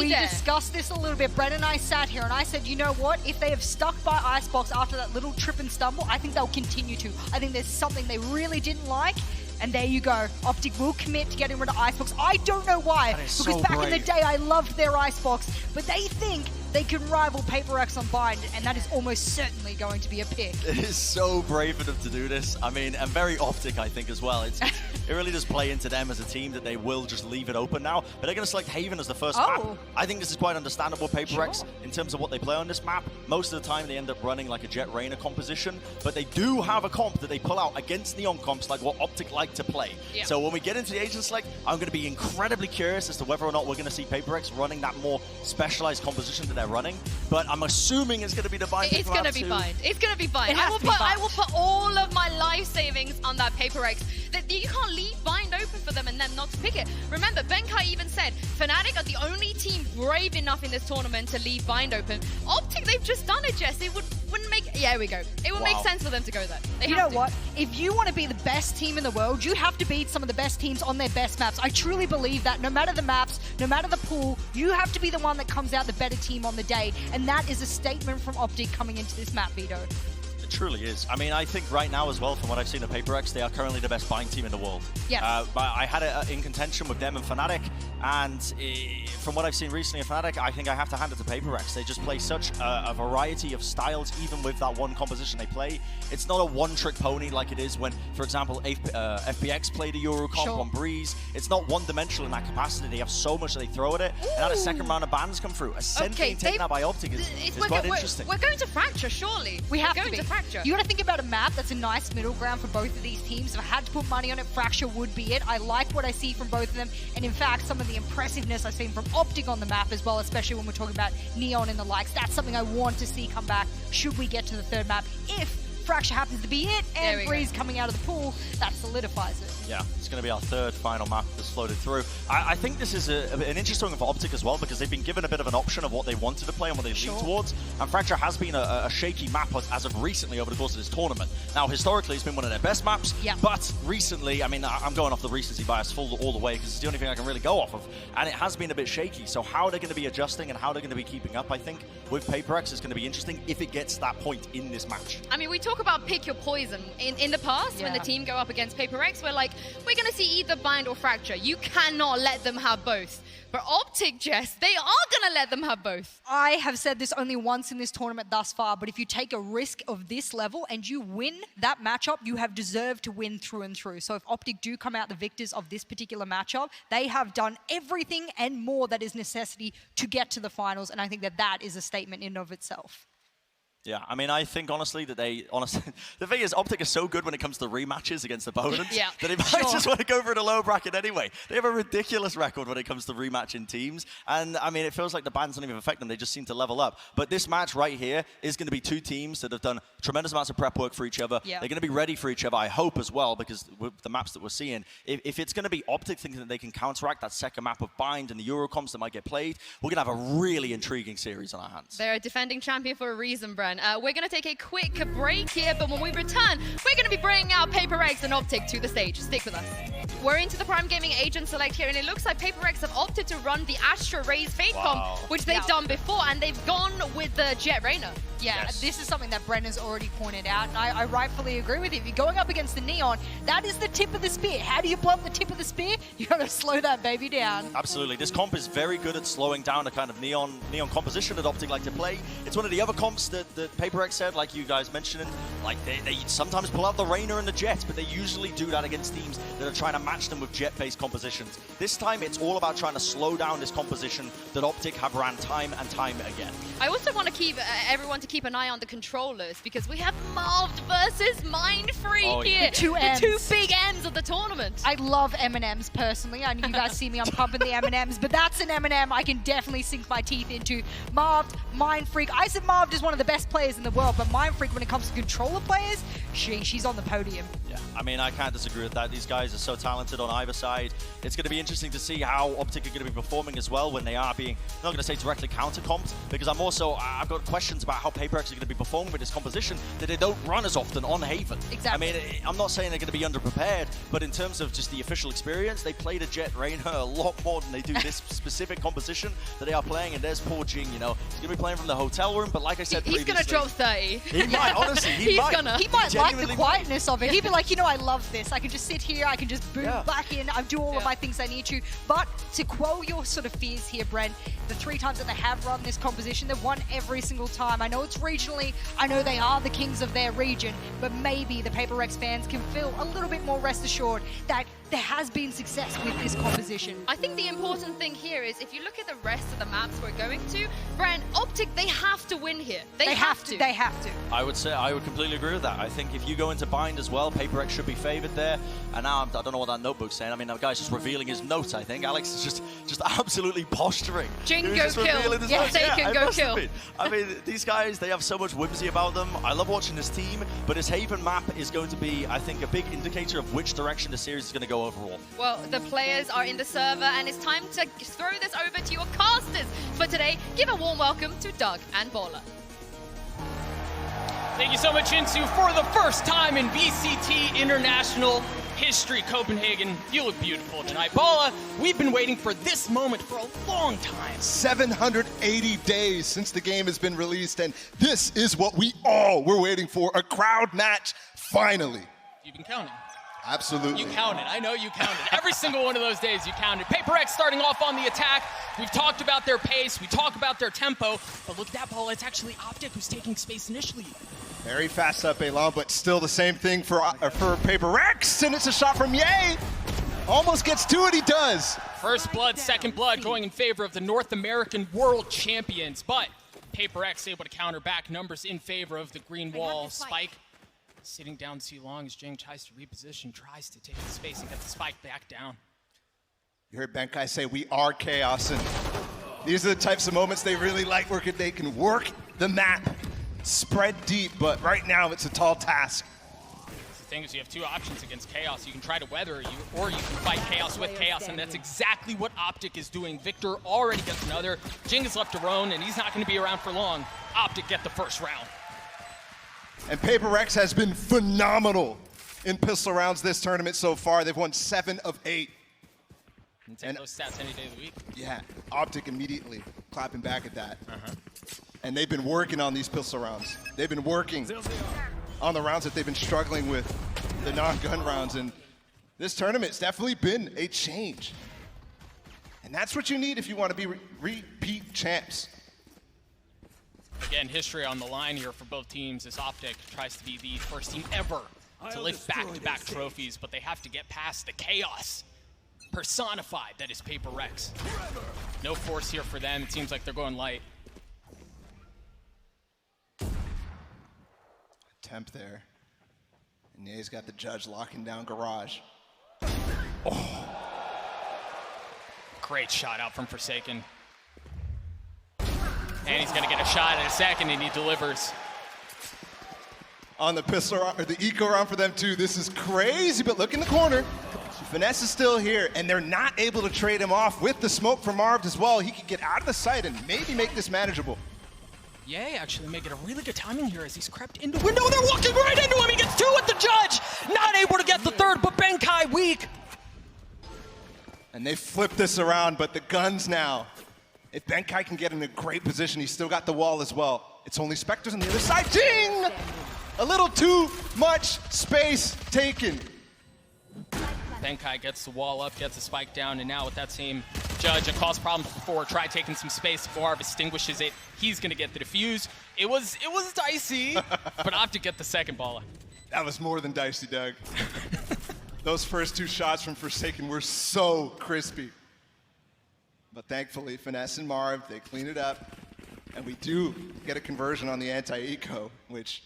We discussed this a little bit. Brett and I sat here and I said, you know what? If they have stuck by Icebox after that little trip and stumble, I think they'll continue to. I think there's something they really didn't like. And there you go. OPTIC will commit to getting rid of Icebox. I don't know why. Because so back brave. in the day, I loved their Icebox. But they think they can rival PRX on Bind, and that is almost certainly going to be a pick. It is so brave of them to do this. I mean, and very OPTIC, I think, as well. It really does play into them as a team that they will just leave it open now. But they're going to select Haven as the first map. I think this is quite understandable, PRX, in terms of what they play on this map. Most of the time, they end up running like a Jet Reyna composition, but they do have a comp that they pull out against Neon comps, like what OPTIC like to play. Yeah. So when we get into the agent select, I'm going to be incredibly curious as to whether or not we're going to see PRX running that more specialized composition that they're running. But I'm assuming it's going to be the Bind. It's going to be Bind. It's going to be Bind. I will put all of my life savings on that PRX. You can't leave Bind open for them and them not to pick it. Remember, Benkai even said Fnatic are the only team brave enough in this tournament to leave Bind open. OPTIC, they've just done it, Jess. It wouldn't make... Yeah, here we go. It would make sense for them to go there. You know what? If you want to be the best team in the world, you have to beat some of the best teams on their best maps. I truly believe that no matter the maps, no matter the pool, you have to be the one that comes out the better team on the day. And that is a statement from OPTIC coming into this map, Vito. It truly is. I mean, I think right now as well, from what I've seen of PRX, they are currently the best Bind team in the world. Yes. I had it in contention with them and Fnatic, and from what I've seen recently of Fnatic, I think I have to hand it to PRX. They just play such a variety of styles, even with that one composition they play. It's not a one-trick pony like it is when, for example, FPX played a Euro comp on Breeze. It's not one-dimensional in that capacity. They have so much that they throw at it, and now the second round of bans come through. Ascent being taken out by OPTIC is quite interesting. We're going to Fracture, surely. We have to be. You got to think about a map that's a nice middle ground for both of these teams. If I had to put money on it, Fracture would be it. I like what I see from both of them, and in fact, some of the impressiveness I've seen from OPTIC on the map as well, especially when we're talking about Neon and the likes. That's something I want to see come back should we get to the third map. If Fracture happens to be it, and Breeze coming out of the pool, that solidifies it. Yeah, it's going to be our third final map that's floated through. I think this is an interesting one for OPTIC as well, because they've been given a bit of an option of what they wanted to play and what they lean towards. And Fracture has been a shaky map as of recently over the course of this tournament. Now, historically, it's been one of their best maps, but recently, I mean, I'm going off the recency bias all the way, because it's the only thing I can really go off of. And it has been a bit shaky, so how they're going to be adjusting and how they're going to be keeping up, I think, with PRX is going to be interesting if it gets to that point in this match. I mean, we talk about pick your poison. In the past, when the team go up against PRX, we're like, we're going to see either Bind or Fracture. You cannot let them have both. But OPTIC, Jess, they are going to let them have both. I have said this only once in this tournament thus far, but if you take a risk of this level and you win that matchup, you have deserved to win through and through. So if OPTIC do come out the victors of this particular matchup, they have done everything and more that is necessity to get to the finals, and I think that is a statement in and of itself. Yeah, I mean, I think honestly that the thing is, OPTIC is so good when it comes to rematches against opponents that they might just want to go for the low bracket anyway. They have a ridiculous record when it comes to rematching teams, and I mean, it feels like the bans don't even affect them. They just seem to level up. But this match right here is going to be two teams that have done tremendous amounts of prep work for each other. They're going to be ready for each other, I hope, as well, because with the maps that we're seeing, if it's going to be OPTIC thinking that they can counteract that second map of Bind and the Eurocomps that might get played, we're going to have a really intriguing series on our hands. They're a defending champion for a reason, Bren. We're going to take a quick break here, but when we return, we're going to be bringing out PRX and OPTIC to the stage. Stick with us. We're into the Prime Gaming Agent Select here, and it looks like PRX have opted to run the Astra Raze Fate comp, which they've done before, and they've gone with the Jet Reyna. Yeah, this is something that Brenna's already pointed out, and I rightfully agree with him. If you're going up against the Neon, that is the tip of the spear. How do you blunt the tip of the spear? You got to slow that baby down. Absolutely. This comp is very good at slowing down the kind of neon composition that OPTIC like to play. It's one of the other comps that PRX said, like you guys mentioned, like they sometimes pull out the Reyna and the Jet, but they usually do that against teams that are trying to match them with Jet-based compositions. This time, it's all about trying to slow down this composition that OPTIC have ran time and time again. I also want to keep everyone to keep an eye on the controllers, because we have Marved versus Mindfreak here. The two big M's of the tournament. I love M&Ms personally. I know you guys see me, I'm pumping the M&Ms, but that's an M&M I can definitely sink my teeth into. Marved, Mindfreak. I said Marved is one of the best best players in the world, but Mind Freak, when it comes to controller players, she's on the podium. Yeah, I mean, I can't disagree with that. These guys are so talented on either side. It's going to be interesting to see how OPTIC are going to be performing as well when they are being, I'm not going to say directly counter-comped, because I've got questions about how PRX are going to be performing with this composition that they don't run as often on Haven. Exactly. I mean, I'm not saying they're going to be underprepared, but in terms of just the official experience, they played a Jet Rainer a lot more than they do this specific composition that they are playing, and there's poor Jing, you know. He's going to be playing from the hotel room, but like I said he's going to drop 30. He might, honestly, he might. He might like the quietness of it. He'd be like, you know, I love this. I can just sit here, I can just boom back in, I do all of my things I need to. But to quell your sort of fears here, Brent, the 3 times that they have run this composition, they've won every single time. I know it's regionally, I know they are the kings of their region, but maybe the PRX fans can feel a little bit more rest assured that there has been success with this composition. I think the important thing here is if you look at the rest of the maps we're going to, Brent, OPTIC, they have to win here. They have to. They have to. I would completely agree with that. I think if you go into bind as well, PRX should be favored there. And now I don't know what that notebook's saying. I mean, that guy's just revealing his notes, I think. Alex is just absolutely posturing. Jing, go kill. Yeah, Taken, go kill. I mean, these guys, they have so much whimsy about them. I love watching this team, but this Haven map is going to be, I think, a big indicator of which direction the series is going to go overall. Well, the players are in the server, and it's time to throw this over to your casters for today. Give a warm welcome to Doug and Baller. Thank you so much, Insu. For the first time in VCT International history, Copenhagen, you look beautiful tonight. Bala, we've been waiting for this moment for a long time. 780 days since the game has been released, and this is what we all were waiting for, a crowd match, finally. You've been counting. Absolutely. You counted. I know you counted. Every single one of those days you counted. PRX starting off on the attack. We've talked about their pace. We talk about their tempo. But look at that ball. It's actually OPTIC who's taking space initially. Very fast up Elan, but still the same thing for PRX, and it's a shot from Ye. Almost gets to it, he does. First blood, second blood going in favor of the North American World Champions. But PRX able to counter back, numbers in favor of the green wall. Spike sitting down too long as Jing tries to reposition, tries to take the space and get the spike back down. You heard Benkai say, we are chaos, and these are the types of moments they really like where they can work the map, spread deep, but right now it's a tall task. The thing is, you have 2 options against Chaos. You can try to weather or you can fight Chaos with Chaos, and that's exactly what OPTIC is doing. Victor already gets another. Jing is left to roam, and he's not going to be around for long. OPTIC get the first round. And PRX has been phenomenal in pistol rounds this tournament so far. They've won 7 of 8. And those stats any day of the week. Yeah, OPTIC immediately clapping back at that. And they've been working on these pistol rounds. They've been working on the rounds that they've been struggling with, the non-gun rounds. And this tournament's definitely been a change. And that's what you need if you want to be repeat champs. Again, history on the line here for both teams as OPTIC tries to be the first team ever to lift back-to-back trophies, but they have to get past the chaos personified that is PRX. No force here for them. It seems like they're going light. Attempt there. And Ye's got the judge locking down Garage. Great shot out from Forsaken. And he's going to get a shot in a second, and he delivers. On the pistol round, or the eco round for them too. This is crazy, but look in the corner. Finesse is still here, and they're not able to trade him off with the smoke from Marv as well. He could get out of the sight and maybe make this manageable. Ye actually making a really good timing here as he's crept into window. They're walking right into him. He gets 2 with the judge. Not able to get the third, but Benkai weak. And they flip this around, but the guns now. If Benkai can get in a great position, he's still got the wall as well. It's only Spectres on the other side. Jing! A little too much space taken. Benkai gets the wall up, gets the spike down, and now with that same judge, it caused problems before. Try taking some space. Marv extinguishes it. He's going to get the defuse. It was dicey, but OPTIC get the second ball. That was more than dicey, Doug. Those first 2 shots from Forsaken were so crispy. But thankfully, Finesse and Marv, they clean it up. And we do get a conversion on the anti-eco, which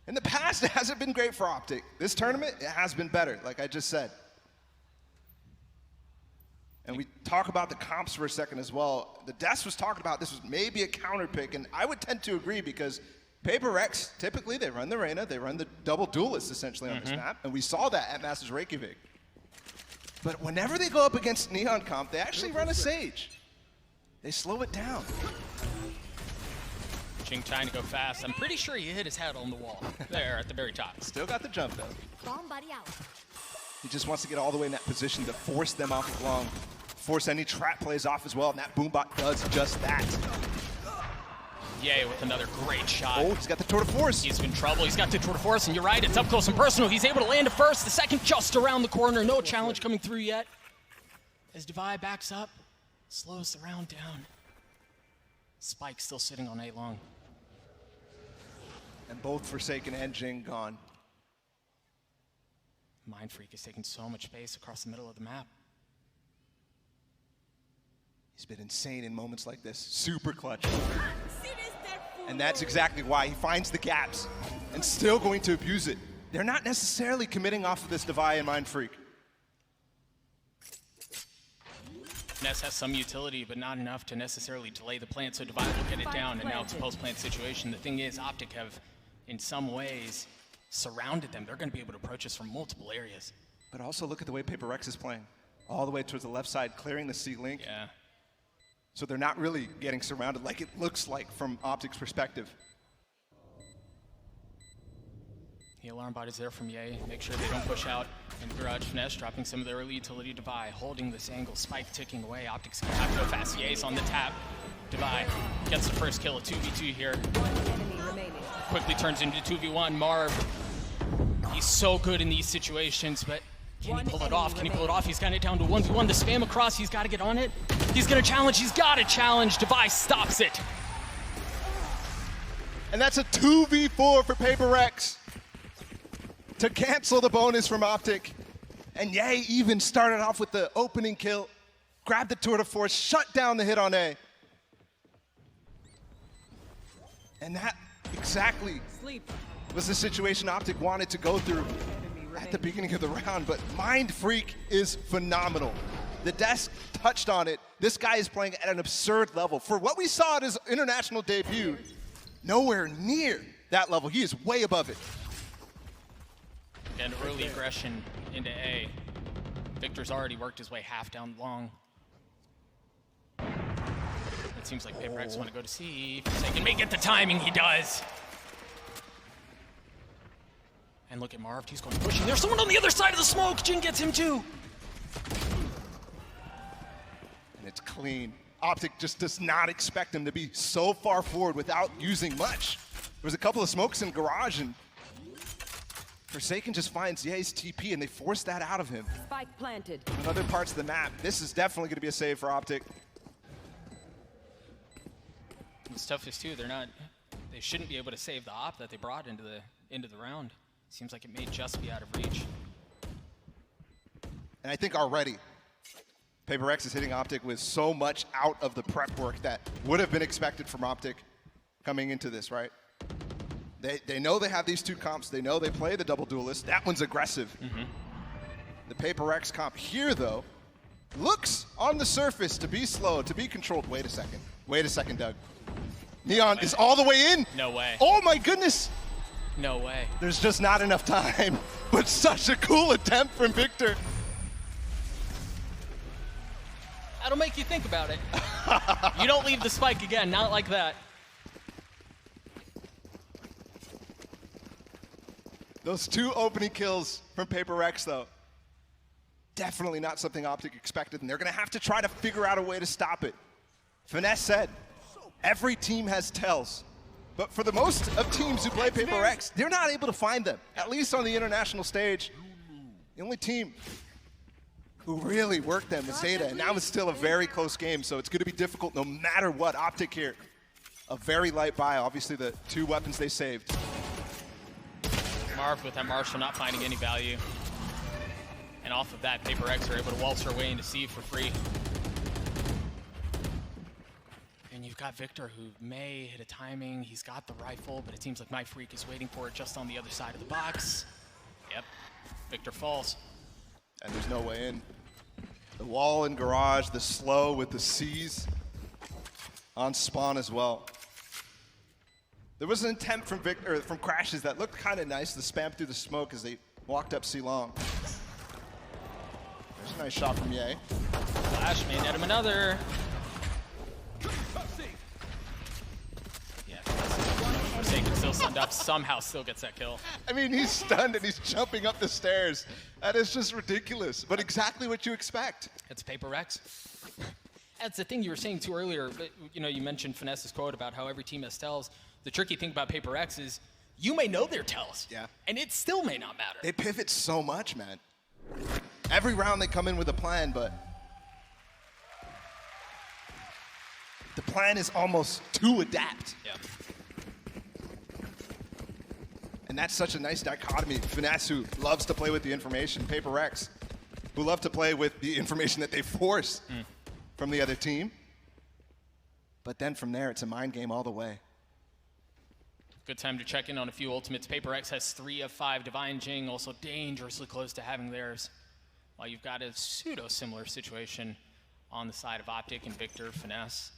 in the past, it hasn't been great for OPTIC. This tournament, it has been better, like I just said. And we talk about the comps for a second as well. The Deaths was talking about this was maybe a counter pick, and I would tend to agree because PRX, typically they run the Reyna, they run the double duelist essentially on this map, and we saw that at Masters Reykjavik. But whenever they go up against Neon Comp, they actually run a Sage. They slow it down. Jing trying to go fast. I'm pretty sure he hit his head on the wall there at the very top. Still got the jump though. Bomb buddy out. He just wants to get all the way in that position to force them off of long, force any trap plays off as well, and that Boombot does just that. Yay with another great shot. Oh, he's got the tour de force. He's in trouble. He's got the tour de force, and you're right, it's up close and personal. He's able to land it first. The second just around the corner. No challenge coming through yet. As Divide backs up, slows the round down. Spike still sitting on A long. And both Forsaken and Jing gone. Mind Freak is taking so much space across the middle of the map. He's been insane in moments like this. Super clutch. And that's exactly why he finds the gaps and still going to abuse it. They're not necessarily committing off of this Divide and Mind Freak. Ness has some utility, but not enough to necessarily delay the plant, so Divide will get it down, and now it's a post-plant situation. The thing is, OPTIC have, in some ways, surrounded them. They're going to be able to approach us from multiple areas. But also look at the way PRX is playing. All the way towards the left side, clearing the C-Link. Yeah. So they're not really getting surrounded like it looks like from OPTIC's perspective. The alarm bot is there from Ye. Make sure they don't push out. And Garage Finesse dropping some of their early utility. Divide holding this angle. Spike ticking away. OPTIC's gonna have to go fast. Ye's on the tap. Divide gets the first kill, a 2v2 here. Quickly turns into 2v1. Marv, he's so good in these situations, but can he pull it off? Can he pull it off? He's got it down to 1v1. The spam across, he's got to get on it. He's gonna challenge, he's got to challenge. Divide stops it. And that's a 2v4 for PRX to cancel the bonus from OPTIC. And Ye even started off with the opening kill, grabbed the tour de force, shut down the hit on A. And that exactly was the situation OPTIC wanted to go through at the beginning of the round, but Mind Freak is phenomenal. The desk touched on it. This guy is playing at an absurd level. For what we saw at his international debut, nowhere near that level. He is way above it. And early aggression into A. Victor's already worked his way half down long. It seems like PRX want to go to C. If they can make it the timing, he does. And look at Marv, he's going pushing. There's someone on the other side of the smoke. Jin gets him too. And it's clean. OPTIC just does not expect him to be so far forward without using much. There was a couple of smokes in garage, and Forsaken just finds Ye's TP, and they force that out of him. Spike planted. On other parts of the map, this is definitely going to be a save for OPTIC. What's tough is too, they shouldn't be able to save the op that they brought into the round. Seems like it may just be out of reach. And I think already, PRX is hitting OPTIC with so much out of the prep work that would have been expected from OPTIC coming into this, right? They know they have these two comps. They know they play the double duelist. That one's aggressive. The PRX comp here, though, looks on the surface to be slow, to be controlled. Wait a second. Wait a second, Doug. Neon is all the way in. No way. Oh, my goodness. No way. There's just not enough time. But such a cool attempt from Victor. That'll make you think about it. You don't leave the spike again, not like that. Those two opening kills from PRX, though, definitely not something OPTIC expected, and they're going to have to try to figure out a way to stop it. Finesse said, every team has tells, but for the most of teams who play PRX, they're not able to find them, at least on the international stage. The only team who really worked them is Zeta, and that was still a very close game, so it's going to be difficult no matter what. OPTIC here, a very light buy, obviously the two weapons they saved. Marv with that Marshall not finding any value. And off of that, PRX are able to waltz their way into C for free. And you've got Victor, who may hit a timing. He's got the rifle, but it seems like My Freak is waiting for it just on the other side of the box. Yep, Victor falls. And there's no way in. The wall in garage, the slow with the C's on spawn as well. There was an attempt from from Crashes that looked kind of nice. The spam through the smoke as they walked up C long. There's a nice shot from Ye. Flash may net him another. Yeah, Forsaken still stunned up, somehow still gets that kill. I mean, he's stunned and he's jumping up the stairs. That is just ridiculous, but exactly what you expect. It's PRX. That's the thing you were saying too earlier, but you mentioned Finesse's quote about how every team has tells. The tricky thing about PRX is you may know their tells, and it still may not matter. They pivot so much, man. Every round they come in with a plan, but the plan is almost to adapt. Yeah. And that's such a nice dichotomy. Finesse, who loves to play with the information, PRX, who love to play with the information that they force from the other team. But then from there, it's a mind game all the way. Good time to check in on a few ultimates. PRX has 3 of 5 Divine Jing, also dangerously close to having theirs. While you've got a pseudo-similar situation on the side of OPTIC and Victor, Finesse.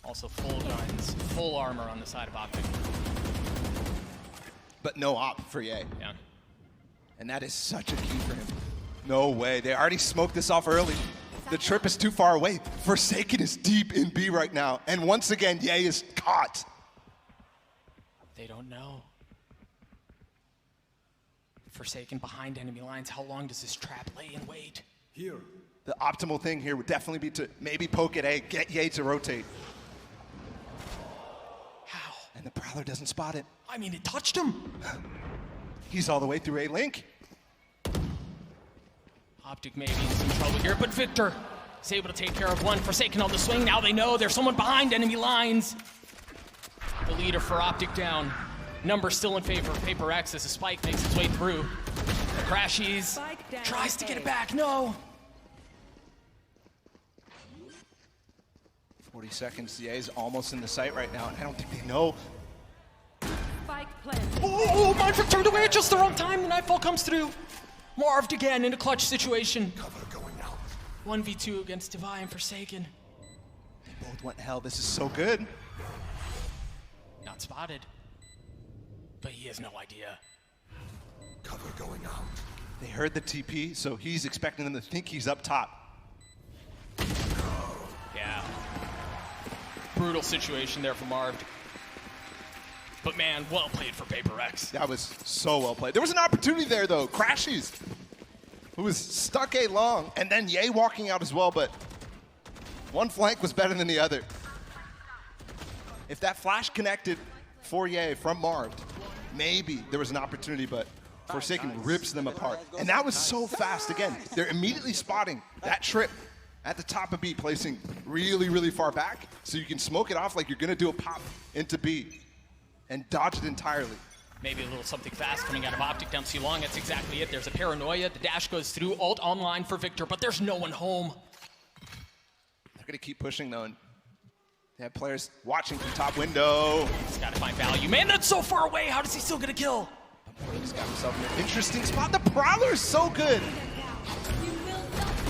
Also full guns, full armor on the side of OPTIC. But no op for Ye. Yeah. And that is such a key for him. No way, they already smoked this off early. The trip is too far away. Forsaken is deep in B right now. And once again, Ye is caught. They don't know. Forsaken behind enemy lines. How long does this trap lay in wait? Here. The optimal thing here would definitely be to maybe poke at A, get Ye to rotate. How? And the Prowler doesn't spot it. I mean, it touched him. He's all the way through A link. OPTIC may be in some trouble here, but Victor is able to take care of one. Forsaken on the swing. Now they know there's someone behind enemy lines. The leader for OPTIC down. Number still in favor of PRX as the spike makes its way through. Crashies tries to get it back. No. 40 seconds. Ye is almost in the sight right now. I don't think they know. Oh, Mindfreak turned away at just the wrong time. The Nightfall comes through. Marved again in a clutch situation. Cover going out. 1v2 against Divine and Forsaken. They both went hell. This is so good. Not spotted. But he has no idea. Cover going out. They heard the TP, so he's expecting them to think he's up top. Yeah. Brutal situation there for Marved. But man, well played for PRX. That was so well played. There was an opportunity there though. Crashies, who was stuck A long, and then Ye walking out as well, but one flank was better than the other. If that flash connected for Ye from Marved, maybe there was an opportunity, but Forsaken rips them apart. And that was so fast. Again, they're immediately spotting that trip at the top of B, placing really, really far back, so you can smoke it off like you're gonna do a pop into B. And dodge it entirely. Maybe a little something fast coming out of OPTIC down C long. That's exactly it. There's a paranoia. The dash goes through. Ult online for Victor, but there's no one home. They're going to keep pushing, though. And they have players watching from top window. He's got to find value. Man, that's so far away. How does he still get a kill? He's got himself in an interesting spot. The Prowler is so good.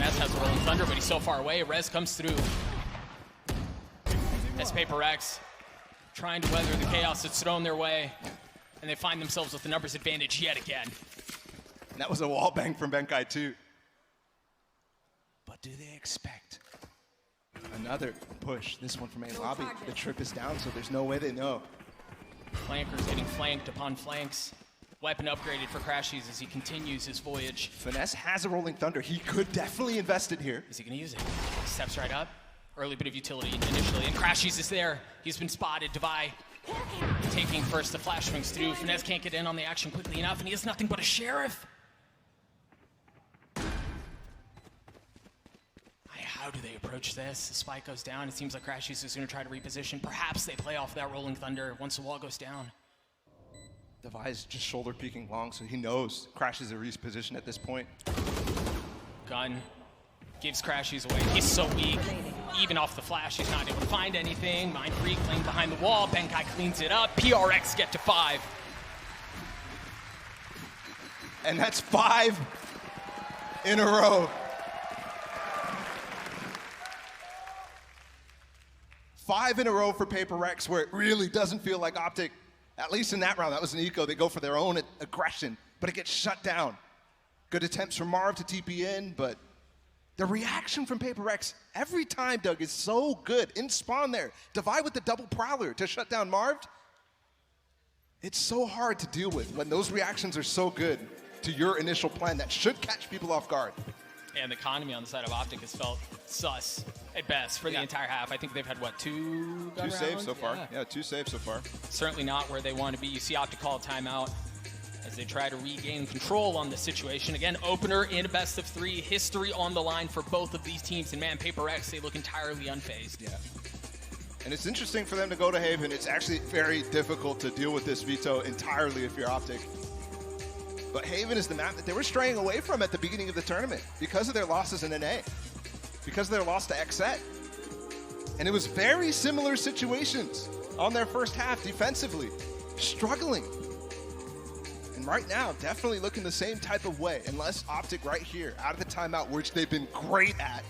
Mess has a rolling thunder, but he's so far away. Rez comes through. As PRX trying to weather the chaos that's thrown their way, and they find themselves with the numbers advantage yet again. And that was a wall bang from Benkai too. But do they expect another push? This one from A lobby. The trip is down, so there's no way they know. Flankers getting flanked upon flanks. Weapon upgraded for Crashies as he continues his voyage. Finesse has a rolling thunder. He could definitely invest it here. Is he gonna use it? Steps right up. Early bit of utility initially, and Crashies is there. He's been spotted. Devi taking first, the flash swings through. Finesse can't get in on the action quickly enough, and he has nothing but a Sheriff. How do they approach this? The spike goes down. It seems like Crashies is gonna try to reposition. Perhaps they play off that rolling thunder once the wall goes down. Devi is just shoulder peeking long, so he knows Crashies are repositioned at this point. Gun gives Crashies away. He's so weak. Even off the flash, he's not able to find anything. Mindfreak playing behind the wall. Benkai cleans it up. PRX get to 5. And that's 5 in a row. 5 in a row for PRX where it really doesn't feel like OPTIC, at least in that round, that was an eco, they go for their own aggression, but it gets shut down. Good attempts from Marv to TP in, but the reaction from PRX every time, Doug, is so good. In spawn there, divide with the double prowler to shut down Marv. It's so hard to deal with when those reactions are so good to your initial plan that should catch people off guard. And the economy on the side of OPTIC has felt sus at best for the entire half. I think they've had, what, two saves so far. Yeah, 2 saves so far. Certainly not where they want to be. You see OPTIC call a timeout as they try to regain control on the situation. Again, opener in a best of 3. History on the line for both of these teams. And man, PRX, they look entirely unfazed. Yeah. And it's interesting for them to go to Haven. It's actually very difficult to deal with this veto entirely if you're OPTIC. But Haven is the map that they were straying away from at the beginning of the tournament because of their losses in NA, because of their loss to XSET. And it was very similar situations on their first half defensively, struggling. And right now, definitely looking the same type of way, unless OPTIC right here, out of the timeout, which they've been great at,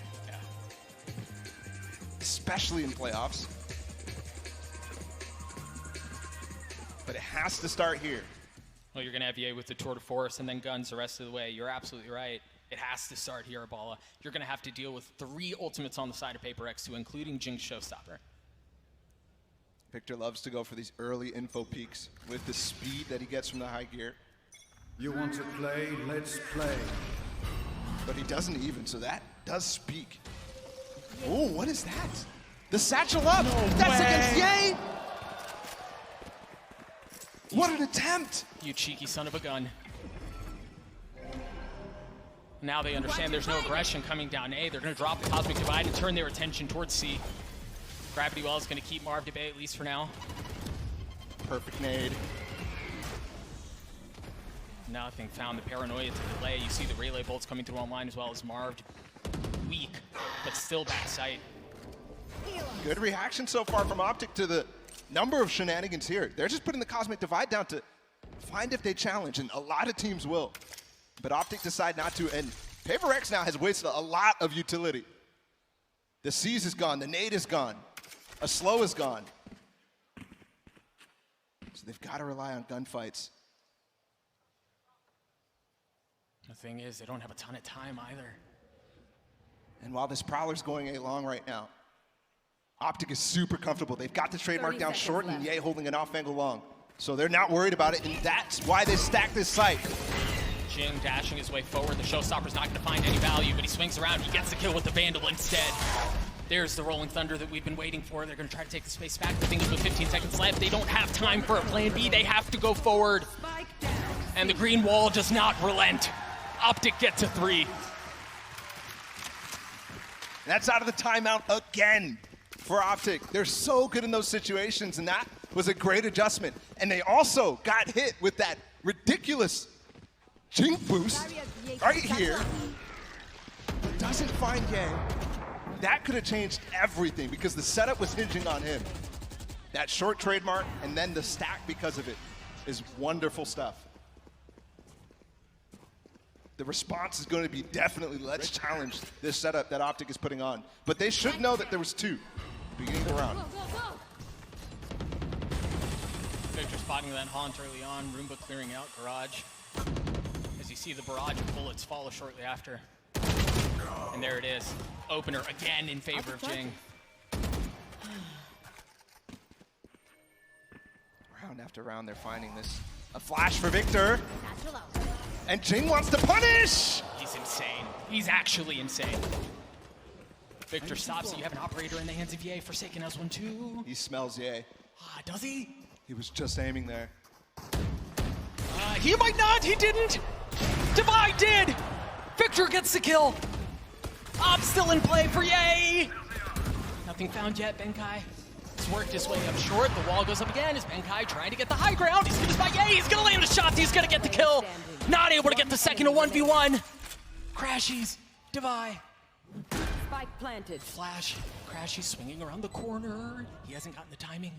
especially in playoffs. But it has to start here. Well, you're going to have EA with the tour de force and then guns the rest of the way. You're absolutely right. It has to start here, Abala. You're going to have to deal with 3 ultimates on the side of PRX, too, including Jing's Showstopper. Victor loves to go for these early info peaks with the speed that he gets from the high gear. You want to play? Let's play. But he doesn't even, so that does speak. Oh, what is that? The satchel up! That's against Ye! What an attempt! You cheeky son of a gun. Now they understand there's no aggression coming down A. They're going to drop the Cosmic Divide and turn their attention towards C. Gravity Well is going to keep Marv to bay at least for now. Perfect nade. Nothing found the paranoia to delay. You see the relay bolts coming through online as well as Marv. Weak, but still back sight. Good reaction so far from OPTIC to the number of shenanigans here. They're just putting the Cosmic Divide down to find if they challenge, and a lot of teams will. But OPTIC decide not to, and PRX now has wasted a lot of utility. The Seize is gone, the nade is gone, a slow is gone. So they've got to rely on gunfights. The thing is, they don't have a ton of time either. And while this Prowler's going A long right now, OPTIC is super comfortable. They've got the trademark down short and Ye holding an off angle long. So they're not worried about it, and that's why they stack this site. Jing dashing his way forward. The Showstopper's not going to find any value, but he swings around. He gets the kill with the Vandal instead. There's the Rolling Thunder that we've been waiting for. They're going to try to take the space back. The thing is, with 15 seconds left, they don't have time for a plan B. They have to go forward. And the green wall does not relent. OPTIC get to 3. That's out of the timeout again for OPTIC. They're so good in those situations, and that was a great adjustment. And they also got hit with that ridiculous Jing boost right here. But doesn't find Ye. That could have changed everything because the setup was hinging on him. That short trademark and then the stack because of it is wonderful stuff. The response is going to be definitely, let's challenge this setup that OPTIC is putting on. But they should know that there was 2 beginning of the round. Victor spotting that haunt early on. Roomba clearing out garage. As you see the barrage of bullets follow shortly after. And there it is. Opener again in favor of Jing. Round after round, they're finding this. A flash for Victor. And Jing wants to punish! He's insane. He's actually insane. Victor stops it. You have an operator in the hands of Ye. Forsaken has one too. He smells Ye. Does he? He was just aiming there. He might not. He didn't. Divide did. Victor gets the kill. Op still in play for Ye. Nothing found yet. Benkai has worked his way up short. The wall goes up again. Is Benkai trying to get the high ground? He's going to spot Ye. He's going to land the shot. He's going to get the kill. Not able to get the second to 1v1. Crashies. Divide. Spike planted. Flash. Crashies swinging around the corner. He hasn't gotten the timing.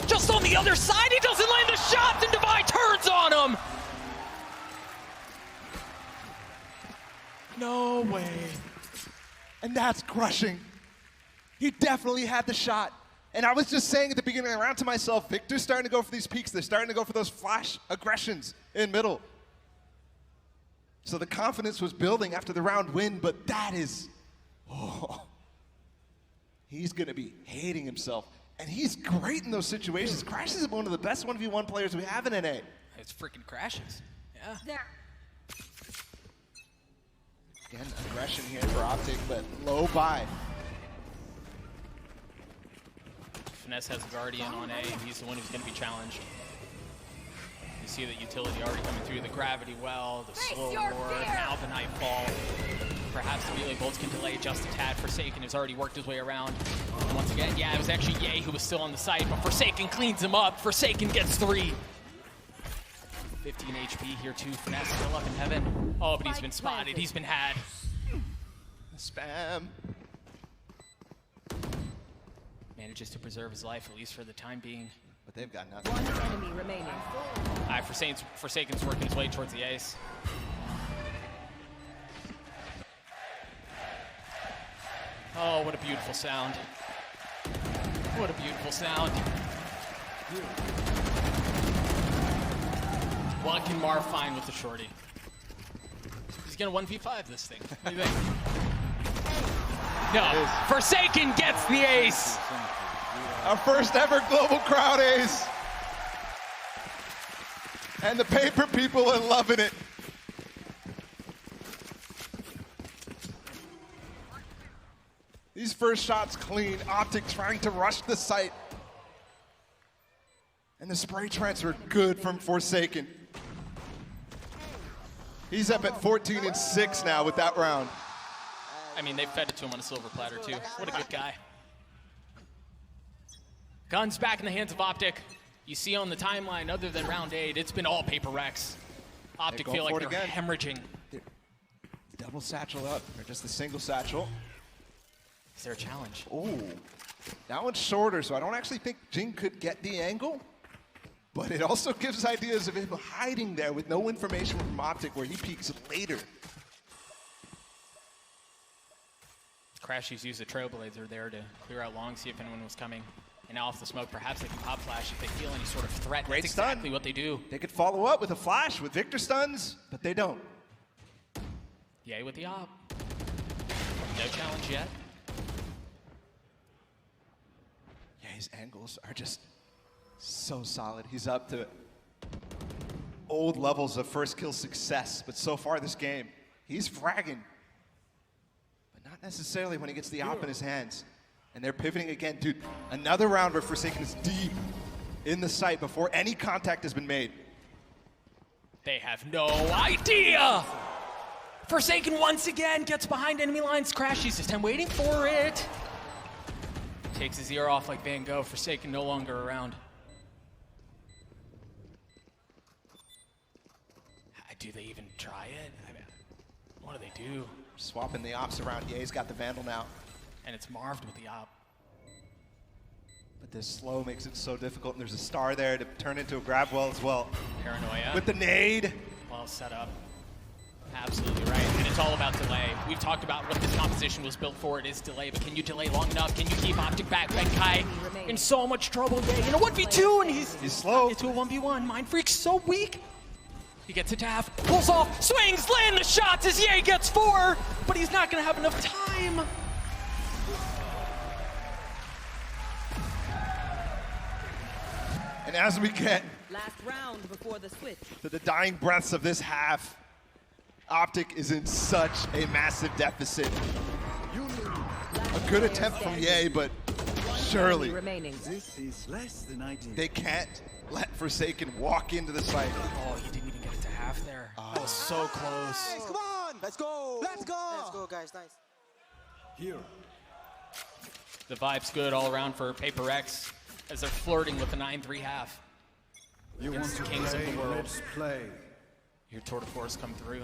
Just on the other side, he doesn't land the shot, and Divide turns on him! No way. And that's crushing. He definitely had the shot. And I was just saying at the beginning of the round to myself, Victor's starting to go for these peaks. They're starting to go for those flash aggressions in middle. So the confidence was building after the round win, but that is, he's going to be hating himself. And he's great in those situations. Crash is one of the best 1v1 players we have in NA. It's freaking Crashes. Yeah. There. Again, aggression here for Optic, but low buy. Finesse has Guardian on A, and he's the one who's going to be challenged. You see that utility already coming through, the gravity well, the slow roar, now the nightfall. Perhaps the melee bolts can delay just a tad. Forsaken has already worked his way around. And once again, yeah, it was actually Ye who was still on the site, but Forsaken cleans him up. Forsaken gets 3. 15 HP here too. Finesse still up in heaven. Oh, but he's been spotted. He's been had. Spam. Manages to preserve his life, at least for the time being. But they've got nothing. One enemy remaining. Forsaken's working his way towards the ace. Oh, what a beautiful sound. What a beautiful sound. What can Marv find with the shorty? He's gonna 1v5 this thing. What do you think? No, Forsaken gets the ace. Our first ever global crowd ace. And the paper people are loving it. These first shots clean. Optic trying to rush the site. And the spray transfer good from Forsaken. He's up at 14-6 now with that round. I mean, they fed it to him on a silver platter too. What a good guy. Guns back in the hands of Optic. You see on the timeline, other than round 8, it's been all PRX. Optic feel like they're hemorrhaging. Double satchel up, or just a single satchel. Is there a challenge? Ooh, that one's shorter, so I don't actually think Jing could get the angle. But it also gives ideas of him hiding there with no information from Optic where he peeks later. Crashies used the Trailblazer there to clear out long, see if anyone was coming. And now off the smoke, perhaps they can pop flash if they feel any sort of threat. Great That's stun. exactly what they do. They could follow up with a flash with Victor stuns, but they don't. Yay with the op. No challenge yet. Yeah, his angles are just so solid. He's up to old levels of first kill success, but so far this game, he's fragging. But not necessarily when he gets the op in his hands. And they're pivoting again. Dude, another round where Forsaken is deep in the site before any contact has been made. They have no idea! Forsaken once again gets behind enemy lines. Crashies this time waiting for it. Takes his ear off like Van Gogh. Forsaken no longer around. Do they even try it? I mean, what do they do? Swapping the ops around. Ye's got the Vandal now. And it's Marved with the op. But this slow makes it so difficult, and there's a star there to turn into a grab well as well. Paranoia. With the nade. Well set up. Absolutely right. And it's all about delay. We've talked about what this composition was built for. It is delay, but can you delay long enough? Can you keep Optic back? Benkai in so much trouble. Yeah, in a 1v2, and he's slow. Into a 1v1. Mind Freak's so weak. He gets a tap, pulls off, swings, land the shots as Ye gets 4, but he's not gonna have enough time. And as we get Last round before the switch. to the dying breaths of this half, Optic is in such a massive deficit. A good attempt from Ye, but surely Remaining. This is less than ideal. they can't let Forsaken walk into the site. Oh, he didn't even get it to half there. That was so close. Come on, let's go. Let's go. Let's go, guys. Nice. Here. The vibe's good all around for PRX as they're flirting with the 9-3 half. You want to Kings of play? the world. Let's play. Your Tour de Force come through.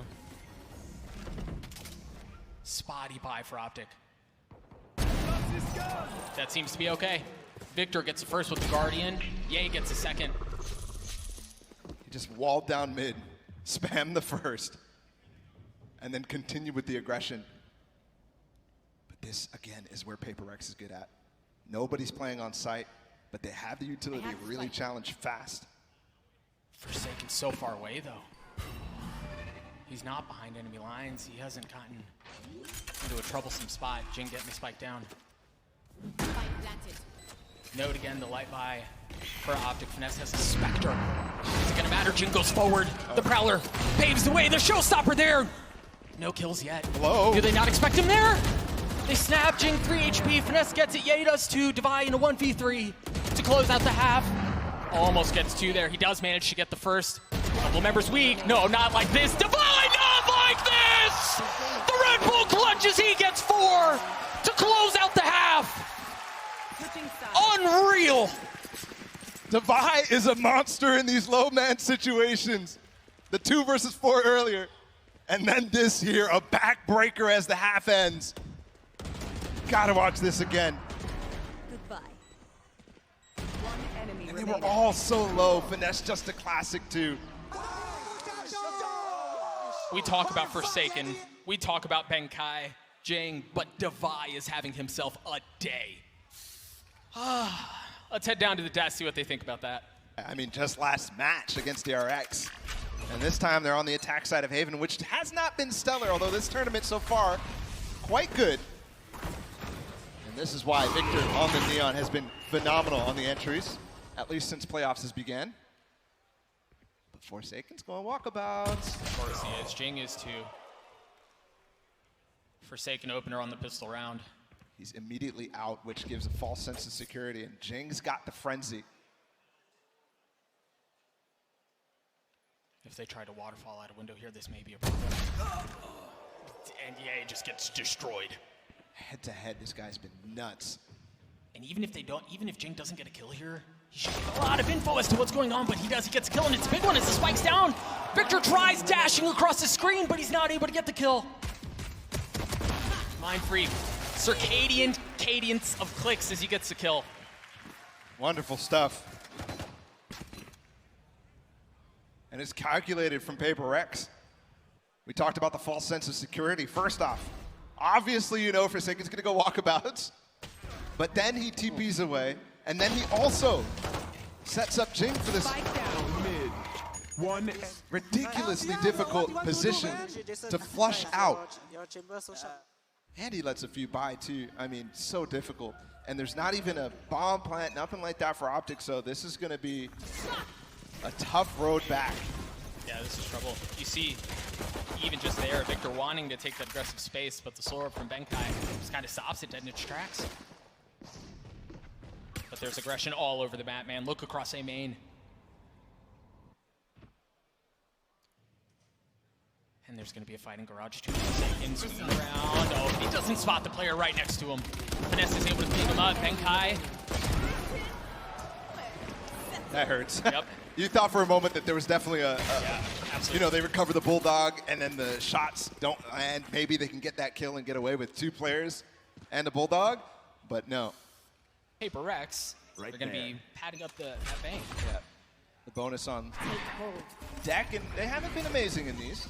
Spotty buy for Optic. That seems to be okay. Victor gets the first with the Guardian. Ye gets the second. He just walled down mid, spam the first, and then continue with the aggression. But this, again, is where PRX is good at. Nobody's playing on site, but they have the utility to really challenge fast. Forsaken so far away, though. He's not behind enemy lines. He hasn't gotten into a troublesome spot. Jing getting the spike down. Note again, the light buy for Optic. Finesse has a Spectre. Is it gonna matter? Jing goes forward. The Prowler paves the way. The showstopper there. No kills yet. Hello? Do they not expect him there? They snap. Jing 3 HP. Finesse gets it. Ye does too. Divide in a 1v3 to close out the half. Almost gets 2 there. He does manage to get the first. Couple members weak. No, not like this. Divide, not like this! The Red Bull clutches. He gets 4 to close out the half. Unreal. Divide is a monster in these low man situations. The 2 versus 4 earlier. And then this here, a backbreaker as the half ends. Gotta watch this again. Goodbye. One enemy And they remaining. were all so low. Finesse just a classic too. We talk about Forsaken. We talk about Benkai, Jing, but Divide is having himself a day. Let's head down to the desk, see what they think about that. I mean, just last match against PRX. And this time they're on the attack side of Haven, which has not been stellar, although this tournament so far, quite good. And this is why Victor on the Neon has been phenomenal on the entries, at least since playoffs has began. But Forsaken's going walkabouts. Of course he is. Jing is too. Forsaken opener on the pistol round. He's immediately out, which gives a false sense of security, and Jing's got the frenzy. If they try to waterfall out a window here, this may be a problem. And yeah, it just gets destroyed. Head to head, this guy's been nuts. And even if Jing doesn't get a kill here, he should get a lot of info as to what's going on, but he does. He gets a kill, and it's a big one as the spike's down. Victor tries dashing across the screen, but he's not able to get the kill. Mind free. Circadian cadence of clicks as he gets the kill. Wonderful stuff. And it's calculated from PRX. We talked about the false sense of security. First off, obviously you know Forsaken's gonna go walkabouts, but then he TPs away, and then he also sets up Jing for this ridiculously difficult position to flush out. And he lets a few by too. I mean, so difficult. And there's not even a bomb plant, nothing like that for Optic, so this is gonna be a tough road back. Yeah, this is trouble. You see, even just there, Victor wanting to take that aggressive space, but the sword from Benkai just kind of stops it dead in its tracks. But there's aggression all over the map, man. Look across A main. And there's going to be a fight in garage too. In swinging around. Oh, he doesn't spot the player right next to him. Finesse is able to clean him up. Benkai. That hurts. Yep. You thought for a moment that there was definitely Yeah, absolutely. you know, they recover the Bulldog and then the shots don't land. Maybe they can get that kill and get away with 2 players and the Bulldog, but no. PRX, Right they're going to there. be padding up that bank. Yeah. The bonus on deck, and they haven't been amazing in these.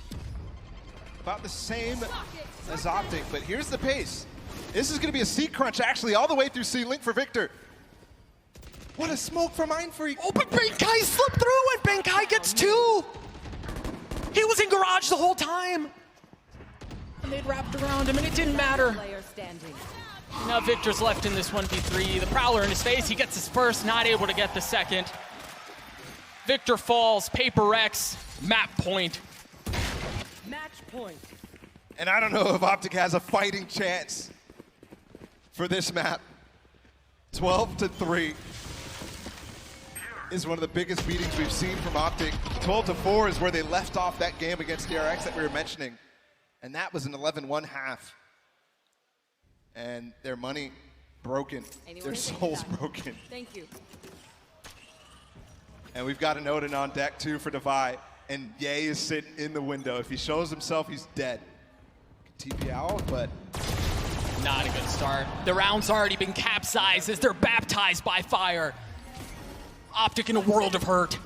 About the same as Optic, but here's the pace. This is going to be a seat crunch, actually, all the way through C-Link for Victor. What a smoke for Mind Freak. Oh, but Benkai slipped through, and Benkai gets 2. He was in garage the whole time. And they'd wrapped around him, and it didn't matter. Player standing. Now Victor's left in this 1v3. The Prowler in his face. He gets his first, not able to get the second. Victor falls. PRX, map point. Match point. And I don't know if Optic has a fighting chance for this map. 12-3 is one of the biggest beatings we've seen from Optic. 12-4 is where they left off that game against PRX that we were mentioning. And that was an 11-1 half. And their money broken. Their souls broken. Thank you. And we've got a Odin on deck too for Divide. And Ye is sitting in the window. If he shows himself, he's dead. TP out, but Not a good start. The round's already been capsized as they're baptized by fire. Optic in a world of hurt.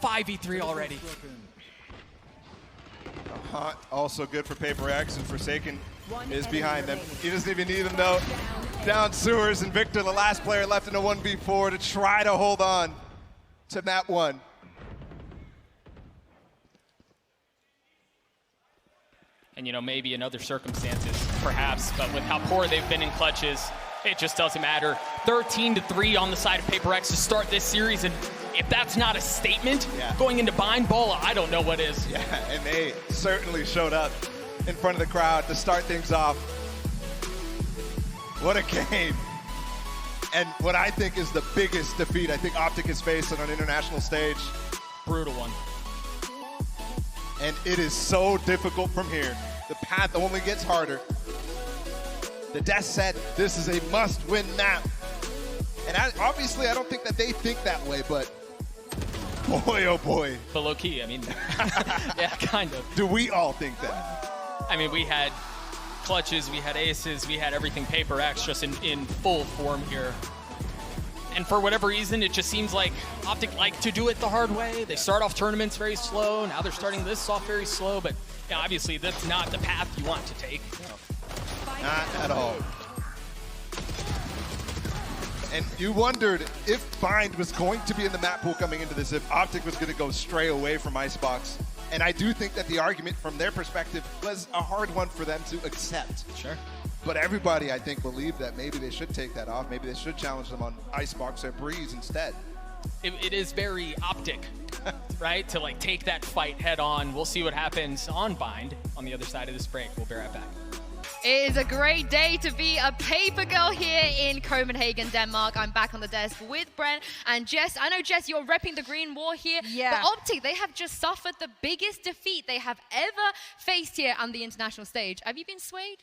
5v3 already. also good for PRX and Forsaken. is behind them. He doesn't even need them though. Down sewers, and Victor, the last player left in a 1v4 to try to hold on to map 1. And you know, maybe in other circumstances, perhaps, but with how poor they've been in clutches, it just doesn't matter. 13-3 on the side of PRX to start this series, and if that's not a statement going into bind ball, I don't know what is. Yeah, and they certainly showed up in front of the crowd to start things off. What a game. And what I think is the biggest defeat I think OPTIC has faced on an international stage. Brutal one. And it is so difficult from here. The path only gets harder. The Death said this is a must-win map. And obviously, I don't think that they think that way, but boy, oh boy. But low key, I mean, yeah, kind of. Do we all think that? I mean, we had clutches, we had aces, we had everything PRX just in full form here. And for whatever reason, it just seems like OPTIC like to do it the hard way. They start off tournaments very slow. Now they're starting this off very slow. But yeah, obviously, that's not the path you want to take. Not at all. And you wondered if Bind was going to be in the map pool coming into this, if OPTIC was going to go stray away from Icebox. And I do think that the argument from their perspective was a hard one for them to accept. Sure. But everybody, I think, believed that maybe they should take that off. Maybe they should challenge them on Icebox or Breeze instead. It is very OPTIC, right? To like take that fight head on. We'll see what happens on Bind on the other side of this break. We'll be right back. It is a great day to be a paper girl here in Copenhagen, Denmark. I'm back on the desk with Brent and Jess. I know, Jess, you're repping the green war here. Yeah. But OPTIC, they have just suffered the biggest defeat they have ever faced here on the international stage. Have you been swayed?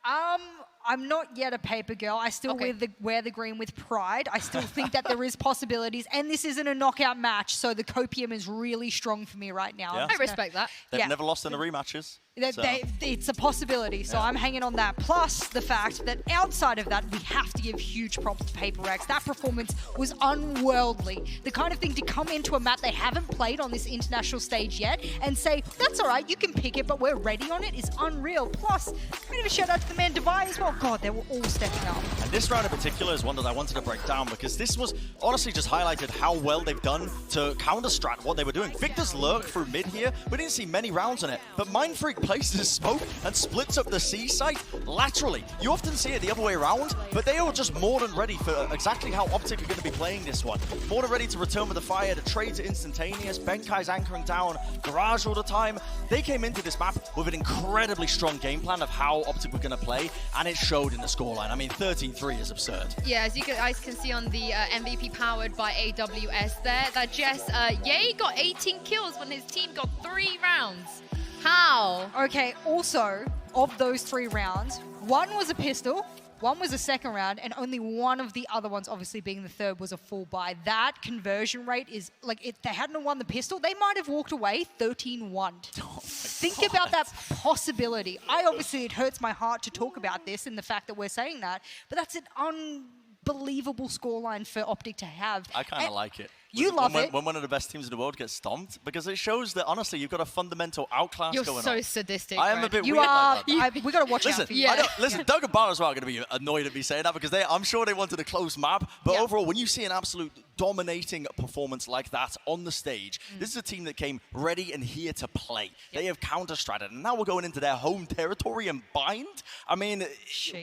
I'm not yet a paper girl. I still wear the green with pride. I still think that there is possibilities, and this isn't a knockout match, so the copium is really strong for me right now. Yeah. I respect that. They've never lost in the rematches. So. It's a possibility, so I'm hanging on that. Plus the fact that outside of that, we have to give huge props to PRX. That performance was unworldly. The kind of thing to come into a map they haven't played on this international stage yet and say, that's all right, you can pick it, but we're ready on it, is unreal. Plus, a bit of a shout out to the man Divine as well. God, they were all stepping up. And this round in particular is one that I wanted to break down because this was honestly just highlighted how well they've done to counter-strat what they were doing. Victor's lurk through mid here. We didn't see many rounds on it, but Mindfreak places smoke and splits up the C site laterally. You often see it the other way around, but they are just more than ready for exactly how OPTIC are going to be playing this one. More than ready to return with the fire. The trades are instantaneous. Benkai's anchoring down Garage all the time. They came into this map with an incredibly strong game plan of how OPTIC were going to play, and it showed in the scoreline. I mean, 13-3 is absurd. Yeah, as you guys can see on the MVP powered by AWS there, that Jess, Ye got 18 kills when his team got 3 rounds. How? Okay, also, of those 3 rounds, one was a pistol, one was a second round, and only one of the other ones, obviously being the third, was a full buy. That conversion rate is, like, if they hadn't won the pistol, they might have walked away 13-1. Think about that possibility. Obviously, it hurts my heart to talk about this and the fact that we're saying that, but that's an unbelievable scoreline for OPTIC to have. I kind of like it. You love it. When one of the best teams in the world gets stomped, because it shows that, honestly, you've got a fundamental outclass going on. You're so sadistic, I am a bit you weird are, like that. we got to watch out for you. Listen, Doug and Bar as well are going to be annoyed at me saying that because I'm sure they wanted a close map. But overall, when you see an absolute dominating performance like that on the stage, this is a team that came ready and here to play. They have counter-stratted, and now we're going into their home territory and Bind. I mean,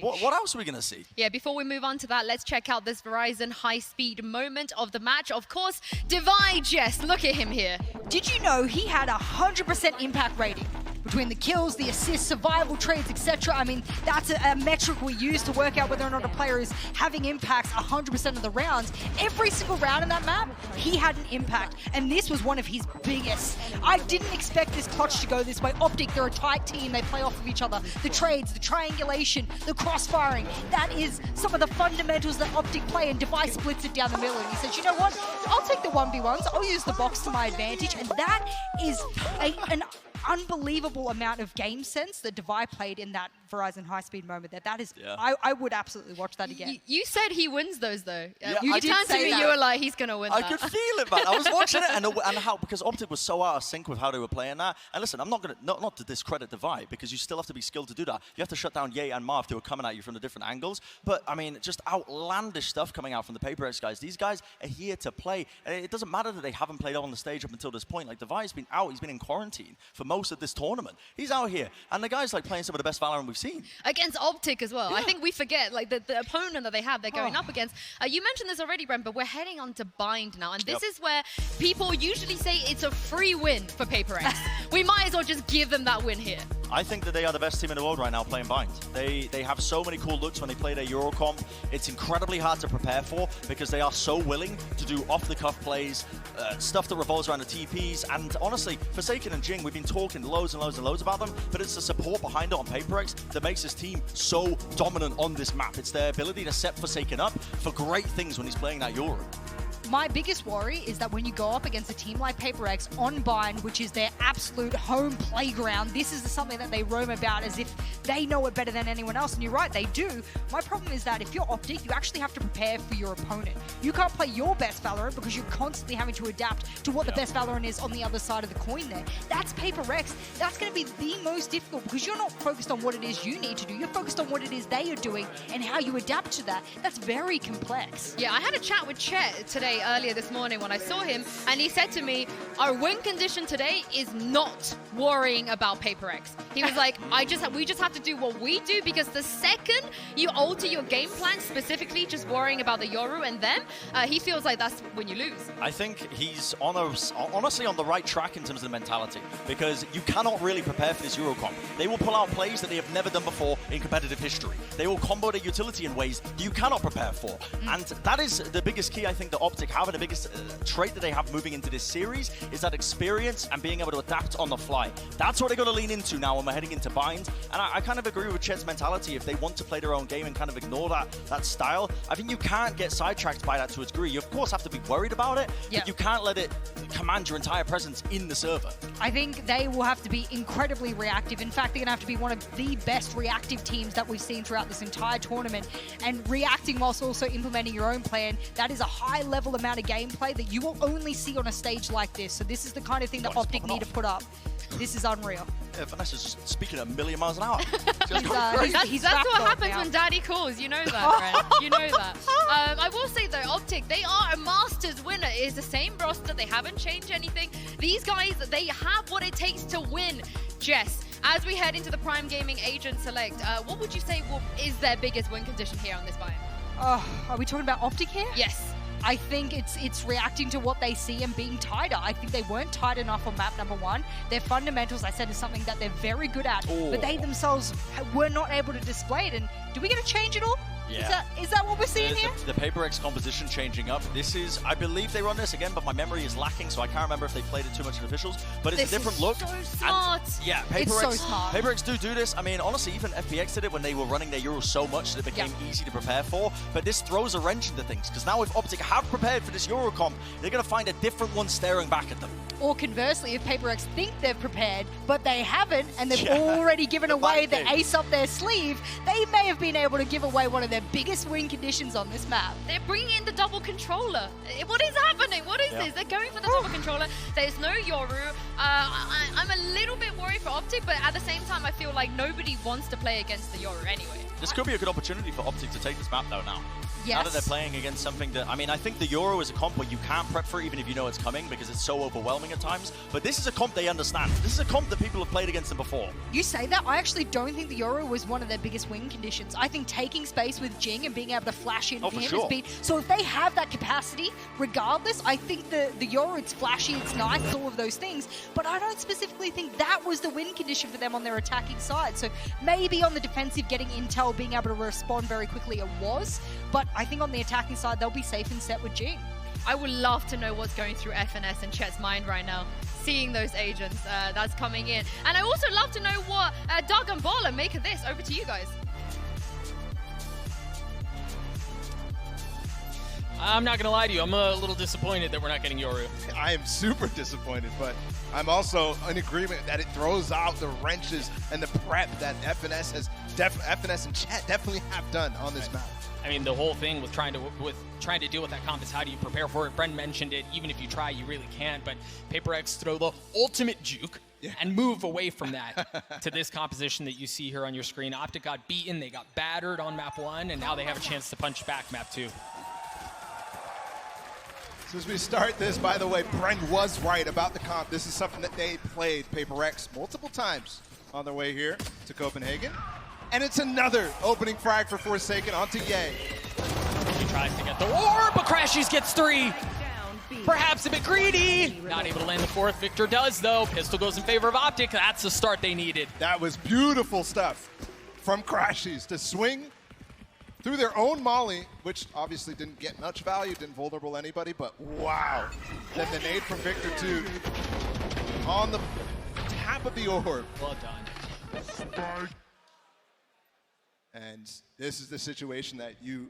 what else are we going to see? Yeah, before we move on to that, let's check out this Verizon high-speed moment of the match. Of course, Divide. Jess, look at him here. Did you know he had 100% impact rating? Between the kills, the assists, survival trades, etc. I mean, that's a metric we use to work out whether or not a player is having impacts 100% of the rounds. Every single round in that map, he had an impact, and this was one of his biggest. I didn't expect this clutch to go this way. OPTIC, they're a tight team, they play off of each other. The trades, the triangulation, the crossfiring, that is some of the fundamentals that OPTIC play, and Device splits it down the middle, and he says, you know what, I'll take the 1v1s, I'll use the box to my advantage, and that is an unbelievable amount of game sense that Devi played in that Verizon high-speed moment there. That is, I would absolutely watch that again. You said he wins those, though. You turned to me, you were like, he's going to win I that. could feel it, man. I was watching it, and how, because OPTIC was so out of sync with how they were playing that. And listen, I'm not going to, not to discredit the vibe, because you still have to be skilled to do that. You have to shut down Ye and Marv, who are coming at you from the different angles. But, I mean, just outlandish stuff coming out from the PRX guys. These guys are here to play. And it doesn't matter that they haven't played on the stage up until this point. Like, Devi's been out. He's been in quarantine for most of this tournament. He's out here. And the guy's, like, playing some of the best Valorant we've seen. Against OPTIC as well. I think we forget, like, the opponent that they have, they're going up against. You mentioned this already, Brent, but we're heading on to Bind now. And this is where people usually say it's a free win for PRX. We might as well just give them that win here. I think that they are the best team in the world right now playing Bind. They have so many cool looks when they play their Eurocomp. It's incredibly hard to prepare for because they are so willing to do off-the-cuff plays, stuff that revolves around the TPs. And honestly, Forsaken and Jing, we've been talking loads and loads and loads about them, but it's the support behind it on PRX that makes this team so dominant on this map. It's their ability to set Forsaken up for great things when he's playing that Euro. My biggest worry is that when you go up against a team like PRX on Bind, which is their absolute home playground, this is something that they roam about as if they know it better than anyone else. And you're right, they do. My problem is that if you're OPTIC, you actually have to prepare for your opponent. You can't play your best Valorant because you're constantly having to adapt to what the best Valorant is on the other side of the coin there. That's PRX. That's going to be the most difficult because you're not focused on what it is you need to do. You're focused on what it is they are doing and how you adapt to that. That's very complex. Yeah, I had a chat with Chet today earlier this morning when I saw him, and he said to me, our win condition today is not worrying about PRX. He was like, we just have to do what we do, because the second you alter your game plan, specifically just worrying about the Yoru and them, he feels like that's when you lose. I think he's honestly on the right track in terms of the mentality, because you cannot really prepare for this Eurocomp. They will pull out plays that they have never done before in competitive history. They will combo their utility in ways you cannot prepare for. And that is the biggest key, I think, that OPTIC have, and the biggest trait that they have moving into this series is that experience and being able to adapt on the fly. That's what they're going to lean into now when we're heading into Bind. And I kind of agree with Chet's mentality. If they want to play their own game and kind of ignore that style, I think you can't get sidetracked by that to a degree. You, of course, have to be worried about it, but you can't let it command your entire presence in the server. I think they will have to be incredibly reactive. In fact, they're going to have to be one of the best reactive teams that we've seen throughout this entire tournament. And reacting whilst also implementing your own plan, that is a high-level amount of gameplay that you will only see on a stage like this. So this is the kind of thing that OPTIC need to put up. This is unreal. Yeah, Vanessa's just speaking at a million miles an hour. That's what happens when Daddy calls. You know that, Brent. You know that. I will say, though, OPTIC, they are a Masters winner. It's the same roster. They haven't changed anything. These guys, they have what it takes to win. Jess, as we head into the Prime Gaming Agent Select, what would you say is their biggest win condition here on this biome? Are we talking about OPTIC here? Yes. I think it's reacting to what they see and being tighter. I think they weren't tight enough on map number 1. Their fundamentals, I said, is something that they're very good at, but they themselves were not able to display it. And do we get to change it all? Yeah. Is that what we're seeing here? The PRX composition changing up. This is, I believe they run this again, but my memory is lacking, so I can't remember if they played it too much in officials. But it's a different look. So smart. And yeah, it's so smart. PRX do this. I mean, honestly, even FPX did it when they were running their Euros so much that it became easy to prepare for. But this throws a wrench into things, because now if OPTIC have prepared for this Eurocomp, they're going to find a different one staring back at them. Or conversely, if PRX think they've prepared, but they haven't, and they've already given away the ace up their sleeve, they may have been able to give away one of their biggest win conditions on this map. They're bringing in the double controller. What is happening? What is this? They're going for the double controller. There's no Yoru. I'm a little bit worried for OPTIC, but at the same time, I feel like nobody wants to play against the Yoru anyway. This could be a good opportunity for OPTIC to take this map, though, now. Now that they're playing against something that, I mean, I think the Euro is a comp where you can't prep for it even if you know it's coming, because it's so overwhelming at times. But this is a comp they understand. This is a comp that people have played against them before. You say that, I actually don't think the Euro was one of their biggest win conditions. I think taking space with Jing and being able to flash in for him has been... So if they have that capacity, regardless, I think the Euro, it's flashy, it's nice, it's all of those things. But I don't specifically think that was the win condition for them on their attacking side. So maybe on the defensive, getting intel, being able to respond very quickly, it was. But I think on the attacking side, they'll be safe and set with Jing. I would love to know what's going through FNS and Chet's mind right now, seeing those agents that's coming in. And I also love to know what Doug and Baller make of this. Over to you guys. I'm not going to lie to you. I'm a little disappointed that we're not getting Yoru. I am super disappointed, but I'm also in agreement that it throws out the wrenches and the prep that FNS has FNS and Chat definitely have done on this map. I mean, the whole thing with trying to deal with that comp is how do you prepare for it? Bren mentioned it. Even if you try, you really can't. But PRX throw the ultimate juke and move away from that to this composition that you see here on your screen. OPTIC got beaten. They got battered on map 1, and now they have a chance to punch back map 2. So as we start this, by the way, Bren was right about the comp. This is something that they played PRX multiple times on their way here to Copenhagen. And it's another opening frag for Forsaken onto Ye. He tries to get the orb, but Crashies gets 3. Perhaps a bit greedy. Not able to land the 4th. Victor does, though. Pistol goes in favor of OPTIC. That's the start they needed. That was beautiful stuff from Crashies to swing through their own molly, which obviously didn't get much value, didn't vulnerable anybody, but wow. Then the nade from Victor, too, on the tap of the orb. Well done. And this is the situation that you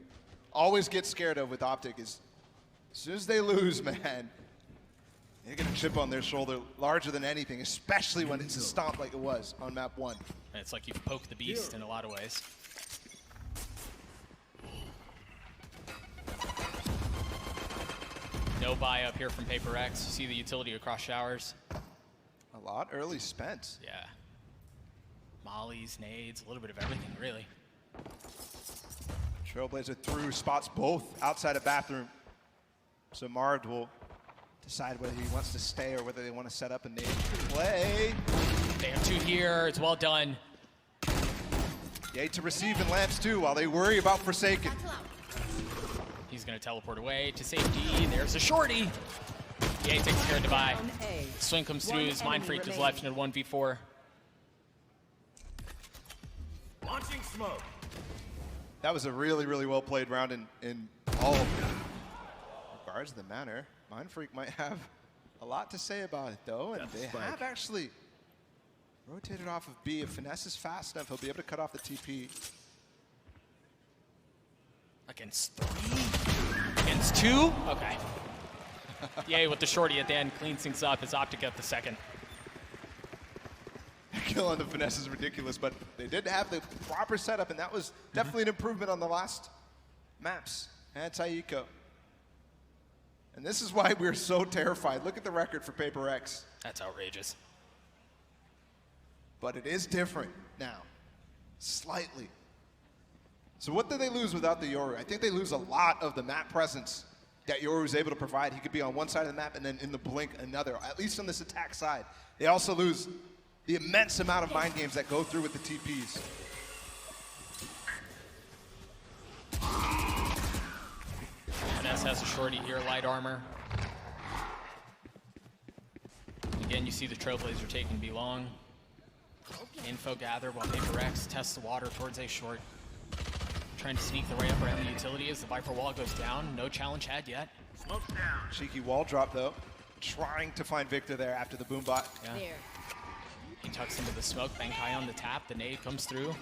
always get scared of with OPTIC is as soon as they lose, man, they're going to chip on their shoulder larger than anything, especially when it's a stomp like it was on map 1. And it's like you've poked the beast in a lot of ways. No buy up here from PRX. You see the utility across showers. A lot early spent. Yeah. Mollies, nades, a little bit of everything, really. Trailblazer through spots both outside of bathroom. So Marv will decide whether he wants to stay or whether they want to set up a nade play. They have 2 here. It's well done. Yay to receive in lamps too while they worry about Forsaken. He's going to teleport away to safety. There's a shorty. Yay takes care of Devi. Swing comes through. His Mind Freak is left in a 1v4. Launching smoke. That was a really, really well played round in all regards to the manner. Mind Freak might have a lot to say about it though, and they have actually rotated off of B. If Finesse is fast enough, he'll be able to cut off the TP. Against 3? Against 2? Okay. Yay with the shorty at the end. Cleans things up as OPTIC at the second. Kill on the Finesse is ridiculous, but they did have the proper setup, and that was definitely an improvement on the last maps. Anti-eco. And this is why we're so terrified. Look at the record for PRX. That's outrageous. But it is different now. Slightly. So what did they lose without the Yoru? I think they lose a lot of the map presence that Yoru was able to provide. He could be on one side of the map and then in the blink another, at least on this attack side. They also lose the immense amount of mind games that go through with the TPs. Finesse has a shorty here, light armor. Again, you see the Trailblazer taking B long. Info gather while PRX tests the water towards A short. Trying to sneak the way up around the utility as the Viper wall goes down. No challenge had yet. Smoke down. Cheeky wall drop though. Trying to find Victor there after the boom bot. There. He tucks into the smoke, bang high on the tap. The nade comes through.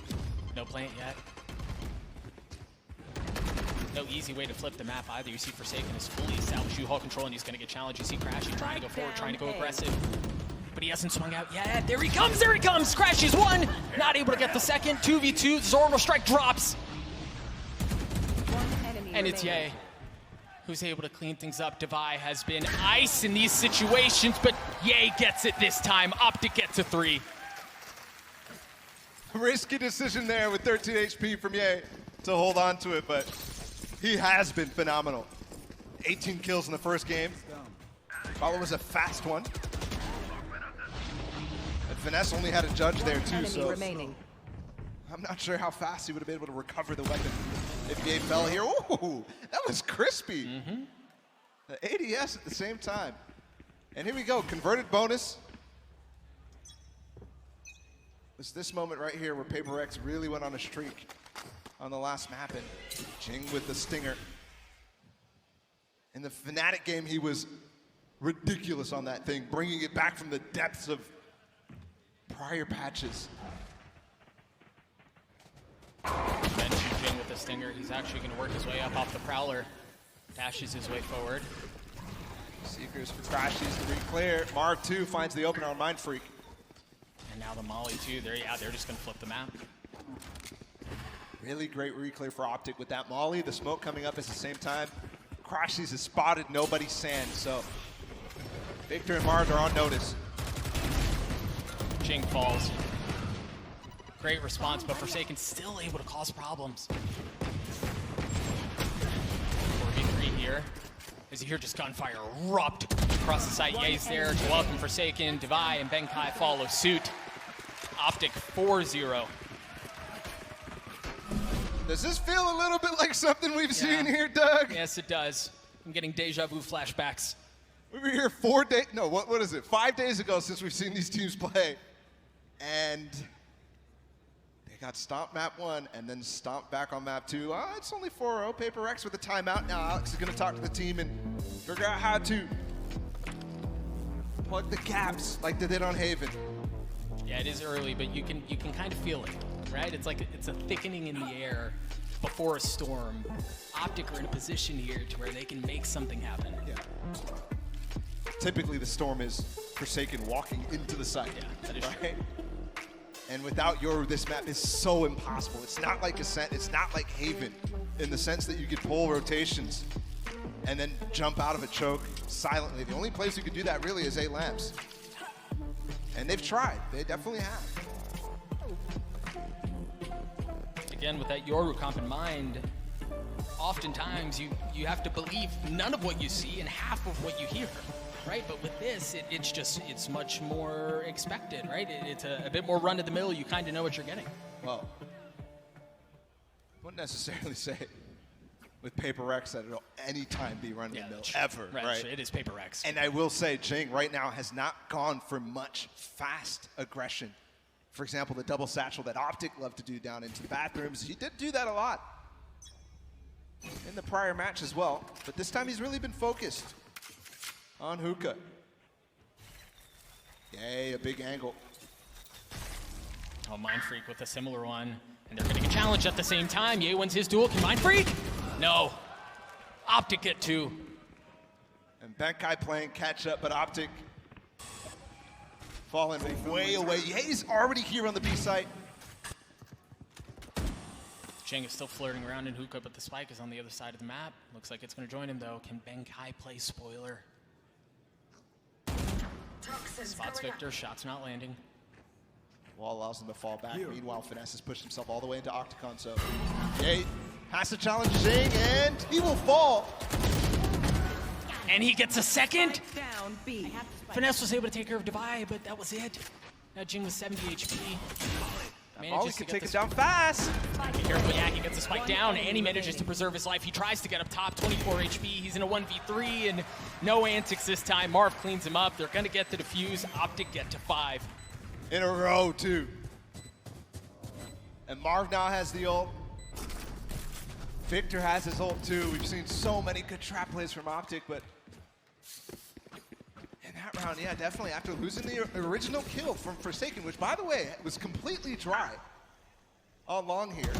No plant yet. No easy way to flip the map either. You see Forsaken is fully established U-Haul control and he's going to get challenged. You see Crashy trying to go forward, trying to go aggressive. But he hasn't swung out yet. There he comes, there he comes! Crashy's 1! Not able to get the second. 2v2, Zornal Strike drops. And it's Ye who's able to clean things up. Devi has been ice in these situations, but Ye gets it this time. OPTIC gets a 3. Risky decision there with 13 HP from Ye to hold on to it, but he has been phenomenal. 18 kills in the first game. Follow was a fast one. And Finesse only had a judge there too, so I'm not sure how fast he would have been able to recover the weapon if Ye fell here. Ooh, that was crispy. The ADS at the same time. And here we go, converted bonus. It's this moment right here where PRX really went on a streak on the last map, and Jing with the stinger. In the Fnatic game, he was ridiculous on that thing, bringing it back from the depths of prior patches. Mentioned Jing with the stinger. He's actually going to work his way up off the Prowler. Dashes his way forward. Seekers for Crashies to re-clear. Marv 2 finds the opener on Mind Freak. And now the Molly too. They're just going to flip the map. Really great reclear for Optic with that molly. The smoke coming up at the same time. Crashies has spotted nobody's sand, so Victor and Mars are on notice. Jing falls. Great response, but Forsaken still able to cause problems. 4v3 here. As you hear just gunfire erupt across the site. Ye's there to welcome Forsaken. Divai and Benkai follow suit. Optic 4-0. Does this feel a little bit like something we've seen here, Doug? Yes, it does. I'm getting deja vu flashbacks. We were here 5 days ago since we've seen these teams play. And they got stomped map 1 and then stomped back on map 2. It's only 4-0. PRX with a timeout. Now Alex is going to talk to the team and figure out how to plug the gaps like they did on Haven. Yeah, it is early, but you can kind of feel it, right? It's like it's a thickening in the air before a storm. Optic are in a position here to where they can make something happen. Yeah. Typically the storm is Forsaken walking into the site. Yeah, that is right? true. And without Yoru, this map is so impossible. It's not like Ascent, it's not like Haven, in the sense that you could pull rotations and then jump out of a choke silently. The only place you could do that really is A Lamps. And they've tried, they definitely have. Again, with that Yoru comp in mind, oftentimes you have to believe none of what you see and half of what you hear. Right, but with this, it's much more expected, right? It's a bit more run of the mill. You kind of know what you're getting. Well, I wouldn't necessarily say with PRX that it'll anytime be run of the mill ever, right? It is PRX. And I will say, Jing right now has not gone for much fast aggression. For example, the double satchel that Optic loved to do down into the bathrooms. He did do that a lot in the prior match as well, but this time he's really been focused on Hookah. Yay, a big angle. Oh, Mind Freak with a similar one. And they're getting a challenge at the same time. Ye wins his duel. Can Mind Freak? No. Optic get 2. And Benkai playing catch up, but Optic falling way away. Ye's already here on the B site. Cheng is still flirting around in Hookah, but the spike is on the other side of the map. Looks like it's going to join him, though. Can Benkai play spoiler? Spots Victor, shot's not landing. Wall allows him to fall back. Meanwhile, Finesse has pushed himself all the way into Octacon, so Ye has to challenge Jing, and he will fall. And he gets a second? Down B. Finesse was able to take care of Divai, but that was it. Now Jing with 70 HP. Molly can take it down fast. Be careful, yeah, he gets the spike down, and he manages to preserve his life. He tries to get up top, 24 HP. He's in a 1v3, and no antics this time. Marv cleans him up. They're going to get the defuse. Optic get to 5. In a row, too. And Marv now has the ult. Victor has his ult, too. We've seen so many good trap plays from Optic, but in that round, yeah, definitely, after losing the original kill from Forsaken, which, by the way, was completely dry all along here.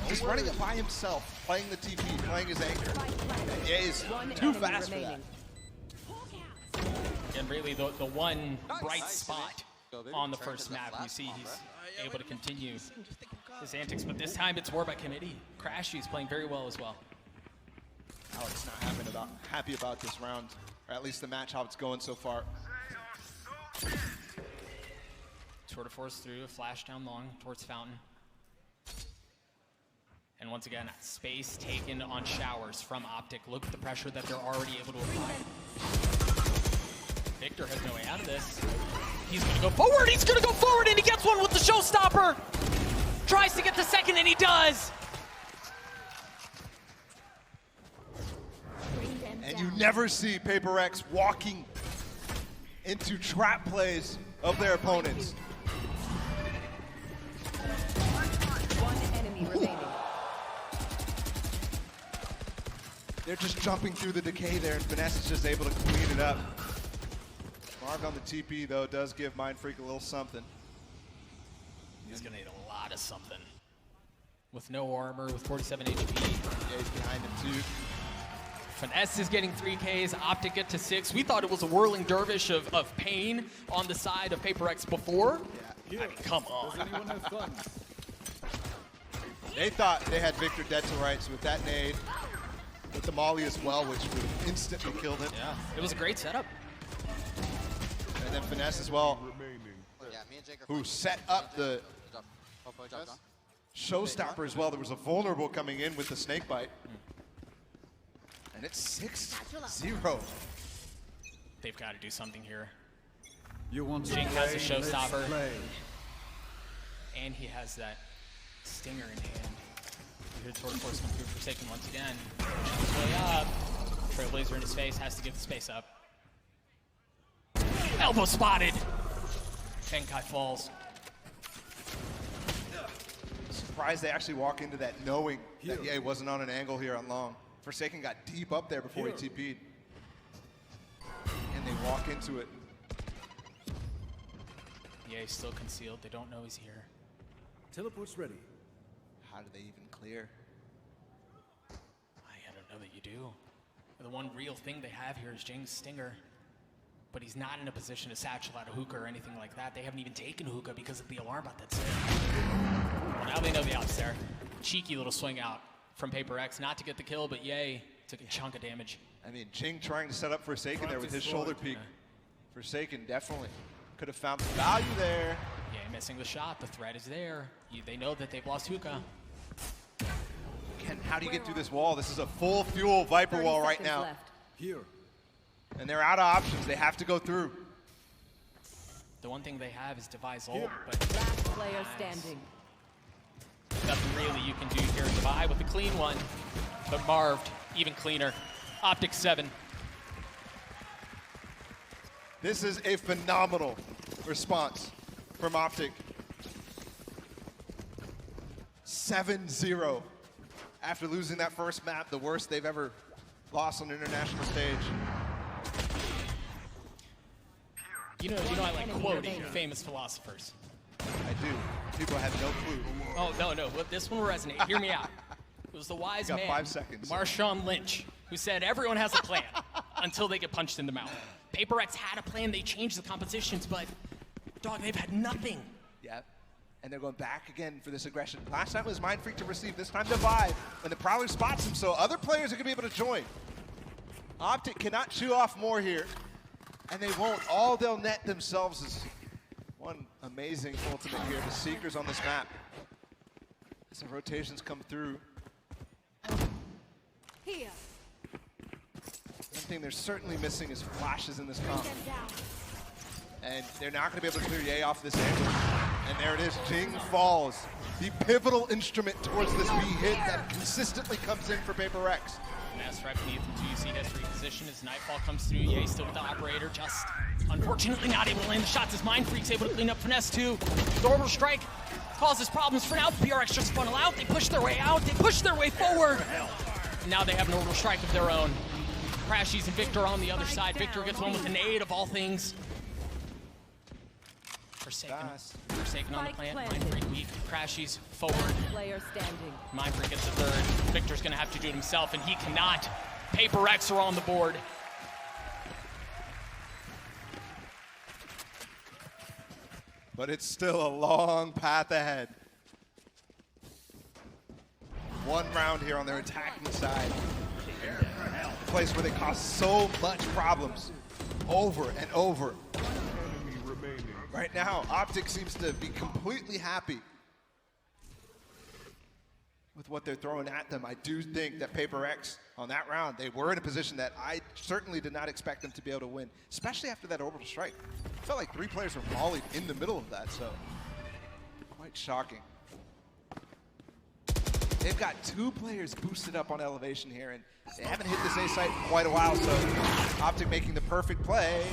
Just running it by himself, playing the TP, playing his anchor. And Ye's too fast for that. And really, the one bright spot on the first map, you see he's able to continue his antics, but this time it's war by committee. Crashy's playing very well as well. Alex not happy about this round, or at least the match, how it's going so far. Tour de force through, a flash down long towards Fountain. And once again, space taken on showers from Optic. Look at the pressure that they're already able to apply. Victor has no way out of this. He's gonna go forward, and he gets one with the showstopper! Tries to get the second, and he does! And you never see PRX walking into trap plays of their opponents. One enemy remaining. They're just jumping through the decay there, and Finesse is just able to clean it up. Marv on the TP, though, does give Mind Freak a little something. He's gonna need a lot of something. With no armor, with 47 HP. Yeah, he's behind him, too. Finesse is getting 3Ks, Optic get to 6. We thought it was a whirling dervish of pain on the side of PRX before. Yeah. I mean, come on. They thought they had Victor dead to rights with that nade, with the molly as well, which would have instantly killed him. Yeah, it was a great setup. And then Finesse as well, who set up the showstopper as well. There was a vulnerable coming in with the snake bite. And it's 6-0. They've got to do something here. You want to Jing has a play, let's showstopper. play. And he has that stinger in hand. You hear the Torque Force come through Forsaken once again. Way up. Trailblazer in his face, has to give the space up. Elbow spotted! Tenkai falls. Surprised they actually walk into that knowing that Ye wasn't on an angle here on long. Forsaken got deep up there before he TP'd. And they walk into it. Ye's still concealed, they don't know he's here. Teleport's ready. How do they even clear? I don't know that you do. The one real thing they have here is Jing's stinger. But he's not in a position to satchel out a hookah or anything like that. They haven't even taken hookah because of the alarm bot that's there. Well, now they know the op's there. Cheeky little swing out from PRX, not to get the kill, but Ye took a chunk of damage. I mean, Jing trying to set up Forsaken there with his shoulder peek. Forsaken definitely could have found the value there. Ye missing the shot, the threat is there. They know that they've lost hookah. Ken, how do you get through this wall? This is a full fuel Viper wall right now. Left. Here. And they're out of options. They have to go through. The one thing they have is Devi's ult, but Last player standing. nothing really you can do here. Devi with the clean one, but Marved, even cleaner. OPTIC 7. This is a phenomenal response from OPTIC. 7-0 after losing that first map, the worst they've ever lost on an international stage. You know I like quoting famous philosophers. I do. People have no clue. Oh, no, but this one will resonate. Hear me out. It was the wise Got man, 5 seconds. Marshawn Lynch, who said everyone has a plan until they get punched in the mouth. PRX had a plan. They changed the compositions, but, dog, they've had nothing. Yep. And they're going back again for this aggression. Last time it was Mind Freak to receive, this time Devi. When the Prowler spots him, so other players are going to be able to join. OPTIC cannot chew off more here. And they won't. All they'll net themselves is one amazing ultimate here. The Seekers on this map. Some rotations come through. Here. One thing they're certainly missing is flashes in this comp. And they're not going to be able to clear Ye off this angle. And there it is. Jing falls. The pivotal instrument towards this B hit that consistently comes in for PRX. Mass right beneath him, 2 you see history position as Nightfall comes through. Ye still with the operator, just unfortunately not able to land the shots as Mind Freak's able to clean up Finesse too. The orbital strike causes problems for now. PRX just funnel out, they push their way out, they push their way forward. And now they have an orbital strike of their own. Crashies and Victor on the other side. Victor gets one with an nade of all things. Forsaken on the plant. Mind Freak weak. Crashies forward. Player standing. Mind Freak gets the third. Victor's gonna have to do it himself, and he cannot. PRX are on the board. But it's still a long path ahead. One round here on their attacking side. A place where they cause so much problems over and over. Right now, OPTIC seems to be completely happy with what they're throwing at them. I do think that PRX on that round, they were in a position that I certainly did not expect them to be able to win, especially after that orbital strike. It felt like 3 players were mollied in the middle of that, so quite shocking. They've got 2 players boosted up on elevation here, and they haven't hit this A site in quite a while, so OPTIC making the perfect play.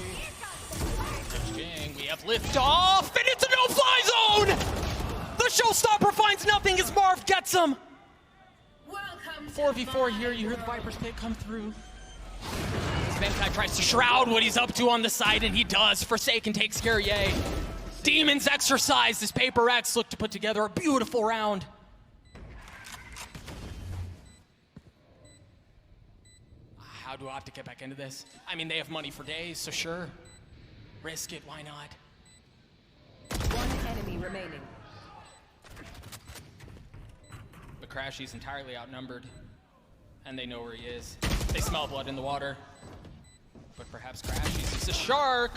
Jing, we have liftoff, and it's a no-fly zone! The showstopper finds nothing as Marv gets him! 4v4 here, you hear the Viper's pick come through. Zenkai tries to shroud what he's up to on the side, and he does. Forsaken takes care of Ye. Demons exercise as PRX look to put together a beautiful round. How do OPTIC get back into this? I mean, they have money for days, so sure. Risk it, why not? One enemy remaining. Crashy's entirely outnumbered, and they know where he is. They smell blood in the water. But perhaps Crashy's is a shark.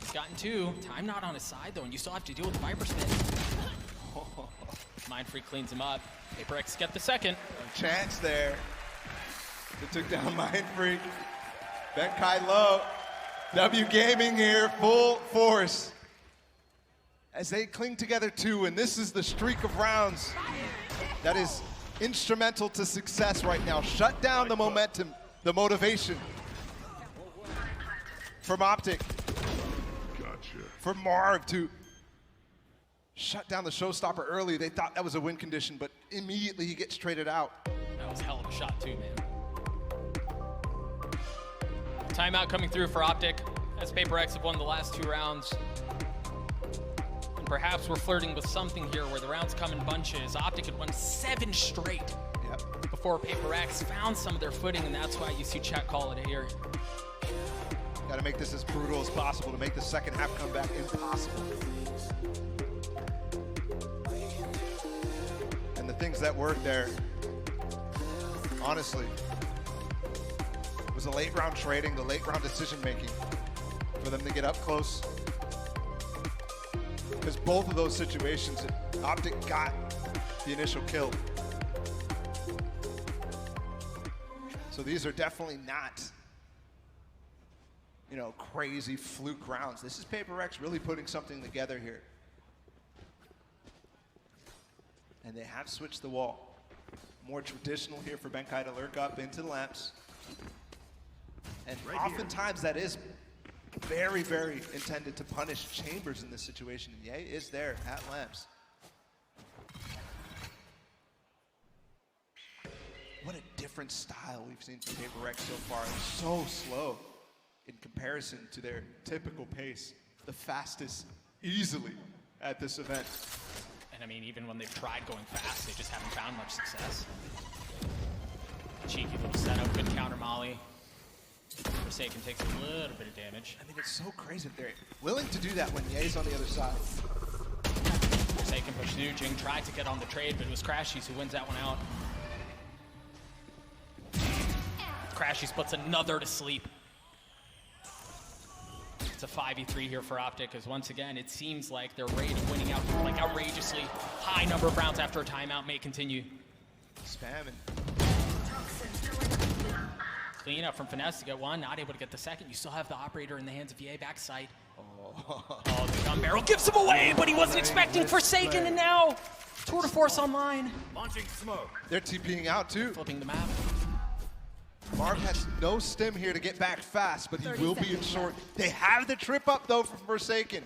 He's gotten 2. Time not on his side, though, and you still have to deal with the Viper Spin. Mindfreak cleans him up. PRX get the second. A chance there. They took down Mindfreak. Benkai low. W Gaming here, full force. As they cling together too, and this is the streak of rounds that is instrumental to success right now. Shut down the momentum, the motivation. From OPTIC. Gotcha. For Marv to shut down the showstopper early. They thought that was a win condition, but immediately he gets traded out. That was a hell of a shot too, man. Timeout coming through for OPTIC, as PRX have won the last 2 rounds. And perhaps we're flirting with something here where the rounds come in bunches. OPTIC had won 7 straight before PRX found some of their footing, and that's why you see chat call it here. Got to make this as brutal as possible to make the second half comeback impossible. And the things that worked there, honestly, was the late round trading, the late round decision making for them to get up close. Because both of those situations, OPTIC got the initial kill. So these are definitely not, you know, crazy fluke rounds. This is PRX really putting something together here. And they have switched the wall. More traditional here for Benkai to lurk up into the lamps. And oftentimes that is very, very intended to punish Chambers in this situation. And Ye is there at lamps. What a different style we've seen from PRX so far. It's so slow in comparison to their typical pace. The fastest easily at this event. And I mean, even when they've tried going fast, they just haven't found much success. Cheeky little setup, good counter molly. Forsaken takes a little bit of damage. I mean, it's so crazy that they're willing to do that when Ye's on the other side. Forsaken pushed through. Jing tried to get on the trade, but it was Crashies who wins that one out. Crashies puts another to sleep. It's a 5v3 here for OPTIC, as once again, it seems like their rate of winning out, like outrageously high number of rounds after a timeout may continue. Spamming. Clean up from Finesse to get 1, not able to get the second. You still have the operator in the hands of Ye backside. Oh, the gun barrel gives him away, but he wasn't expecting Forsaken, and now Tour de Force online. Launching smoke. They're TPing out too. Flipping the map. Marv has no stim here to get back fast, but he will be in short. They have the trip up though from Forsaken.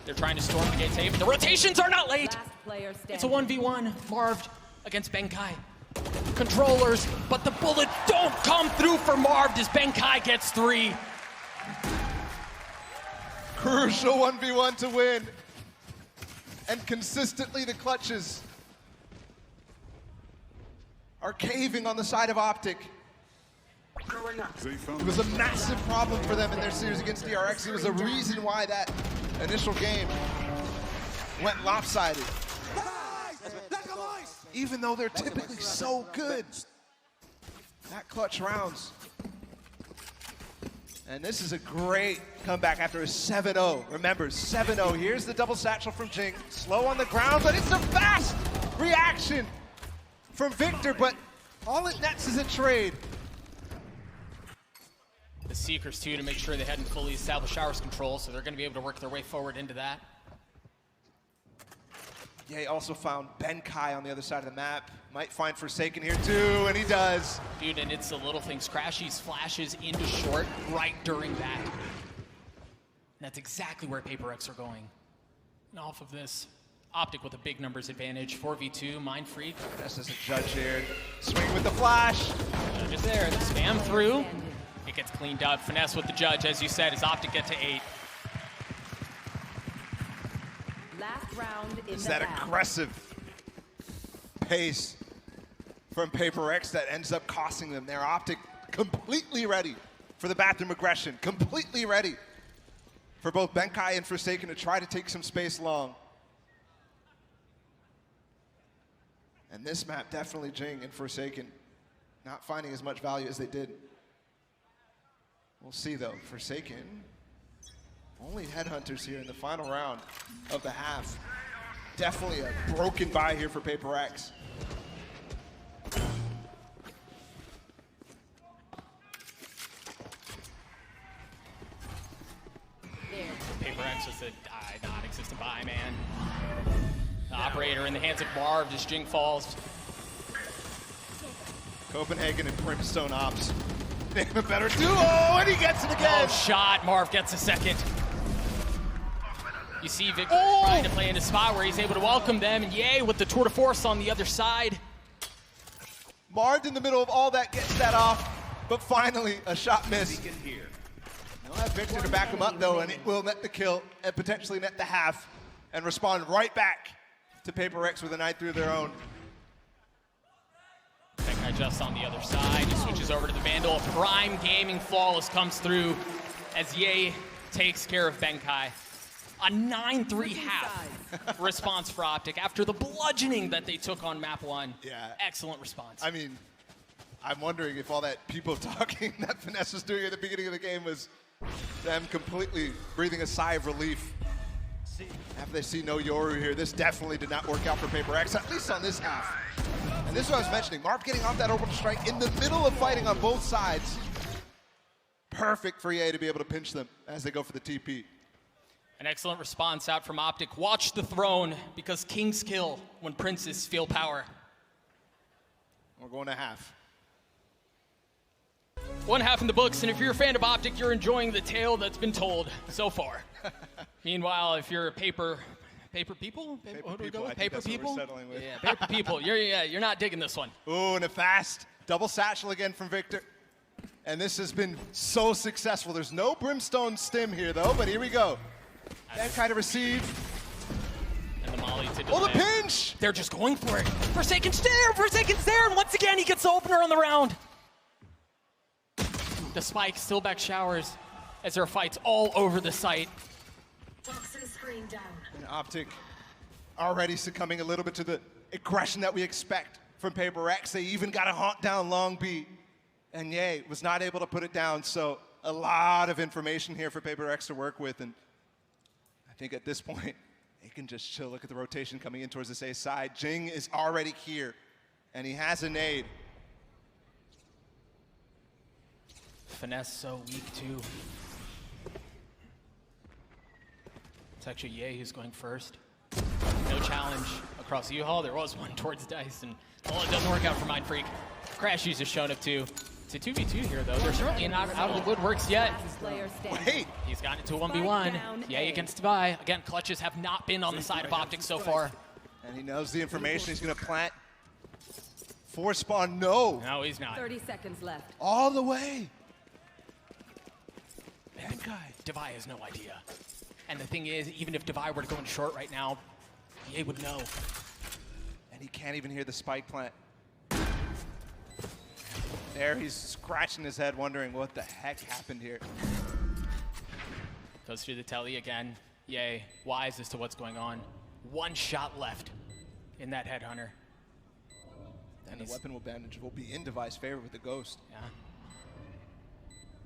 They're trying to storm the gate safe. The rotations are not late. It's a 1v1. Marv against Benkai. Controllers, but the bullets don't come through for Marv as Benkai gets 3. Crucial 1v1 to win. And consistently the clutches are caving on the side of OPTIC. It was a massive problem for them in their series against PRX. It was a reason why that initial game went lopsided. Even though they're typically so good at clutch rounds. And this is a great comeback after a 7-0. Remember, 7-0. Here's the double satchel from Jing. Slow on the ground, but it's a fast reaction from Victor, but all it nets is a trade. The Seekers, too, to make sure they hadn't fully established Showers control, so they're going to be able to work their way forward into that. Ye also found Benkai on the other side of the map. Might find Forsaken here too, and he does. Dude, and it's the little things. Crashies flashes into short right during that. And that's exactly where PRX are going. And off of this, OPTIC with a big numbers advantage. 4v2, Mindfreak. This is a judge here. Swing with the flash. Judge is there. The spam through. It gets cleaned up. Finesse with the judge, as you said, as OPTIC get to 8. Last round in It's the that half. aggressive pace from PRX that ends up costing them. Their OPTIC completely ready for the bathroom aggression. Completely ready for both Benkai and Forsaken to try to take some space long. And this map, definitely Jing and Forsaken not finding as much value as they did. We'll see though, Forsaken, only headhunters here in the final round of the half. Definitely a broken buy here for PRX. PRX was a non-existent buy, man. The operator in the hands of Marv, just Jing falls. Copenhagen and Brimstone Ops. They have a better duo, and he gets it again! Oh, shot. Marv gets a second. You see Victor trying to play in a spot where he's able to welcome them, and yay, with the tour de force on the other side. Marv in the middle of all that gets that off, but finally a shot missed. They'll have Victor to back him up though, and it will net the kill and potentially net the half and respond right back to PRX with a 9-3 of their own. That guy just on the other side, he switches over to the Vandal. Prime Gaming Flawless comes through as Ye takes care of Benkai. A 9-3 half response for Optic after the bludgeoning that they took on map 1. Yeah. Excellent response. I mean, I'm wondering if all that people talking that Finesse was doing at the beginning of the game was them completely breathing a sigh of relief. After they see no Yoru here, this definitely did not work out for PRX, at least on this half. And this is what I was mentioning, Marv getting off that orbital strike in the middle of fighting on both sides. Perfect for EA to be able to pinch them as they go for the TP. An excellent response out from Optic. Watch the throne, because kings kill when princes feel power. We're going to half. One half in the books, and if you're a fan of Optic, you're enjoying the tale that's been told so far. Meanwhile, if you're a paper people? What do we go with? Paper people? Yeah, paper people. You're not digging this one. Ooh, and a fast double satchel again from Victor. And this has been so successful. There's no Brimstone stim here though, but here we go. That kind of receive. And the molly to delay. Oh, the pinch! They're just going for it. Forsaken's there, and once again he gets the opener on the round. The spike still back showers as there are fights all over the site. And Optic already succumbing a little bit to the aggression that we expect from PRX. They even got a haunt down Long B. And Ye was not able to put it down, so a lot of information here for PRX to work with. And I think at this point, they can just chill. Look at the rotation coming in towards this A side. Jing is already here, and he has a nade. Finesse so weak too. It's actually Ye who's going first. No challenge across U-Haul. There was one towards Dice, and it doesn't work out for Mind Freak. Crash U's just shown up too. It's a 2v2 here though. They're certainly not out of the woodworks yet. Wait! He's gotten into a 1v1. Ye against Dubai. Again, clutches have not been on the side of Optic so far. And he knows the information. He's gonna plant. Force spawn, no. No, he's not. 30 seconds left. All the way. Devi has no idea. And the thing is, even if Devi were to go in short right now, Ye would know. And he can't even hear the spike plant. There, he's scratching his head, wondering what the heck happened here. Goes through the telly again. Ye, wise as to what's going on. One shot left in that headhunter. And the weapon bandage will be in Devi's favor with the Ghost. Yeah.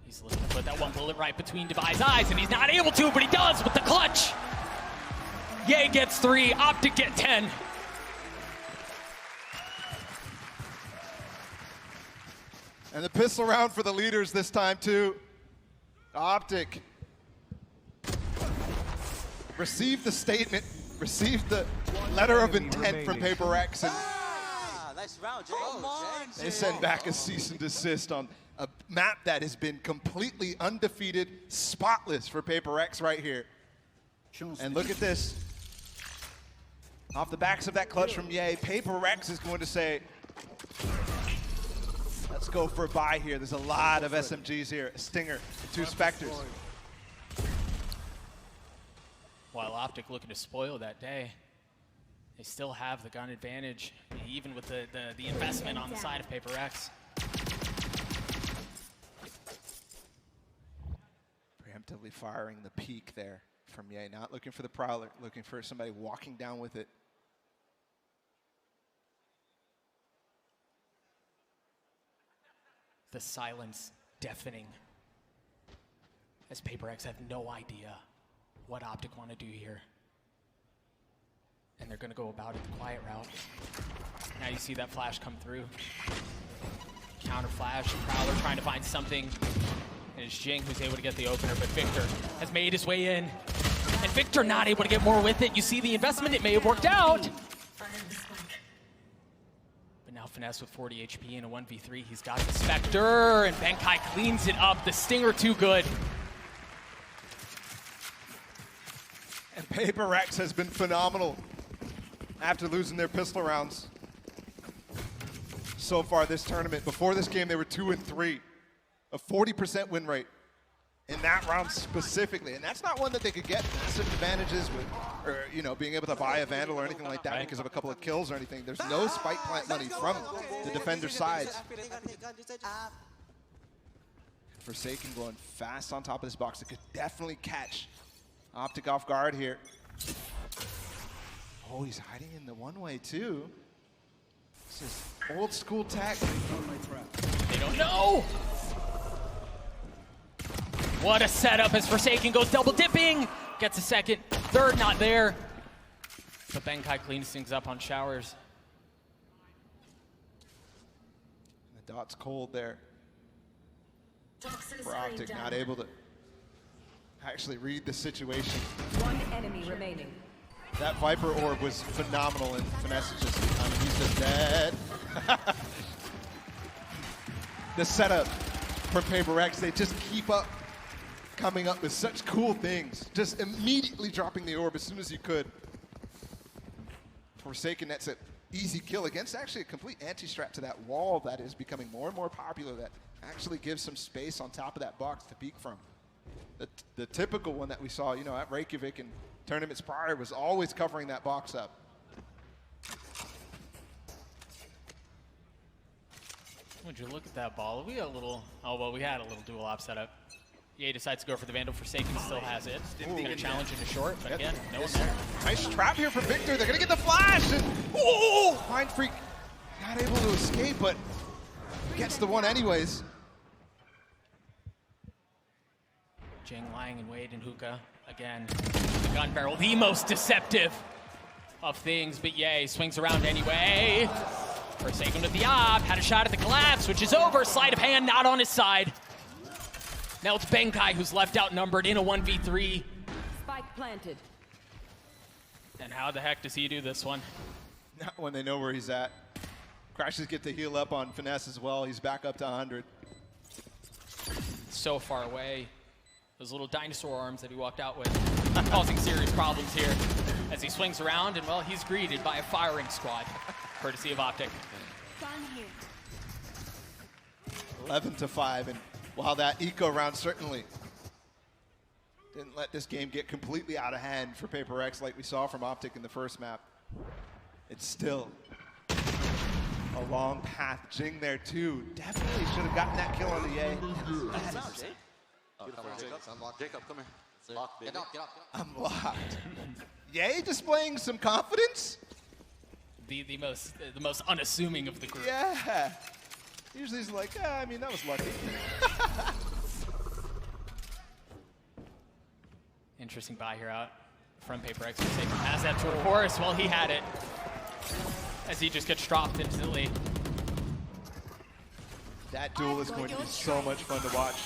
He's looking to put that one bullet right between Devi's eyes, and he's not able to, but he does with the clutch. Ye gets 3, Optic get 10. And the pistol round for the leaders this time too. Optic received the statement, received the letter of intent from PRX, and nice round, Jay. they send back a cease and desist on a map that has been completely undefeated, spotless for PRX right here. And look at this. Off the backs of that clutch from Ye, PRX is going to say, let's go for a buy here. There's a lot of SMGs here. A Stinger, 2 Spectres. While Optic looking to spoil that day, they still have the gun advantage, even with the investment on the side of PRX. Preemptively firing the peak there from Ye. Not looking for the Prowler, looking for somebody walking down with it. The silence deafening, as PRX have no idea what Optic want to do here. And they're going to go about it the quiet route. Now you see that flash come through. Counter flash, Prowler trying to find something. And it's Jing who's able to get the opener, but Victor has made his way in. And Victor not able to get more with it. You see the investment, it may have worked out. But now Finesse with 40 HP in a 1v3. He's got the Spectre, and Benkai cleans it up. The Stinger too good. And PRX has been phenomenal after losing their pistol rounds so far this tournament. Before this game, they were 2-3, a 40% win rate in that round specifically. And that's not one that they could get massive advantages with, or you know, being able to buy a Vandal or anything like that because of a couple of kills or anything. There's no spike plant money from the defender sides. Forsaken going fast on top of this box. It could definitely catch Optic off guard here. Oh, he's hiding in the one-way too. This is old school tech. They don't know. What a setup as Forsaken goes double dipping. Gets a second, third not there. But Benkai cleans things up on showers. The dot's cold there. For Optic, not able to actually read the situation. One enemy remaining. That Viper orb was phenomenal, and Finesse is just, I mean, he's just dead. The setup for PRX, they just keep up coming up with such cool things. Just immediately dropping the orb as soon as you could. Forsaken, that's an easy kill against actually a complete anti-strat to that wall that is becoming more and more popular, that actually gives some space on top of that box to peek from. The typical one that we saw, you know, at Reykjavik and tournaments prior was always covering that box up. Would you look at that ball? We had a little, oh, well, we had a little dual op setup. EA decides to go for the Vandal. Forsaken still has it. Gonna challenge into short, but again, no one there. Nice trap here for Victor. They're gonna get the flash, and oh, Mind Freak not able to escape, but gets the one anyways. Jing lying in wait and Hookah again. The gun barrel, the most deceptive of things, but yay, swings around anyway. Forsaken with the op, had a shot at the collapse, which is over. Sleight of hand not on his side. Now it's Benkai who's left outnumbered in a 1v3. Spike planted. And how the heck does he do this one? Not when they know where he's at. Crashes get to heal up on Finesse as well. He's back up to 100. So far away. Those little dinosaur arms that he walked out with, causing serious problems here as he swings around, and well, he's greeted by a firing squad, courtesy of Optic. 11-5, and while that eco round certainly didn't let this game get completely out of hand for PRX like we saw from Optic in the first map, it's still a long path. Jing there too. Definitely should have gotten that kill on the A. Jacob, come here. Lock, baby. Get up. Unlocked. Yay, displaying some confidence. The most unassuming of the group. Yeah. Usually he's like, I mean, that was lucky. Interesting buy here out from PRX. Forsaken has that tour de force. Well, he had it as he just gets dropped instantly. That duel is going to be so much fun to watch.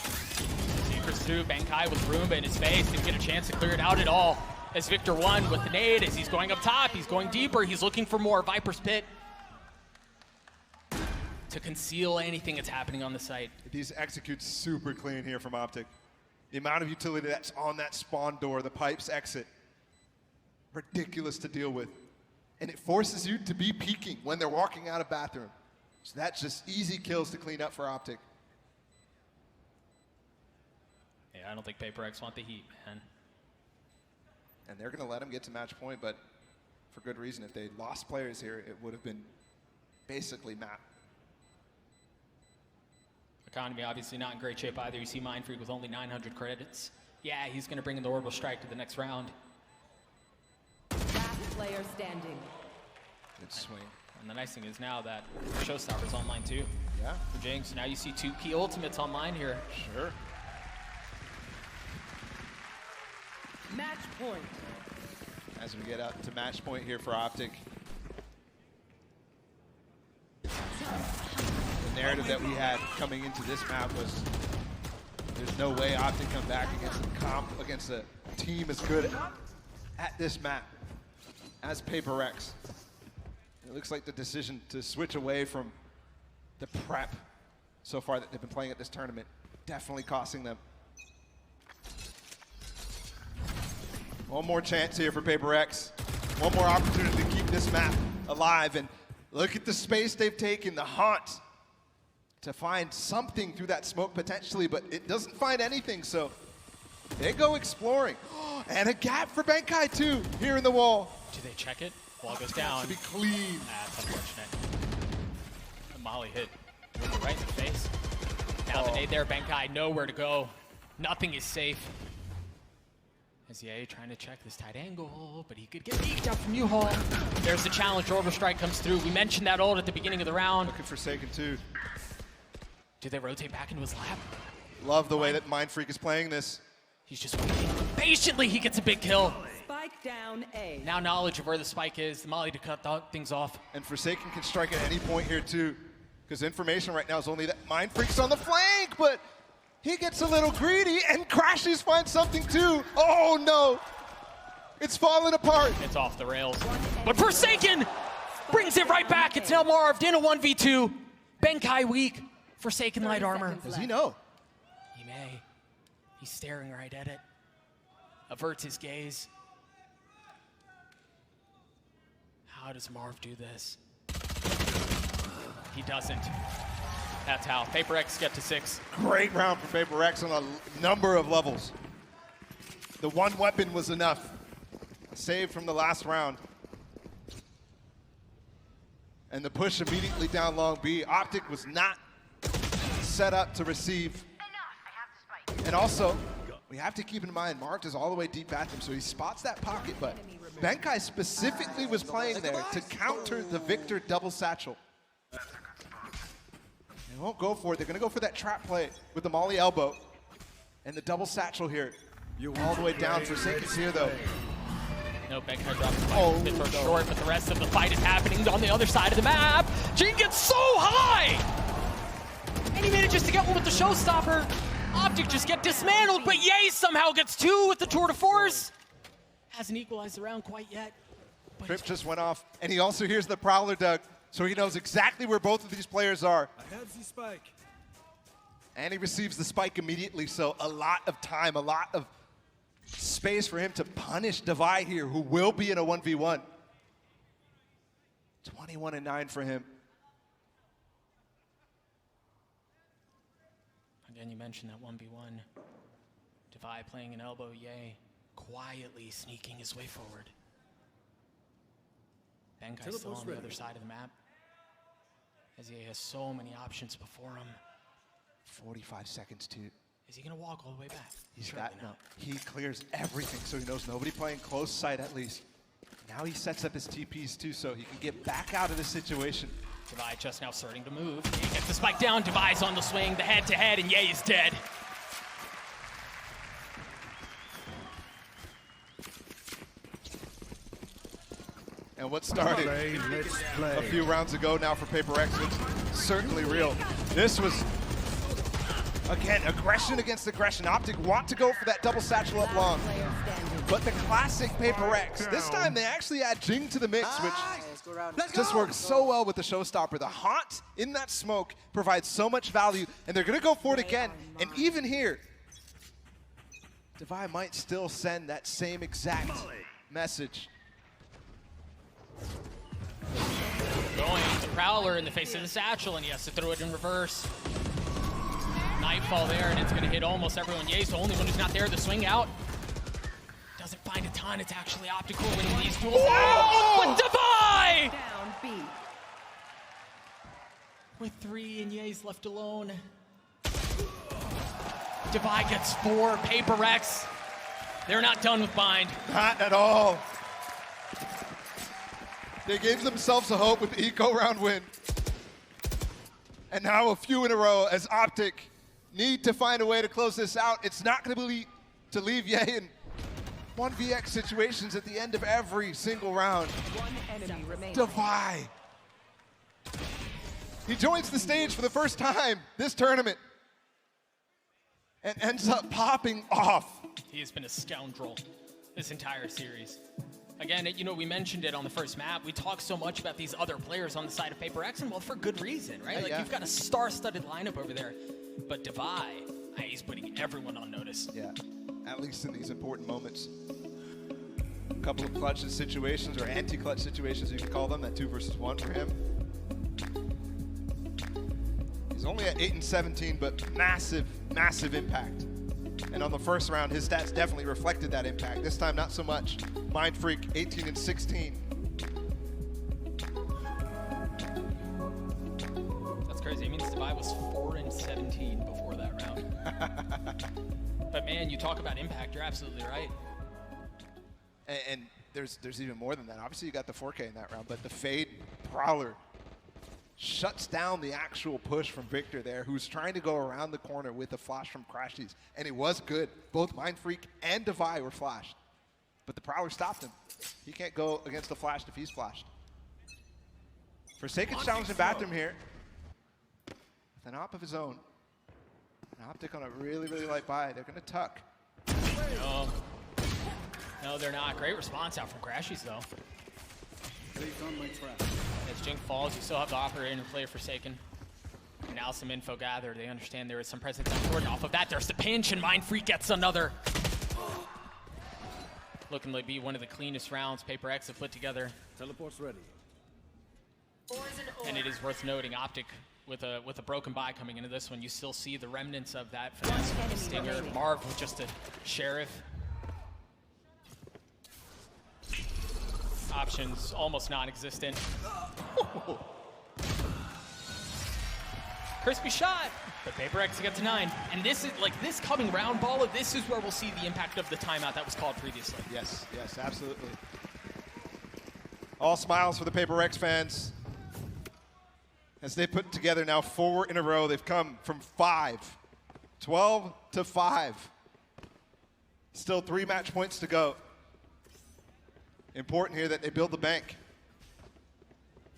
Secrets through, Benkai with Roomba in his face, didn't get a chance to clear it out at all. As Victor won with the nade, as he's going up top, he's going deeper, he's looking for more. Viper's Pit to conceal anything that's happening on the site. These execute super clean here from Optic. The amount of utility that's on that spawn door, the pipes exit, ridiculous to deal with. And it forces you to be peeking when they're walking out of bathroom. So that's just easy kills to clean up for Optic. Yeah, I don't think PRX want the heat, man. And they're going to let them get to match point, but for good reason. If they lost players here, it would have been basically map. Economy obviously not in great shape either. You see Mind Freak with only 900 credits. Yeah, he's going to bring in the Orbital Strike to the next round. Last player standing. Good swing. And the nice thing is now that Showstopper's online too. Yeah. For Jinx, now you see 2 key ultimates online here. Sure. Match point. As we get up to match point here for OPTIC. The narrative that we had coming into this map was there's no way OPTIC come back against a team as good at this map as PRX. It looks like the decision to switch away from the prep so far that they've been playing at this tournament definitely costing them. One more chance here for PRX. One more opportunity to keep this map alive. And look at the space they've taken, the haunt, to find something through that smoke potentially, but it doesn't find anything, so they go exploring. And a gap for Benkai too, here in the wall. Do they check it? Wall goes down. To be clean. That's unfortunate. The Molly hit right in the face. Now the nade there, Benkai, nowhere to go. Nothing is safe. As Ye trying to check this tight angle, but he could get leaked out from U-Haul. There's the challenge, Overstrike comes through. We mentioned that ult at the beginning of the round. Looking for Forsaken too. Do they rotate back into his lap? Love the way that Mind Freak is playing this. He's just waiting. Patiently, he gets a big kill. Spike down A. Now knowledge of where the spike is, the Molly to cut things off. And Forsaken can strike at any point here too, because information right now is only that Mind Freak's on the flank, but he gets a little greedy and Crashes finds something too. Oh no! It's falling apart. It's off the rails. But Forsaken brings it right back. It's now Marved in a 1v2. Benkai weak. Forsaken light armor. Does he know? He may. He's staring right at it. Averts his gaze. How does Marv do this? He doesn't. That's how. PRX get to 6. Great round for PRX on a number of levels. The one weapon was enough. A save from the last round. And the push immediately down long B. OPTIC was not set up to receive. And also, we have to keep in mind, Marked is all the way deep at them, so he spots that pocket, but Benkai specifically was playing there to counter the Victor double satchel. They won't go for it. They're going to go for that trap play with the Molly elbow and the double satchel here. All the way down. Forsaken's here, though. No, Benkai drops the fight. Bit short, but the rest of the fight is happening on the other side of the map. Jin gets so high! And he manages to get one with the showstopper. OPTIC just get dismantled, but Ye somehow gets 2 with the tour de force. Hasn't equalized the round quite yet. Trip just went off, and he also hears the Prowler, Doug, so he knows exactly where both of these players are. I have the spike. And he receives the spike immediately, so a lot of time, a lot of space for him to punish Devi here, who will be in a 1v1. 21-9 for him. Again, you mentioned that 1v1. Devi playing an elbow, Ye quietly sneaking his way forward. Benkai still on the other side of the map, as Ye has so many options before him. 45 seconds too. Is he gonna walk all the way back? He's got no. He clears everything, so he knows nobody playing close sight at least. Now he sets up his TPs too, so he can get back out of this situation. Devi just now starting to move. Ye gets the spike down. Devi's on the swing, the head-to-head, and Ye is dead. And what started a few rounds ago now for PRX looks certainly real. This was, again, aggression against aggression. OPTIC want to go for that double satchel up long. But the classic PRX, this time they actually add Jing to the mix, which just works so well with the showstopper. The haunt in that smoke provides so much value, and they're going to go for it again. And even here, Devi might still send that same exact message. Going the Prowler in the face of the satchel, and he has to throw it in reverse. Nightfall there, and it's going to hit almost everyone. Ye's the only one who's not there. The swing out doesn't find a ton. It's actually Optical winning these duels. With Devi! Down B. With 3 and Ye's left alone. Devi gets 4. PRX. They're not done with Bind. Not at all. They gave themselves a hope with the eco round win. And now a few in a row as OPTIC need to find a way to close this out. It's not going to be to leave Ye in 1vx situations at the end of every single round. One enemy remaining. Defy. He joins the stage for the first time this tournament and ends up popping off. He has been a scoundrel this entire series. Again, you know, we mentioned it on the first map. We talk so much about these other players on the side of PRX, and well, for good reason, right? Like, you've got a star-studded lineup over there. But Defy, he's putting everyone on notice. Yeah, at least in these important moments. A couple of clutch situations, or anti-clutch situations, you can call them, that 2 versus 1 for him. He's only at 8 and 17, but massive, massive impact. And on the first round, his stats definitely reflected that impact. This time, not so much. Mind Freak, 18 and 16. That's crazy. It means Defy was 4 and 17 before that round. But man, you talk about impact, you're absolutely right. And there's even more than that. Obviously, you got the 4K in that round, but the Fade Prowler shuts down the actual push from Victor there, who's trying to go around the corner with a flash from Crashies. And it was good. Both Mind Freak and Defy were flashed. But the Prowler stopped him. He can't go against the flash if he's flashed. Forsaken challenging Bathroom here with an op of his own. An OPTIC on a really, really light buy. They're going to tuck. No, they're not. Great response out from Crashies, though. On my trap. As Jink falls, you still have the operator in play Forsaken. And now some info gathered. They understand there is some presence on board. And off of that, there's the pinch, and Mind Freak gets another. Looking to be one of the cleanest rounds PRX have put together. Teleport's ready. And it is worth noting, OPTIC with a broken buy coming into this one, you still see the remnants of that finesse with the Stinger. Marv with just a Sheriff. Options almost non-existent. Crispy shot, but PRX gets to 9. And this is like this coming round, Balla, this is where we'll see the impact of the timeout that was called previously. Yes, yes, absolutely. All smiles for the PRX fans as they put together now 4 in a row. They've come from 5, 12 to 5. Still 3 match points to go. Important here that they build the bank.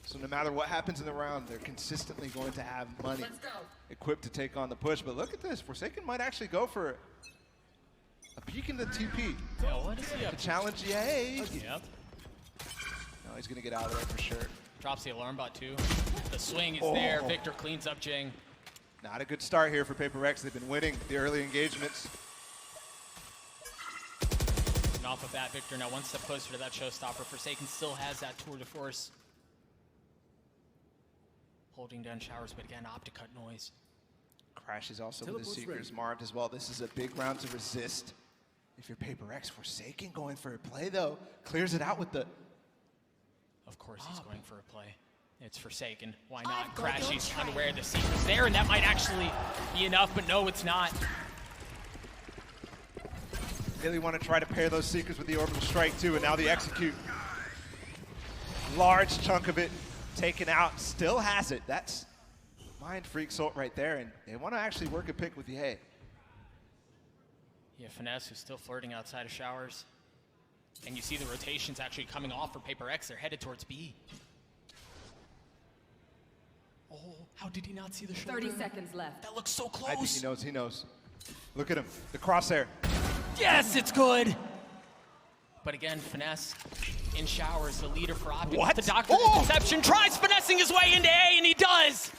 So no matter what happens in the round, they're consistently going to have money equipped to take on the push. But look at this, Forsaken might actually go for a peek in the TP. Yeah, what is he up to challenge Ye. Yep. No, he's gonna get out of there for sure. Drops the alarm bot too. The swing is there, Victor cleans up Jing. Not a good start here for PRX. They've been winning the early engagements. And off of that, Victor now 1 step closer to that showstopper. Forsaken still has that tour de force. Holding down showers, but again, OPTIC cut noise. Crash is also with the Seekers marked as well. This is a big round to resist. If you're PRX, Forsaken going for a play though. Clears it out with the... Of course he's going for a play. It's Forsaken. Why not? Crashy's unaware the Seekers there, and that might actually be enough, but no, it's not. Really want to try to pair those Seekers with the orbital strike too, and now the execute. Large chunk of it taken out, still has it. That's Mind Freak Salt right there, and they want to actually work a pick with Ye. Yeah, Finesse who's still flirting outside of showers. And you see the rotations actually coming off for PRX. They're headed towards B. Oh, how did he not see the shoulder? 30 seconds left. That looks so close. I think he knows, he knows. Look at him, the crosshair. Yes, it's good. But again, Finesse in showers, the leader for OPTIC. What? The Doctor Deception tries finessing his way into A, and he does.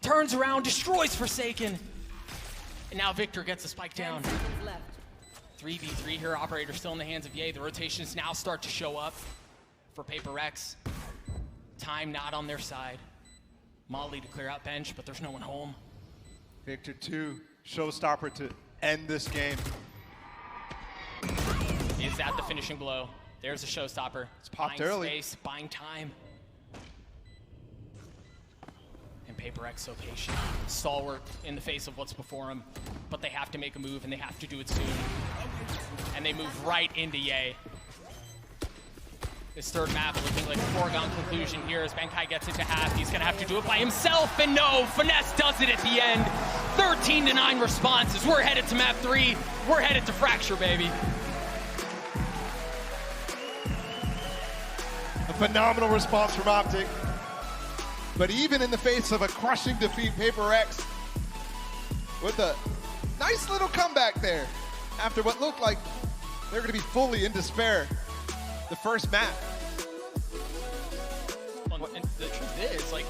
Turns around, destroys Forsaken. And now Victor gets a spike down. 10 seconds left. 3v3 here, operator still in the hands of Ye. The rotations now start to show up for PRX. Time not on their side. Molly to clear out bench, but there's no one home. Victor 2, showstopper to end this game. Is that the finishing blow? There's a showstopper. It's popped buying early. Space, buying time. And PRX so patient. Stalwart in the face of what's before him. But they have to make a move, and they have to do it soon. And they move right into Ye. This third map looking like a foregone conclusion here as Benkai gets into half. He's going to have to do it by himself, and no, Finesse does it at the end. 13-9 responses. We're headed to map 3. We're headed to Fracture, baby. A phenomenal response from OPTIC. But even in the face of a crushing defeat, PRX with a nice little comeback there after what looked like they're going to be fully in despair. The first map. Well, and the truth is, like,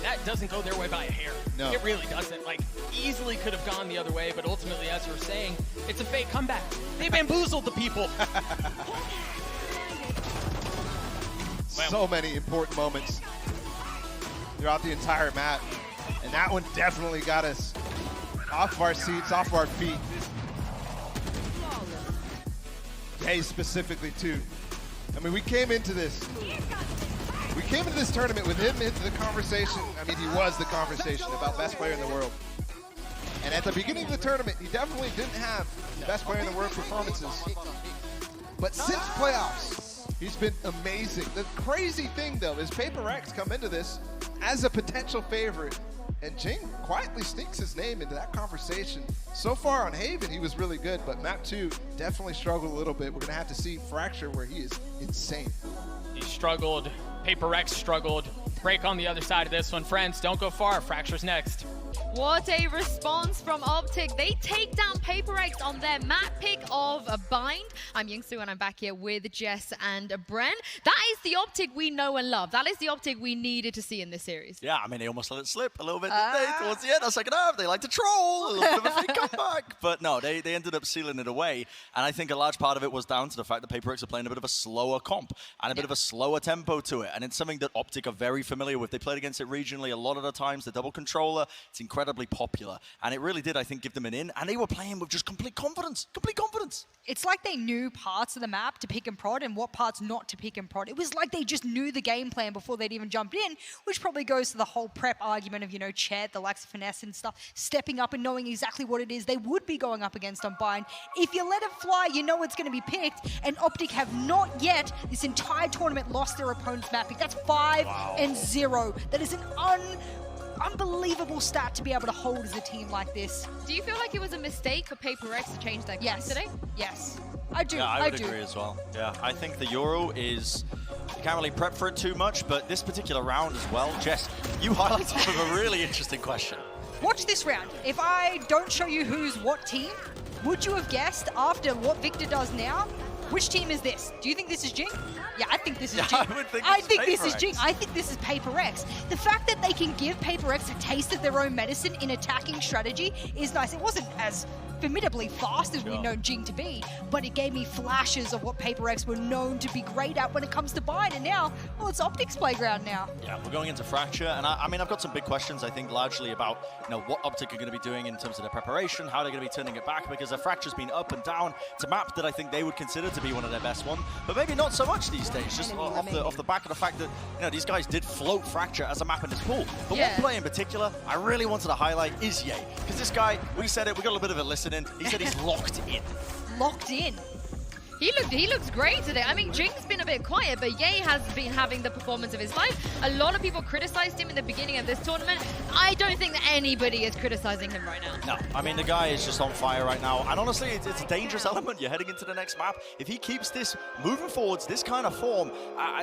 that doesn't go their way by a hair. No. It really doesn't. Like, easily could have gone the other way, but ultimately, as you were saying, it's a fake comeback. They bamboozled the people. So many important moments throughout the entire map. And that one definitely got us off of our seats, off of our feet. Day specifically, too. I mean, we came into this tournament with him into the conversation. I mean, he was the conversation about best player in the world. And at the beginning of the tournament, he definitely didn't have the best player in the world performances. But since playoffs, he's been amazing. The crazy thing, though, is PRX come into this as a potential favorite, and Jing quietly sneaks his name into that conversation. So far on Haven, he was really good, but map 2 definitely struggled a little bit. We're going to have to see Fracture, where he is insane. He struggled. PRX struggled. Break on the other side of this one. Friends, don't go far. Fracture's next. What a response from OPTIC. They take down PRX on their map pick of a Bind. I'm Yingsu and I'm back here with Jess and Bren. That is the OPTIC we know and love. That is the OPTIC we needed to see in this series. Yeah, I mean, they almost let it slip a little bit, didn't they? Towards the end, of second half, they like to troll, a little bit of a fake comeback. But no, they ended up sealing it away. And I think a large part of it was down to the fact that PRX are playing a bit of a slower comp and a bit of a slower tempo to it. And it's something that OPTIC are very familiar with. They played against it regionally a lot of the times. The double controller, it's incredibly popular. And it really did, I think, give them an in. And they were playing with just complete confidence. Complete confidence. It's like they knew parts of the map to pick and prod and what parts not to pick and prod. It was like they just knew the game plan before they'd even jumped in, which probably goes to the whole prep argument of, you know, Chet, the likes of Finesse and stuff, stepping up and knowing exactly what it is they would be going up against on Bind. If you let it fly, you know it's going to be picked. And OPTIC have not yet, this entire tournament, lost their opponent's map pick. That's 5-0. That is an unbelievable stat to be able to hold as a team like this. Do you feel like it was a mistake for PRX to change their game today? Yes, I do. Yeah, I would agree as well. Yeah, I think the Euro is, you can't really prep for it too much, but this particular round as well, Jess, you highlighted a really interesting question. Watch this round. If I don't show you who's what team, would you have guessed after what Victor does now, which team is this? Do you think this is Jing? Yeah, I think this is Jing. I think this is Jing. I think this is PRX. The fact that they can give PRX a taste of their own medicine in attacking strategy is nice. It wasn't as formidably fast as we know Jing to be, but it gave me flashes of what PRX were known to be great at when it comes to Bind, and now, well, it's OPTIC's playground now. Yeah, we're going into Fracture, and I mean, I've got some big questions, I think, largely about, you know, what OPTIC are going to be doing in terms of their preparation, how they're going to be turning it back, because their Fracture's been up and down. It's a map that I think they would consider to be one of their best ones, but maybe not so much these days, just off the back of the fact that, you know, these guys did float Fracture as a map in this pool. But one play in particular I really wanted to highlight is Ye, because this guy, we said it, we got a little bit of a listen in, he said he's locked in. Locked in. He looks great today. I mean, Jing's been a bit quiet, but Ye has been having the performance of his life. A lot of people criticized him in the beginning of this tournament. I don't think that anybody is criticizing him right now. No, I mean, the guy is just on fire right now. And honestly, it's a dangerous element. You're heading into the next map. If he keeps this moving forwards, this kind of form,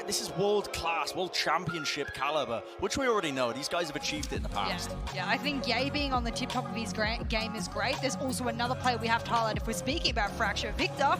this is world-class, world championship caliber, which we already know. These guys have achieved it in the past. Yeah, I think Ye being on the tip-top of his game is great. There's also another player we have to highlight if we're speaking about Fracture. Victor,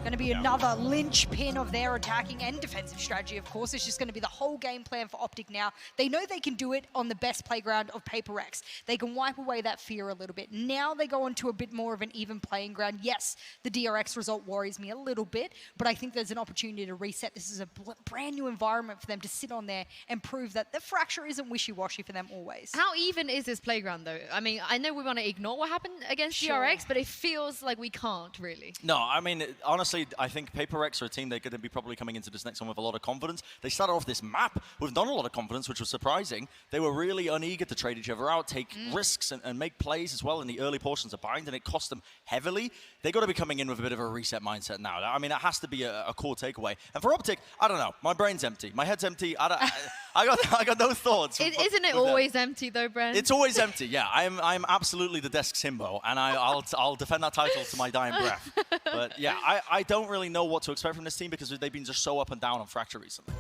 going to be another linchpin of their attacking and defensive strategy, of course. It's just going to be the whole game plan for OPTIC now. They know they can do it on the best playground of PRX. They can wipe away that fear a little bit. Now they go into a bit more of an even playing ground. Yes, the DRX result worries me a little bit, but I think there's an opportunity to reset. This is a brand new environment for them to sit on there and prove that the Fracture isn't wishy-washy for them always. How even is this playground, though? I mean, I know we want to ignore what happened against DRX, but it feels like we can't, really. No, I mean, honestly, honestly, I think PRX are a team they're going to be probably coming into this next one with a lot of confidence. They started off this map with not a lot of confidence, which was surprising. They were really uneager to trade each other out, take risks, and make plays as well in the early portions of Bind, and it cost them heavily. They got to be coming in with a bit of a reset mindset now. I mean, it has to be a core takeaway. And for OPTIC, I don't know. My brain's empty. My head's empty. I got no thoughts. Isn't it always empty though, Bren? It's always empty. Yeah, I'm absolutely the desk's himbo, and I'll defend that title to my dying breath. But yeah, I don't really know what to expect from this team because they've been just so up and down on Fracture recently.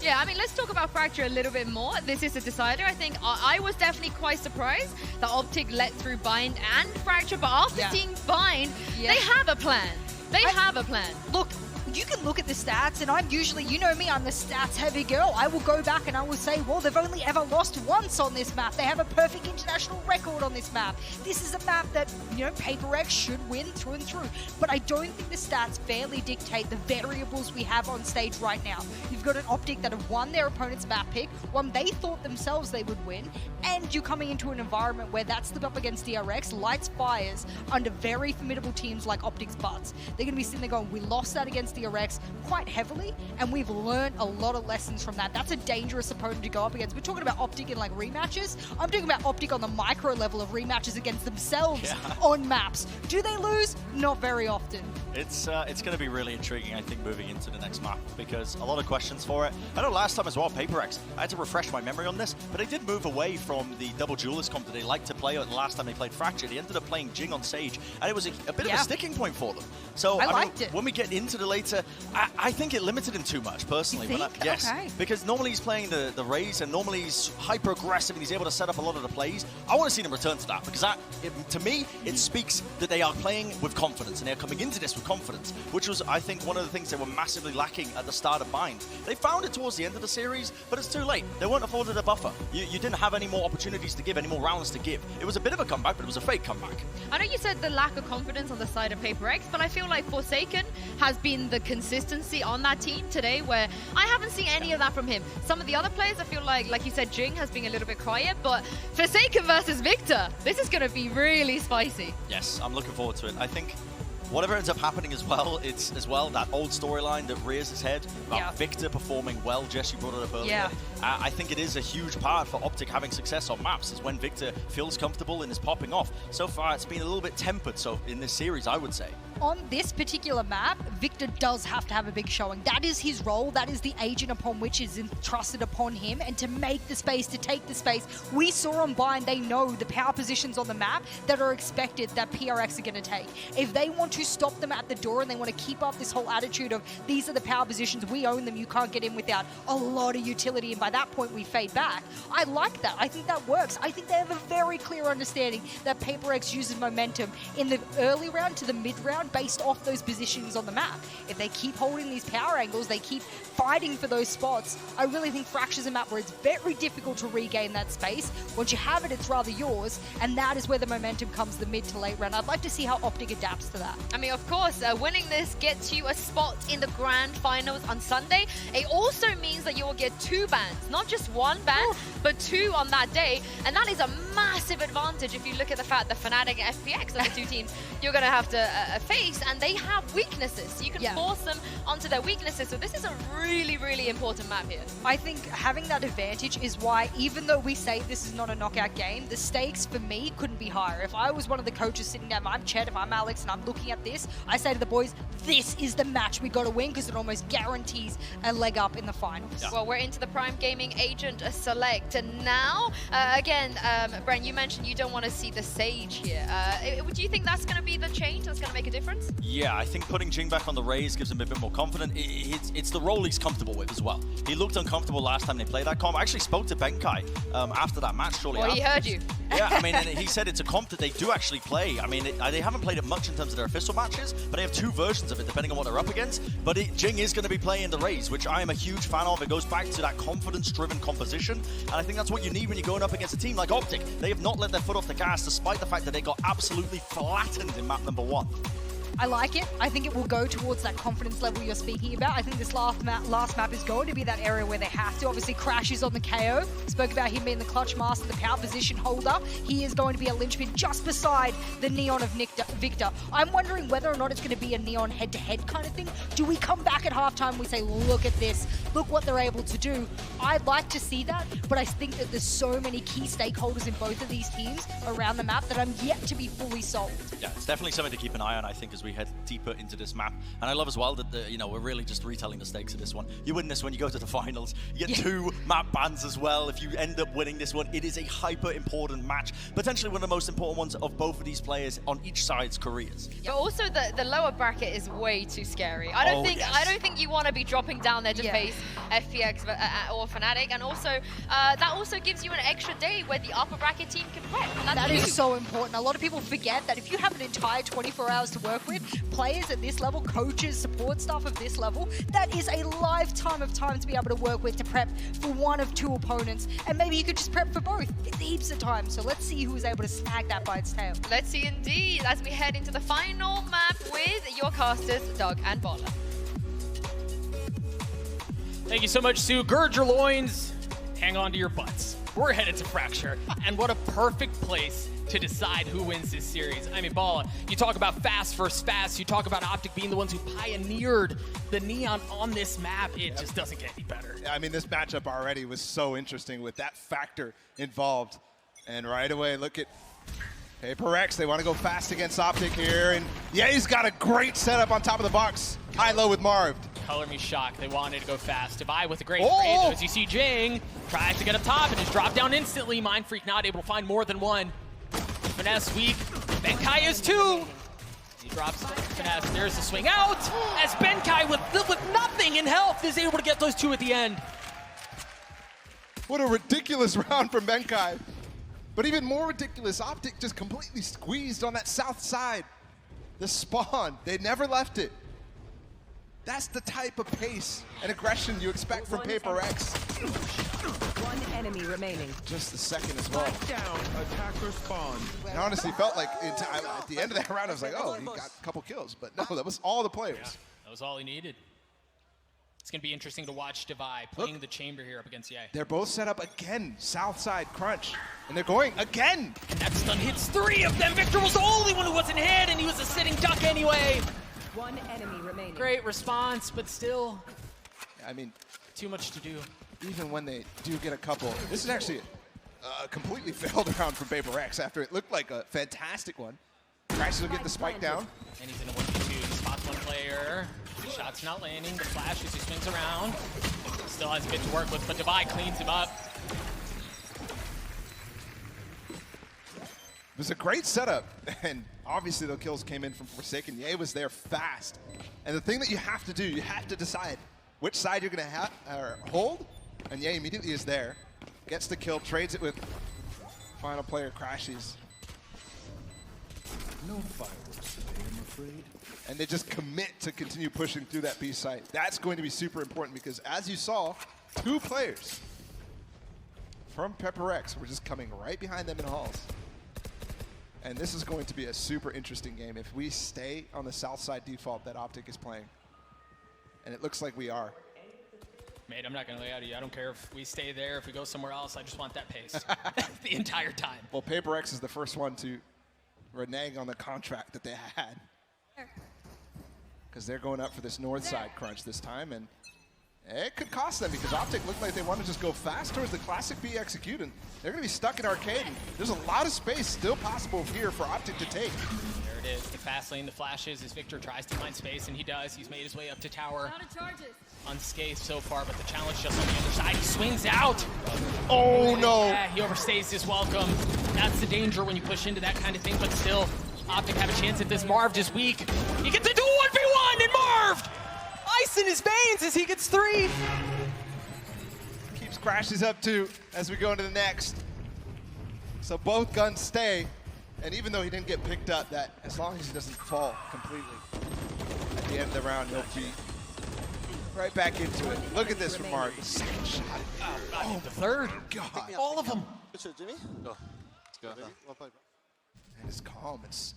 Yeah, I mean, let's talk about Fracture a little bit more. This is a decider. I think I was definitely quite surprised that OPTIC let through Bind and Fracture, but after seeing Bind, they have a plan. They have a plan. Look, you can look at the stats, and I'm usually, you know me, I'm the stats-heavy girl. I will go back and I will say, well, they've only ever lost once on this map. They have a perfect international record on this map. This is a map that, you know, PRX should win through and through. But I don't think the stats fairly dictate the variables we have on stage right now. You've got an OPTIC that have won their opponent's map pick, one they thought themselves they would win, and you're coming into an environment where that's the up against DRX, lights fires under very formidable teams like OPTIC's butts. They're going to be sitting there going, we lost that against DRX quite heavily, and we've learned a lot of lessons from that. That's a dangerous opponent to go up against. We're talking about OPTIC in like rematches. I'm talking about OPTIC on the micro level of rematches against themselves on maps. Do they lose? Not very often. It's going to be really intriguing, I think, moving into the next map, because a lot of questions for it. I know last time as well, PRX, I had to refresh my memory on this, but they did move away from the double duelist comp that they liked to play the last time they played Fracture. They ended up playing Jing on Sage, and it was a bit of a sticking point for them. So I liked it. When we get into the later, I think it limited him too much, personally. You think? Yes, okay. Because normally he's playing the Raze, and normally he's hyper-aggressive, and he's able to set up a lot of the plays. I want to see them return to that, because to me, it speaks that they are playing with confidence, and they're coming into this with confidence, which was, I think, one of the things they were massively lacking at the start of Bind. They found it towards the end of the series, but it's too late. They weren't afforded a buffer. You didn't have any more opportunities to give, any more rounds to give. It was a bit of a comeback, but it was a fake comeback. I know you said the lack of confidence on the side of PRX, but I feel like Forsaken has been the consistency on that team today, where I haven't seen any of that from him. Some of the other players, I feel like you said, Jing has been a little bit quiet, but Forsaken versus Victor, this is going to be really spicy. Yes, I'm looking forward to it. I think whatever ends up happening as well, it's as well that old storyline that rears its head about Victor performing well. Jesse brought it up earlier. I think it is a huge part for OPTIC having success on maps, is when Victor feels comfortable and is popping off. So far, it's been a little bit tempered in this series, I would say. On this particular map, Victor does have to have a big showing. That is his role. That is the agent upon which is entrusted upon him, and to make the space, to take the space. We saw on Bind, they know the power positions on the map that are expected that PRX are going to take. If they want to stop them at the door and they want to keep up this whole attitude of these are the power positions, we own them, you can't get in without a lot of utility, and by that point we fade back. I like that. I think that works. I think they have a very clear understanding that PRX uses momentum in the early round to the mid round based off those positions on the map. If they keep holding these power angles, they keep fighting for those spots, I really think Fracture's a map where it's very difficult to regain that space. Once you have it, it's rather yours, and that is where the momentum comes the mid to late round. I'd like to see how OPTIC adapts to that. I mean, of course, winning this gets you a spot in the grand finals on Sunday. It also means that you will get 2 bans, not just 1 ban, but 2 on that day, and that is a massive advantage if you look at the fact that Fnatic and FPX are the 2 teams you're going to have to face, and they have weaknesses, so you can force them onto their weaknesses. So this is a really, really important map here. I think having that advantage is why, even though we say this is not a knockout game, the stakes for me couldn't be higher. If I was one of the coaches sitting down, if I'm Chet, if I'm Alex, and I'm looking at this, I say to the boys, this is the match we got to win, because it almost guarantees a leg up in the finals. Yeah. Well, we're into the Prime Gaming Agent Select, and now, again, Bren, you mentioned you don't want to see the Sage here. Do you think that's going to be the change that's going to make a difference? Yeah, I think putting Jing back on the Raze gives him a bit more confidence. It's the role he's comfortable with as well. He looked uncomfortable last time they played that comp. I actually spoke to Benkai after that match shortly after. He heard you. Yeah, I mean, and he said it's a comp that they do actually play. I mean, they haven't played it much in terms of their official matches, but they have 2 versions of it depending on what they're up against. But Jing is going to be playing the Raze, which I am a huge fan of. It goes back to that confidence-driven composition, and I think that's what you need when you're going up against a team like OPTIC. They have not let their foot off the gas, despite the fact that they got absolutely flattened in map number 1. I like it. I think it will go towards that confidence level you're speaking about. I think this last map is going to be that area where they have to. Obviously, Crash is on the KO. Spoke about him being the clutch master, the power position holder. He is going to be a linchpin just beside the Neon of Victor. I'm wondering whether or not it's going to be a Neon head-to-head kind of thing. Do we come back at halftime and we say, look at this, look what they're able to do? I'd like to see that, but I think that there's so many key stakeholders in both of these teams around the map that I'm yet to be fully sold. Yeah, it's definitely something to keep an eye on, I think, as we head deeper into this map. And I love as well that, we're really just retelling the stakes of this one. You win this one, you go to the finals. You get 2 map bans as well. If you end up winning this one, it is a hyper-important match. Potentially one of the most important ones of both of these players on each side's careers. But also the lower bracket is way too scary. I don't think you want to be dropping down there to face FPX or Fnatic. And also, that also gives you an extra day where the upper bracket team can prep. That is so important. A lot of people forget that if you have an entire 24 hours to work with, players at this level, coaches, support staff of this level, that is a lifetime of time to be able to work with to prep for one of 2 opponents. And maybe you could just prep for both. It's heaps of time. So let's see who is able to snag that by its tail. Let's see indeed as we head into the final map with your casters, Doug and Bola. Thank you so much, Sue. Gird your loins, hang on to your butts. We're headed to Fracture, and what a perfect place to decide who wins this series. I mean, Bala, you talk about fast versus fast, you talk about OPTIC being the ones who pioneered the Neon on this map. It just doesn't get any better. I mean, this matchup already was so interesting with that factor involved. And right away, look at PRX. They want to go fast against OPTIC here, and he's got a great setup on top of the box. High-low with Marv. Color me shocked. They wanted to go fast. Divide with a great trade. As you see, Jing tries to get up top and just drop down instantly. Mind Freak not able to find more than one. Finesse weak. Benkai is 2. He drops Finesse. There's the swing out. As Benkai with nothing in health is able to get those 2 at the end. What a ridiculous round from Benkai. But even more ridiculous, OPTIC just completely squeezed on that south side. The spawn, they never left it. That's the type of pace and aggression you expect from PRX. 1 enemy remaining. Just the second as well. Down, attacker spawn. It honestly felt like at the end of that round, I was like, oh, he got a couple kills. But no, that was all the players. Yeah, that was all he needed. It's going to be interesting to watch Divide playing the chamber here up against Ye. They're both set up again, south side crunch. And they're going again. And that stun hits 3 of them. Victor was the only one who wasn't hit, and he was a sitting duck anyway. 1 enemy remaining. Great response, but still, I mean, too much to do. Even when they do get a couple, this is actually a completely failed round from PRX after it looked like a fantastic one. Crashes will get the spike down. And he's in a 1v2. He spots one player. The shot's not landing. The flash as he swings around. Still has a bit to work with, but Divide cleans him up. It was a great setup, and obviously the kills came in from Forsaken. Ye was there fast. And the thing that you have to do, you have to decide which side you're going to hold, and Ye immediately is there. Gets the kill, trades it with final player Crashies. No fireworks today, I'm afraid. And they just commit to continue pushing through that B site. That's going to be super important because, as you saw, 2 players from PRX were just coming right behind them in halls. And this is going to be a super interesting game if we stay on the south side default that OPTIC is playing. And it looks like we are. Mate, I'm not going to lay out of you. I don't care if we stay there, if we go somewhere else. I just want that pace the entire time. Well, PRX is the first one to renege on the contract that they had. Because they're going up for this north side crunch this time. And it could cost them because OPTIC looked like they want to just go fast towards the classic B execute. And they're going to be stuck in arcade. And there's a lot of space still possible here for OPTIC to take. There it is, the fast lane, the flashes as Victor tries to find space, and he does. He's made his way up to tower. Unscathed so far, but the challenge just on the other side. He swings out. Oh, no. Yeah, he overstays his welcome. That's the danger when you push into that kind of thing, but still, OPTIC have a chance at this. Marv is weak. He gets into 1v1, and Marv! Ice in his veins as he gets 3. Keeps Crashies up 2 as we go into the next. So both guns stay. And even though he didn't get picked up, that as long as he doesn't fall completely at the end of the round, he'll be right back into it. Look at this from Mark. The second shot. Oh, the third. God. All of them. Good shot, Jimmy. Go. Let's go. And it's calm. It's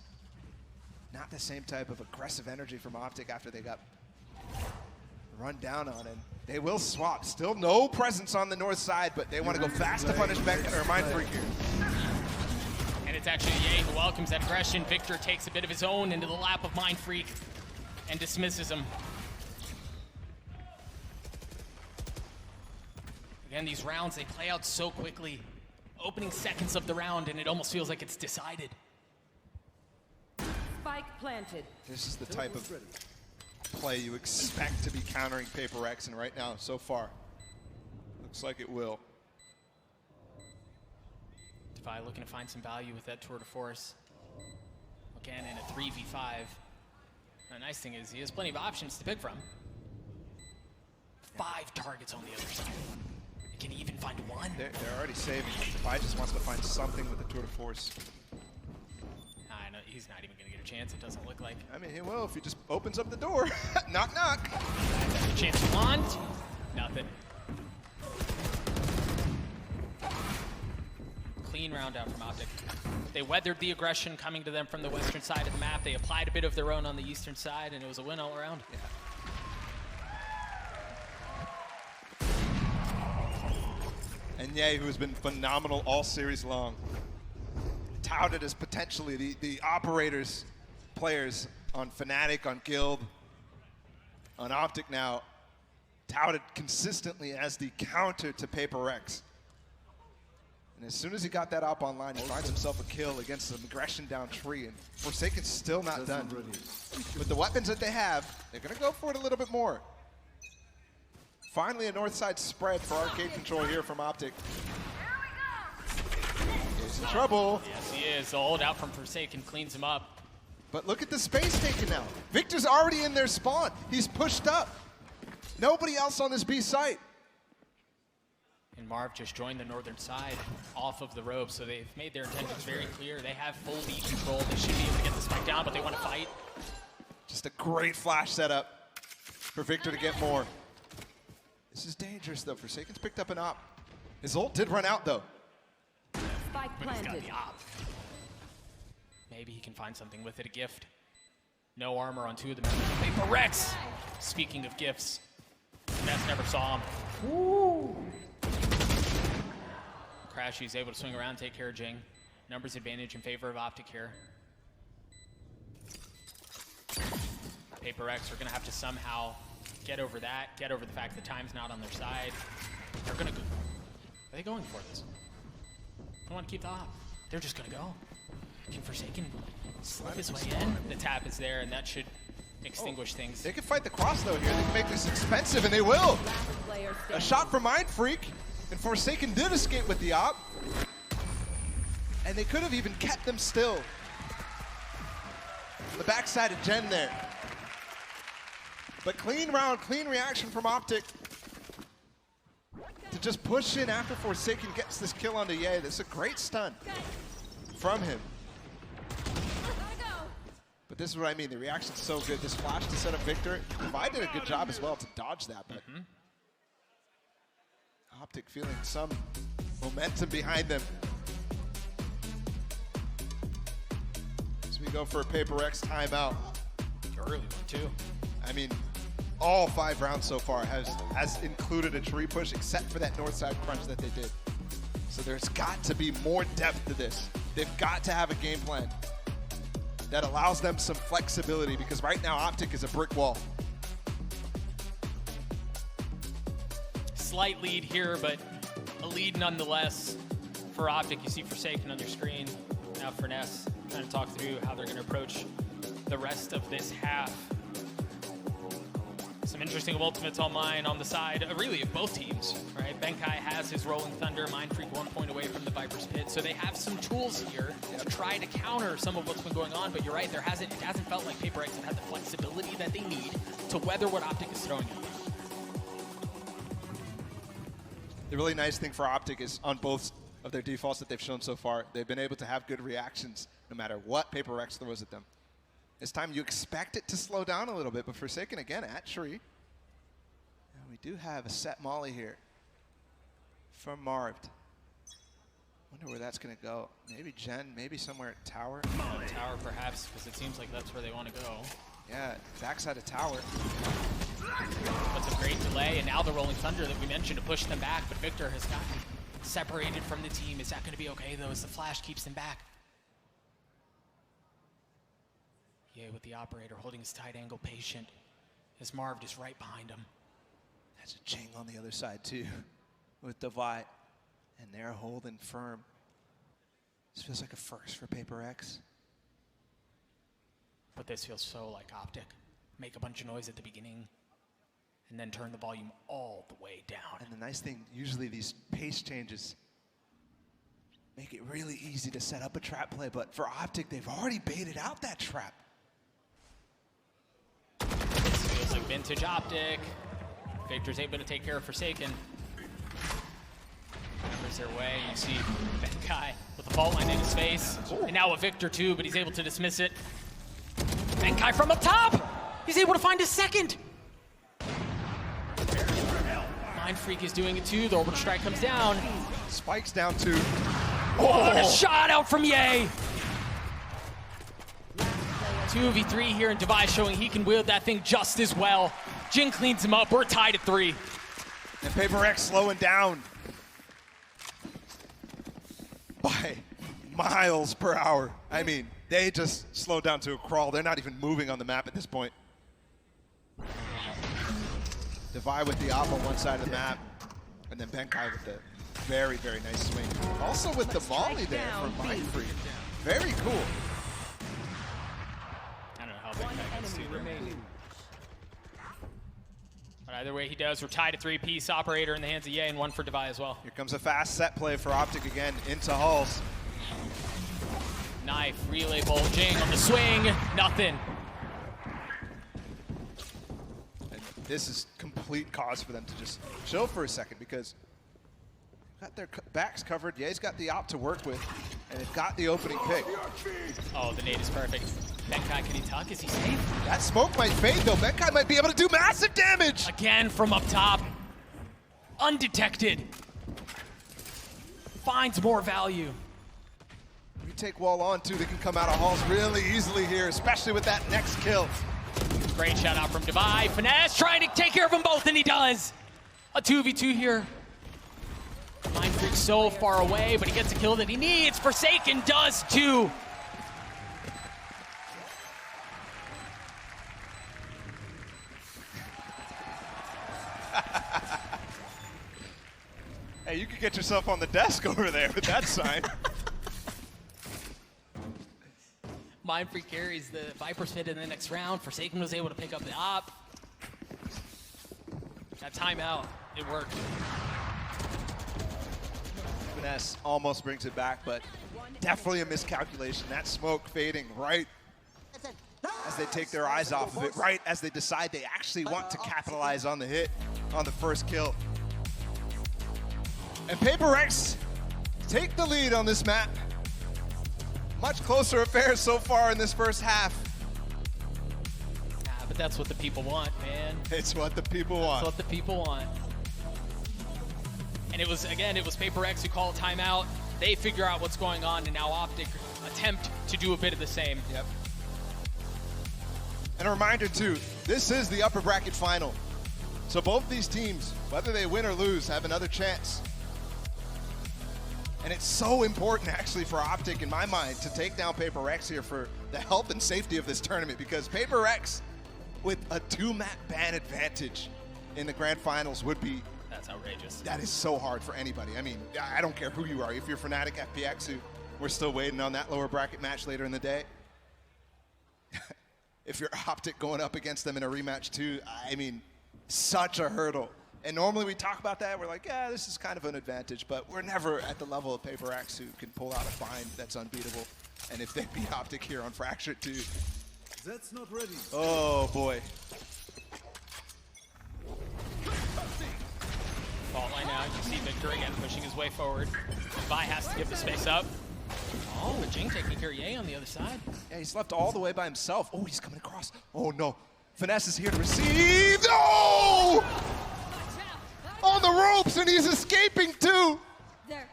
not the same type of aggressive energy from OPTIC after they got run down on, and they will swap. Still no presence on the north side, but they want to go fast to punish Mindfreak here. And it's actually Ye who welcomes that aggression. Victor takes a bit of his own into the lap of Mindfreak and dismisses him. Again, these rounds, they play out so quickly. Opening seconds of the round, and it almost feels like it's decided. Spike planted. This is the type of play you expect to be countering PRX, and right now, so far, looks like it will. Defy looking to find some value with that tour de force. Again, in a 3v5. The nice thing is he has plenty of options to pick from. 5 targets on the other side. Can he even find one? They're already saving. Defy just wants to find something with the tour de force. I know he's not even going to get a chance, it doesn't look like. I mean, he will if he just opens up the door. Knock, knock. The chance you want? Nothing. Clean round out from OPTIC. They weathered the aggression coming to them from the western side of the map. They applied a bit of their own on the eastern side, and it was a win all around. Yeah. And Ye, who has been phenomenal all series long, touted as potentially the operators, players on Fnatic, on Guild, on OPTIC now, touted consistently as the counter to PRX. And as soon as he got that op online, he finds himself a kill against some aggression down tree, and Forsaken's still not done. With the weapons that they have, they're gonna go for it a little bit more. Finally, a north side spread for arcade control here from OPTIC. He's in trouble. Yes, he is. The hold out from Forsaken cleans him up. But look at the space taken now. Victor's already in their spawn. He's pushed up. Nobody else on this B site. And Marv just joined the northern side off of the rope, so they've made their intentions very clear. They have full B control. They should be able to get the spike down, but they want to fight. Just a great flash setup for Victor to get more. This is dangerous, though. Forsaken's picked up an op. His ult did run out, though. Spike But he's got planted. the op. Maybe he can find something with it, a gift. No armor on 2 of the members of PRX. Speaking of gifts, Ness never saw him. Woo. Crashy's able to swing around, take care of Jing. Numbers advantage in favor of OPTIC here. PRX are going to have to somehow get over that, get over the fact that time's not on their side. They're going to go. Are they going for this? They want to keep the op. They're just going to go. Can Forsaken slip his way in? The tap is there, and that should extinguish things. They can fight the cross, though, here. They can make this expensive, and they will. A shot from Mindfreak, and Forsaken did escape with the op. And they could have even kept them still. On the backside of Gen there. But clean round, clean reaction from OPTIC to just push in after Forsaken gets this kill onto Ye. That's a great stun from him. But this is what I mean, the reaction's so good. This flash to set up Victor, Defy did a good job as well to dodge that, but OPTIC feeling some momentum behind them. As we go for a PRX timeout. Early one, too. I mean, all 5 rounds so far has included a tree push, except for that north side crunch that they did. So there's got to be more depth to this. They've got to have a game plan that allows them some flexibility, because right now OPTIC is a brick wall. Slight lead here, but a lead nonetheless for OPTIC. You see Forsaken on your screen. Now for Ness, trying to talk through how they're going to approach the rest of this half. Some interesting ultimates online on the side, really, of both teams, right? Benkai has his Rolling Thunder, Mindfreak 1 point away from the Viper's Pit, so they have some tools here to try to counter some of what's been going on, but you're right, it hasn't felt like PRX have had the flexibility that they need to weather what OPTIC is throwing at them. The really nice thing for OPTIC is on both of their defaults that they've shown so far, they've been able to have good reactions no matter what PRX throws at them. This time you expect it to slow down a little bit, but Forsaken again at tree. And we do have a set molly here from Marved. Wonder where that's going to go. Maybe Gen, maybe somewhere at tower. Tower perhaps, because it seems like that's where they want to go. Yeah, backside of tower. That's a great delay, and now the Rolling Thunder that we mentioned to push them back, but Victor has gotten separated from the team. Is that going to be okay, though, as the flash keeps them back? Yeah, with the operator holding his tight angle patient, as Marv is right behind him. That's a Jing on the other side, too, with Divide. And they're holding firm. This feels like a first for PRX. But this feels so like OPTIC. Make a bunch of noise at the beginning, and then turn the volume all the way down. And the nice thing, usually these pace changes make it really easy to set up a trap play, but for OPTIC, they've already baited out that trap. This feels like vintage OPTIC. Victor's able to take care of Forsaken. Numbers their way. You see Benkai with the fault line in his face. And now a Victor too, but he's able to dismiss it. Benkai from up top! He's able to find his second! Mind Freak is doing it too. The orbital strike comes down. Spike's down too. Oh, and a shot out from Ye! 2v3 here, and Device showing he can wield that thing just as well. Jin cleans him up. We're tied at 3. And PRX slowing down by miles per hour. I mean, they just slowed down to a crawl. They're not even moving on the map at this point. Divide with the op on one side of the map, and then Benkai with the very, very nice swing. Also with the molly there from Mind Freak. Very cool. I don't know how Benkai gets 2 remaining. But either way he does, we're tied at 3 piece. Operator in the hands of Ye, and 1 for Devi as well. Here comes a fast set play for OPTIC again into Halls. Knife, relay bolt, Jing on the swing, nothing. And this is complete cause for them to just chill for a second because they've got their backs covered. Ye's got the op to work with, and they've got the opening pick. Oh, the nade is perfect. Benkai, can he tuck? Is he safe? That smoke might fade though. Benkai might be able to do massive damage. Again from up top. Undetected. Finds more value. Retake wall on too. They can come out of Halls really easily here, especially with that next kill. Great shout out from Devi. Finesse trying to take care of them both, and he does. A 2v2 here. Mind Freak so far away, but he gets a kill that he needs. Forsaken does too. Hey, you could get yourself on the desk over there with that sign. Mind Freak carries the Viper's Fit in the next round. Forsaken was able to pick up the op. That timeout, it worked. Finesse almost brings it back, but definitely a miscalculation. That smoke fading right as they take their eyes off of it, right as they decide they actually want to capitalize on the hit on the first kill. And PRX take the lead on this map. Much closer affairs so far in this first half. Nah, but that's what the people want, man. It's what the people want. That's what the people want. And it was, again, it was PRX who called timeout. They figure out what's going on, and now OPTIC attempt to do a bit of the same. Yep. And a reminder too, this is the upper bracket final. So both these teams, whether they win or lose, have another chance. And it's so important actually for OPTIC, in my mind, to take down PRX here for the health and safety of this tournament, because PRX with a 2-map ban advantage in the grand finals would be... That's outrageous. That is so hard for anybody. I mean, I don't care who you are. If you're Fnatic, FPX, who we're still waiting on that lower bracket match later in the day. If you're OPTIC going up against them in a rematch too, I mean, such a hurdle. And normally we talk about that, we're like, yeah, this is kind of an advantage, but we're never at the level of PRX who can pull out a find that's unbeatable. And if they beat OPTIC here on Fractured too. That's not ready. Oh boy. Fault line out, you see Victor again pushing his way forward. Vi has to give the space up. Oh, but Jing taking care of Ye on the other side. Yeah, he's left all the way by himself. Oh, he's coming across. Oh no. Finesse is here to receive. No! On the ropes, and he's escaping too. There.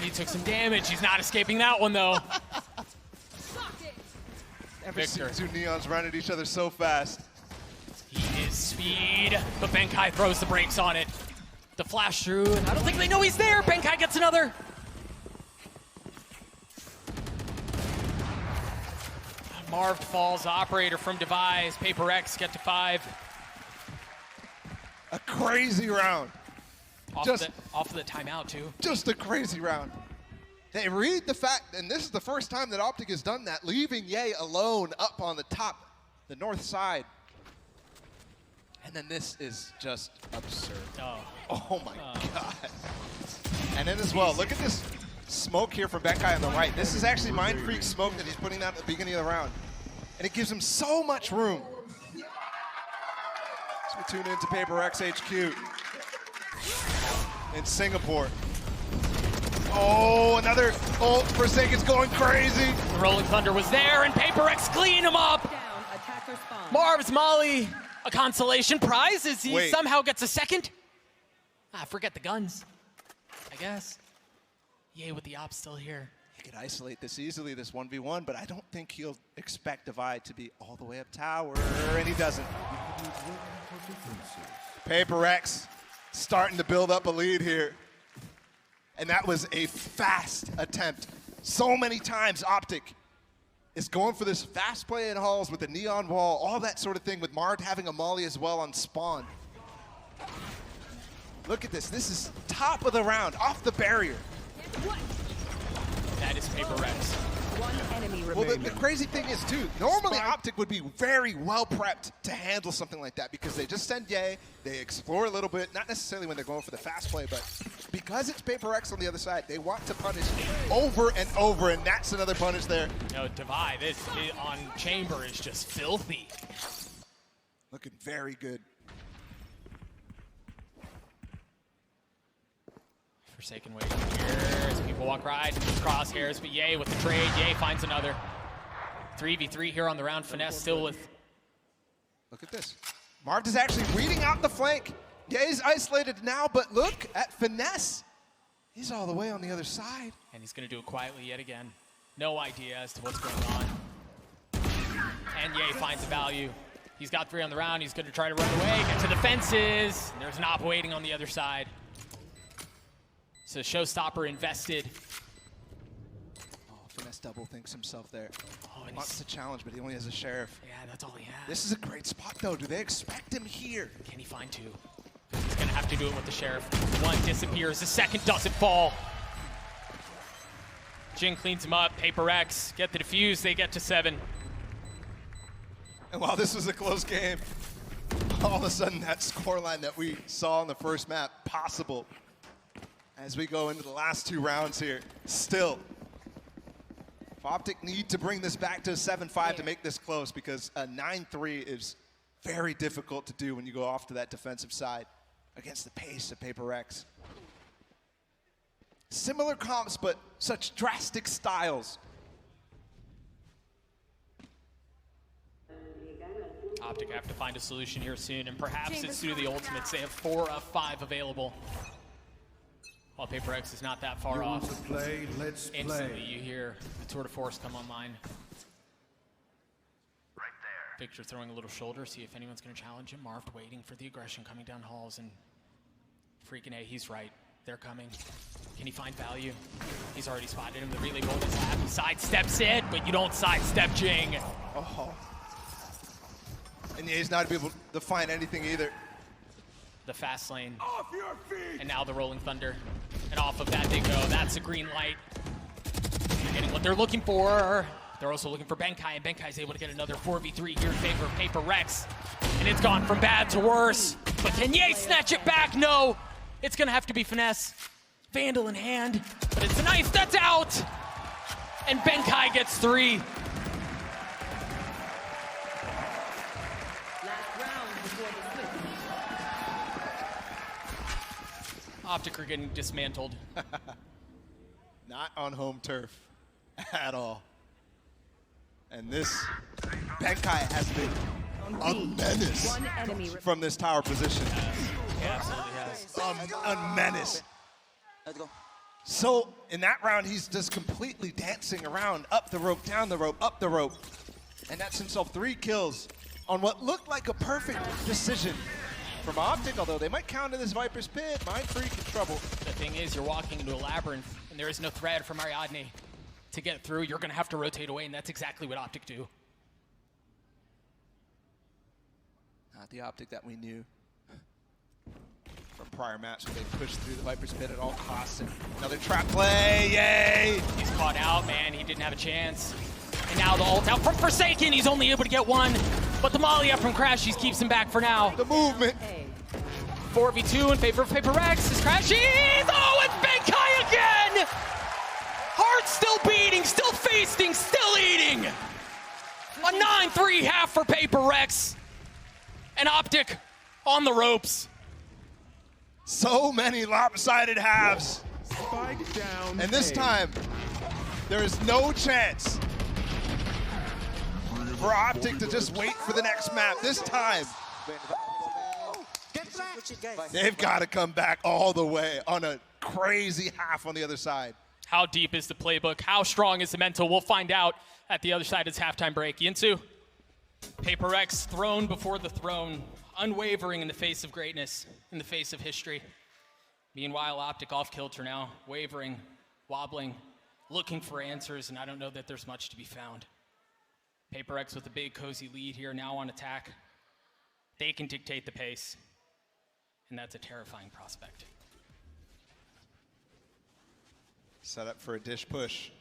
He took some damage. He's not escaping that one, though. Never seen two Neons run at each other so fast. He is speed, but Benkai throws the brakes on it. The flash through, and I don't think they know he's there. Benkai gets another. Marv falls, operator from Device. PRX get to 5. A crazy round. Off of the timeout, too. Just a crazy round. They read the fact, and this is the first time that OPTIC has done that, leaving Ye alone up on the top, the north side. And then this is just absurd. Oh my God. And then as well, look at this smoke here from Benkai on the right. This is actually Mind Freak smoke that he's putting out at the beginning of the round. And it gives him so much room. So we tune into PRX HQ in Singapore. Oh, another ult. Forsaken's going crazy. The Rolling Thunder was there, and PRX cleaned him up. Marv's Molly, a consolation prize as he somehow gets a second. Forget the guns, I guess. Yay with the op still here. He could isolate this easily, this 1v1, but I don't think he'll expect Divide to be all the way up tower, and he doesn't. PRX starting to build up a lead here. And that was a fast attempt. So many times OPTIC is going for this fast play in halls with the neon wall, all that sort of thing, with Marv having a molly as well on spawn. Look at this. This is top of the round, off the barrier. That is PRX. One enemy remaining. Well, the crazy thing is, too, normally OPTIC would be very well prepped to handle something like that because they just send Ye, they explore a little bit, not necessarily when they're going for the fast play, but because it's PRX on the other side, they want to punish over and over, and that's another punish there. No, Divide on Chamber is just filthy. Looking very good. Forsaken waiting here as people walk right, crosshairs, but Ye with the trade. Ye finds another. 3v3 here on the round. Finesse still with. Look at this. Marv is actually reading out the flank. Ye's isolated now, but look at Finesse. He's all the way on the other side. And he's going to do it quietly yet again. No idea as to what's going on. And Ye finds the value. He's got 3 on the round. He's going to try to run away, get to the fences. There's an op waiting on the other side. So Showstopper invested. Oh, Finesse double thinks himself there. Oh, and wants to challenge, but he only has a sheriff. Yeah, that's all he has. This is a great spot, though. Do they expect him here? Can he find 2? He's going to have to do it with the sheriff. 1 disappears. The 2nd doesn't fall. Jin cleans him up. PRX get the defuse. They get to 7. And while this was a close game, all of a sudden that scoreline that we saw in the first map, possible. As we go into the last 2 rounds here, still. OPTIC need to bring this back to a 7-5 to make this close because a 9-3 is very difficult to do when you go off to that defensive side against the pace of PRX. Similar comps, but such drastic styles. OPTIC have to find a solution here soon, and perhaps it's through the ultimates. They have 4 of 5 available. While PRX is not that far off. Instantly you hear the tour de force come online. Right there. Victor throwing a little shoulder, see if anyone's going to challenge him. Marv waiting for the aggression coming down halls, and freaking A, he's right. They're coming. Can he find value? He's already spotted him. The relay bolt is lap. He sidesteps it, but you don't sidestep Jing. Oh. And he's not able to find anything either. The fast lane. Off your feet. And now the Rolling Thunder. And off of that they go. That's a green light. They're getting what they're looking for. They're also looking for Benkai, and Benkai's able to get another 4v3 here in favor of PRX. And it's gone from bad to worse. But can Ye snatch it back? No. It's gonna have to be Finesse. Vandal in hand. But it's a knife that's out. And Benkai gets 3. OPTIC are getting dismantled. Not on home turf at all. And this Benkai has been a menace from this tower position. He absolutely has. A menace. Let's go. So in that round, he's just completely dancing around, up the rope, down the rope, up the rope. And that's himself 3 kills on what looked like a perfect decision from OPTIC, although they might counter this Viper's Pit. Mindfreak in trouble. The thing is, you're walking into a labyrinth, and there is no thread from Ariadne to get through. You're going to have to rotate away, and that's exactly what OPTIC do. Not the OPTIC that we knew from prior maps where they pushed through the Viper's Pit at all costs. And another trap play, yay! He's caught out, man. He didn't have a chance. And now the ult out from Forsaken. He's only able to get one, but the molly up from Crashies keeps him back for now. The movement. 4v2 in favor of PRX is Crashies. Oh, it's Benkai again! Heart still beating, still feasting, still eating. A 9-3 half for PRX. And OPTIC on the ropes. So many lopsided halves. Spike down. And this time, there is no chance for OPTIC to just wait for the next map. This time, they've got to come back all the way on a crazy half on the other side. How deep is the playbook? How strong is the mental? We'll find out at the other side of this halftime break. Yinsu, PRX throne before the throne, unwavering in the face of greatness, in the face of history. Meanwhile, OPTIC off kilter now, wavering, wobbling, looking for answers, and I don't know that there's much to be found. PRX with a big cozy lead here now on attack. They can dictate the pace, and that's a terrifying prospect. Set up for a dish push.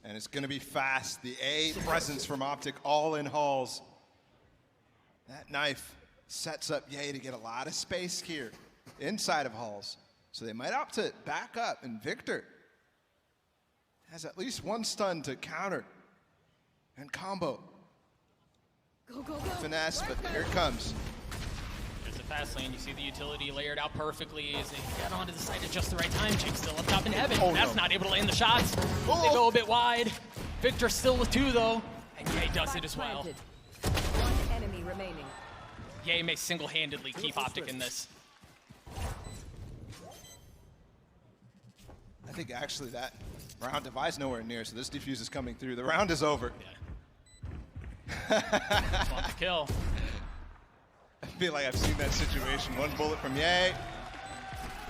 And it's going to be fast. The A presence from OPTIC all in halls. That knife sets up Ye to get a lot of space here inside of halls. So they might opt to back up, and Victor has at least one stun to counter and combo. Go, go, go. Finesse, but here it comes. There's the fast lane. You see the utility layered out perfectly as they get onto the site at just the right time. Chick still up top in heaven. Oh, That's no. not able to land the shots. They go a bit wide. Victor still with 2 though, and Ye does it as well. One enemy remaining. Ye may single-handedly keep OPTIC in this. I think actually that round device nowhere near, so this defuse is coming through. The round is over. Just want the kill. I feel like I've seen that situation. One bullet from Ye,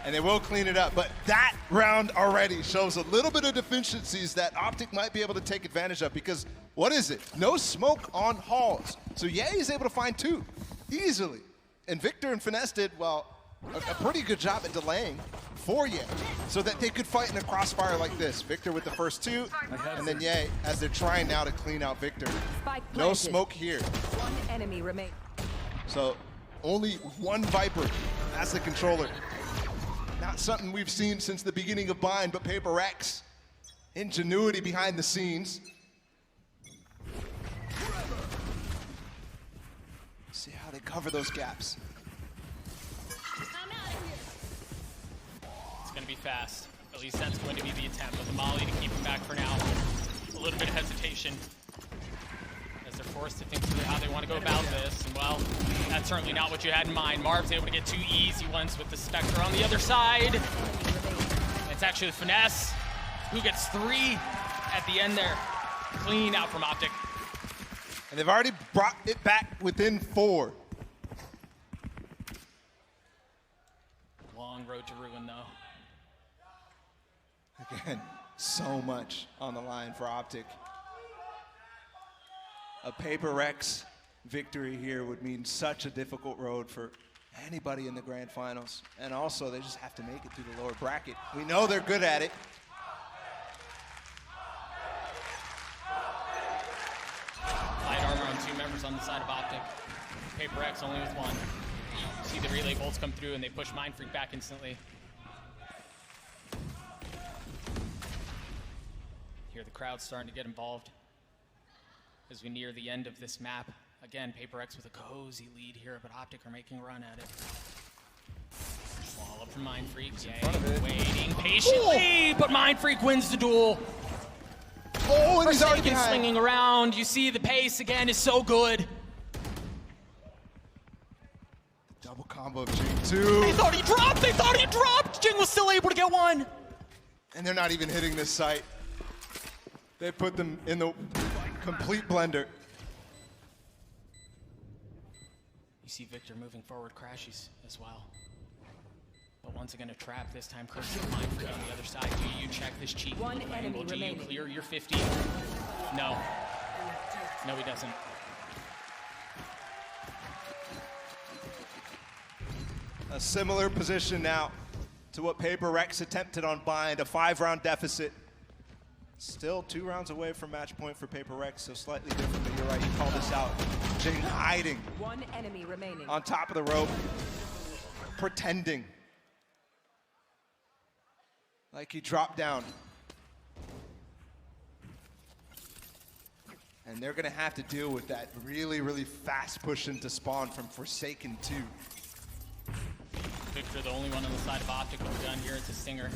and they will clean it up. But that round already shows a little bit of deficiencies that OPTIC might be able to take advantage of, because what is it? No smoke on halls. So Ye is able to find 2 easily. And Victor and Finesse did, well, a pretty good job at delaying for Ye so that they could fight in a crossfire like this. Victor with the first 2, and then Ye as they're trying now to clean out Victor. No smoke here. One enemy remaining. So only one Viper as the controller. Not something we've seen since the beginning of Bind, but PRX. Ingenuity behind the scenes. See how they cover those gaps. It's going to be fast. At least that's going to be the attempt with the molly to keep him back for now. A little bit of hesitation as they're forced to think through how they want to go about this. And well, that's certainly not what you had in mind. Marv's able to get 2 easy ones with the Spectre on the other side. It's actually the Finesse who gets 3 at the end there. Clean out from OPTIC. And they've already brought it back within 4. Long road to ruin though. Again, so much on the line for OPTIC. A PRX victory here would mean such a difficult road for anybody in the grand finals. And also, they just have to make it through the lower bracket. We know they're good at it. Light armor on 2 members on the side of OPTIC. PRX only with 1. See the relay bolts come through and they push Mindfreak back instantly. Hear the crowd starting to get involved as we near the end of this map. Again, PRX with a cozy lead here, but OPTIC are making a run at it. Wall up from Mindfreak. Waiting patiently, but Mindfreak wins the duel. Oh, and he's already Forsaken swinging around. You see the pace again is so good. Double combo of Jing 2. They thought he dropped. They thought he dropped. Jing was still able to get 1. And they're not even hitting this site. They put them in the complete blender. You see Victor moving forward, crashes as well. But once again, a trap this time. Chris is mindful on the other side. Do you check this cheeky angle? Do you clear your 50? No. No, he doesn't. A similar position now to what PRX attempted on Bind, a 5-round deficit. Still 2 rounds away from match point for PRX, so slightly different, but you're right, you called this out. Jing hiding. 1 enemy remaining. On top of the rope, pretending like he dropped down. And they're gonna have to deal with that really, really fast push into spawn from Forsaken 2. Victor, the only one on the side of Optic with the gun here. It's a stinger.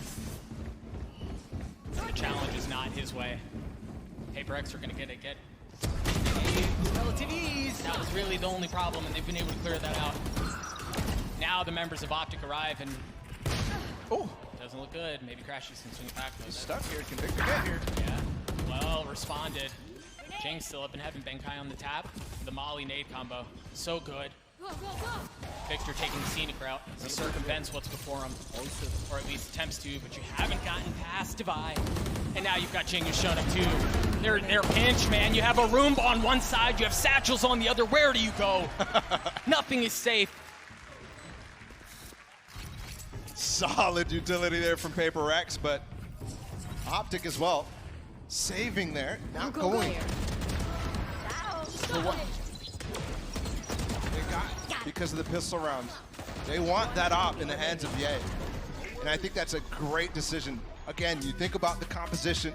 The challenge is not his way. PRX are gonna get relative ease. That was really the only problem, and they've been able to clear that out. Now the members of Optic arrive, and doesn't look good. Maybe Crashes can swing it back. He's stuck here. Can Victor get here? Yeah. Well responded. Jing's still up and having Benkai on the tap. The Molly nade combo, so good. Victor taking the scenic route. He circumvents what's before him, or at least attempts to, but you haven't gotten past Divide. And now you've got Jing who's shown up too. They're pinched, man. You have a Roomba on one side, you have Satchels on the other. Where do you go? Nothing is safe. Solid utility there from PRX, but Optic as well. Saving there, not going. For what? They got because of the pistol rounds. They want that op in the hands of Ye. And I think that's a great decision. Again, you think about the composition.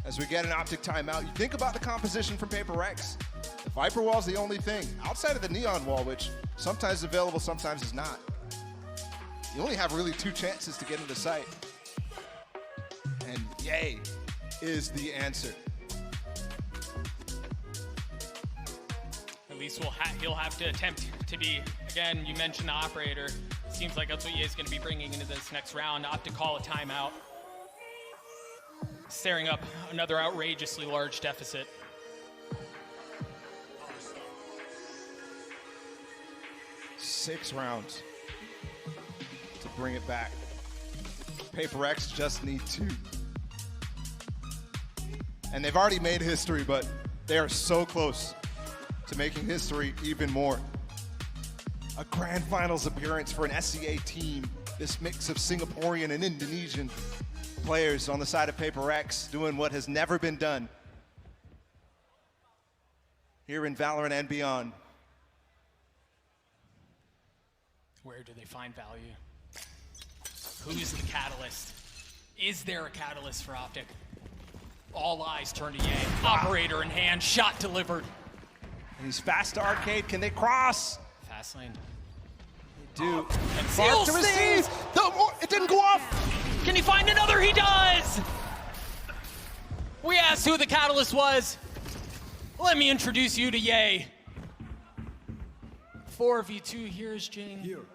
As we get an Optic timeout, you think about the composition from PRX. The Viper Wall's the only thing. Outside of the Neon Wall, which sometimes is available, sometimes is not. You only have really 2 chances to get into the site. And Ye is the answer. At least he'll have to attempt to be, again, you mentioned the operator. Seems like that's what Ye's going to be bringing into this next round. Opt to call a timeout. Staring up another outrageously large deficit. Six rounds to bring it back. PRX just need 2. And they've already made history, but they are so close to making history even more. A grand finals appearance for an SCA team. This mix of Singaporean and Indonesian players on the side of PRX doing what has never been done here in Valorant and beyond. Where do they find value? Who's the catalyst? Is there a catalyst for Optic? All eyes turn to Ye. Operator in hand, shot delivered. And he's fast to arcade. Can they cross? Fast lane. They do. And Seal stays! It didn't go off! Can he find another? He does! We asked who the catalyst was. Let me introduce you to Ye. 4v2, here's Jing. Here.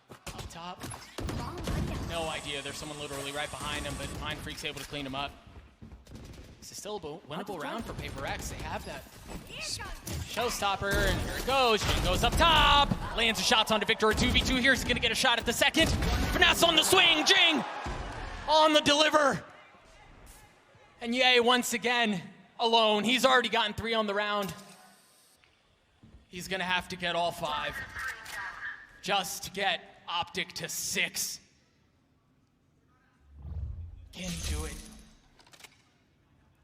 Up top. No idea, there's someone literally right behind him, but Mind Freak's able to clean him up. This is still a winnable round for PRX. They have that showstopper, and here it goes. Jing goes up top, lands the shots onto Victor. A 2v2 here. He's gonna get a shot at the second. Finesse on the swing. Jing on the deliver. And Ye once again alone. He's already gotten 3 on the round. He's gonna have to get all 5 just to get Optic to 6. Can he do it?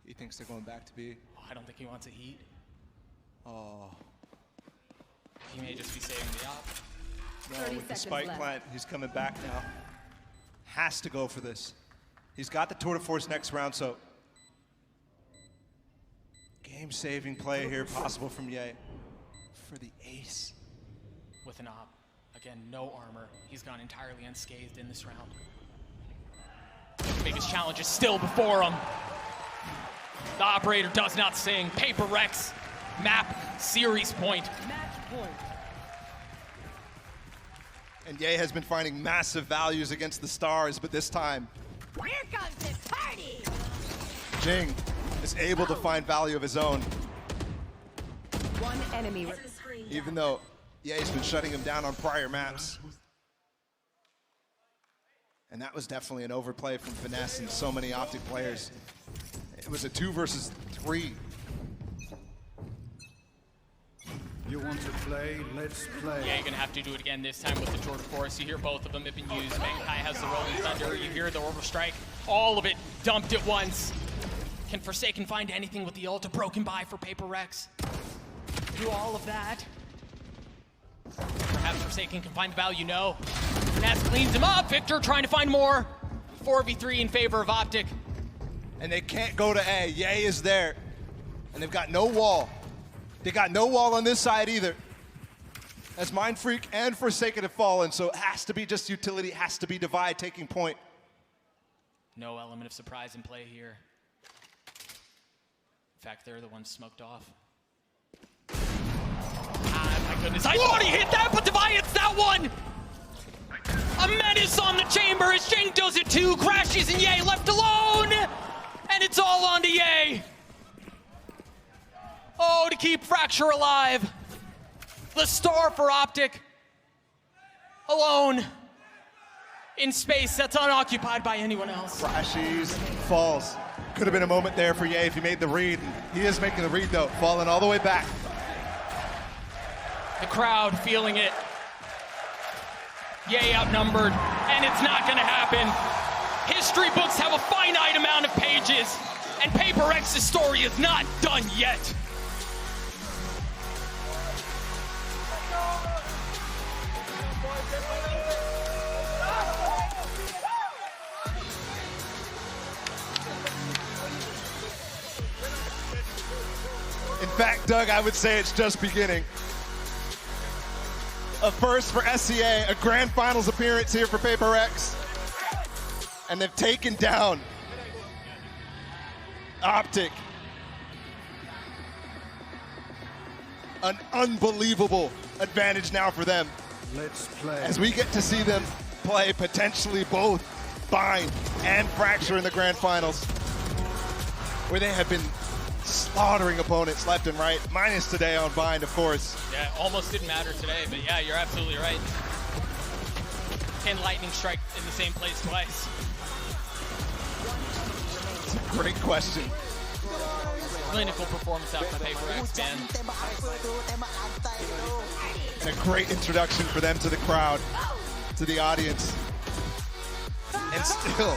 He thinks they're going back to B. Oh, I don't think he wants a heat. Oh. He may just be saving the op. No, with the spike plant, he's coming back now. Has to go for this. He's got the tour de force next round, so game-saving play here possible from Ye for the ace. With an op. Again, no armor. He's gone entirely unscathed in this round. The biggest challenge is still before him. The operator does not sing. PRX map series point. Match point. And Ye has been finding massive values against the stars, but this time Here comes the party! Jing is able to find value of his own. One enemy. Even though Ye's been shutting him down on prior maps. And that was definitely an overplay from Finesse and so many Optic players. It was a 2 versus 3. You want to play? Let's play. Yeah, you're gonna have to do it again this time with the Jordan Force. You hear both of them have been used. Bankai has the Rolling Thunder. You hear the Orbital Strike. All of it dumped at once. Can Forsaken find anything with the ult? A broken buy for PRX. Do all of that. Perhaps Forsaken can find the value, no. Ness cleans him up. Victor trying to find more. 4v3 in favor of Optic. And they can't go to A. Ye is there. And they've got no wall. They got no wall on this side either. As Mind Freak and Forsaken have fallen, so it has to be just utility, it has to be Divide taking point. No element of surprise in play here. In fact, they're the ones smoked off. Ah, my goodness. I thought he hit that, but Divide hits that one! A menace on the chamber as Jing does it too. Crashes and Ye left alone! And it's all on to Ye. Oh, to keep Fracture alive. The star for Optic. Alone. In space that's unoccupied by anyone else. Crashes, falls. Could have been a moment there for Ye if he made the read. He is making the read though, falling all the way back. The crowd feeling it. Ye outnumbered, and it's not gonna happen. History books have a finite amount of pages, and PRX's story is not done yet. In fact, Doug, I would say it's just beginning. A first for SCA, a grand finals appearance here for PRX. And they've taken down Optic. An unbelievable advantage now for them. Let's play. As we get to see them play potentially both Bind and Fracture in the grand finals, where they have been slaughtering opponents left and right, minus today on Bind, of course. Yeah, almost didn't matter today, but yeah, you're absolutely right. Can lightning strike in the same place twice? It's a great question. Clinical performance out from PRX, man. And a great introduction for them to the crowd, to the audience. And still,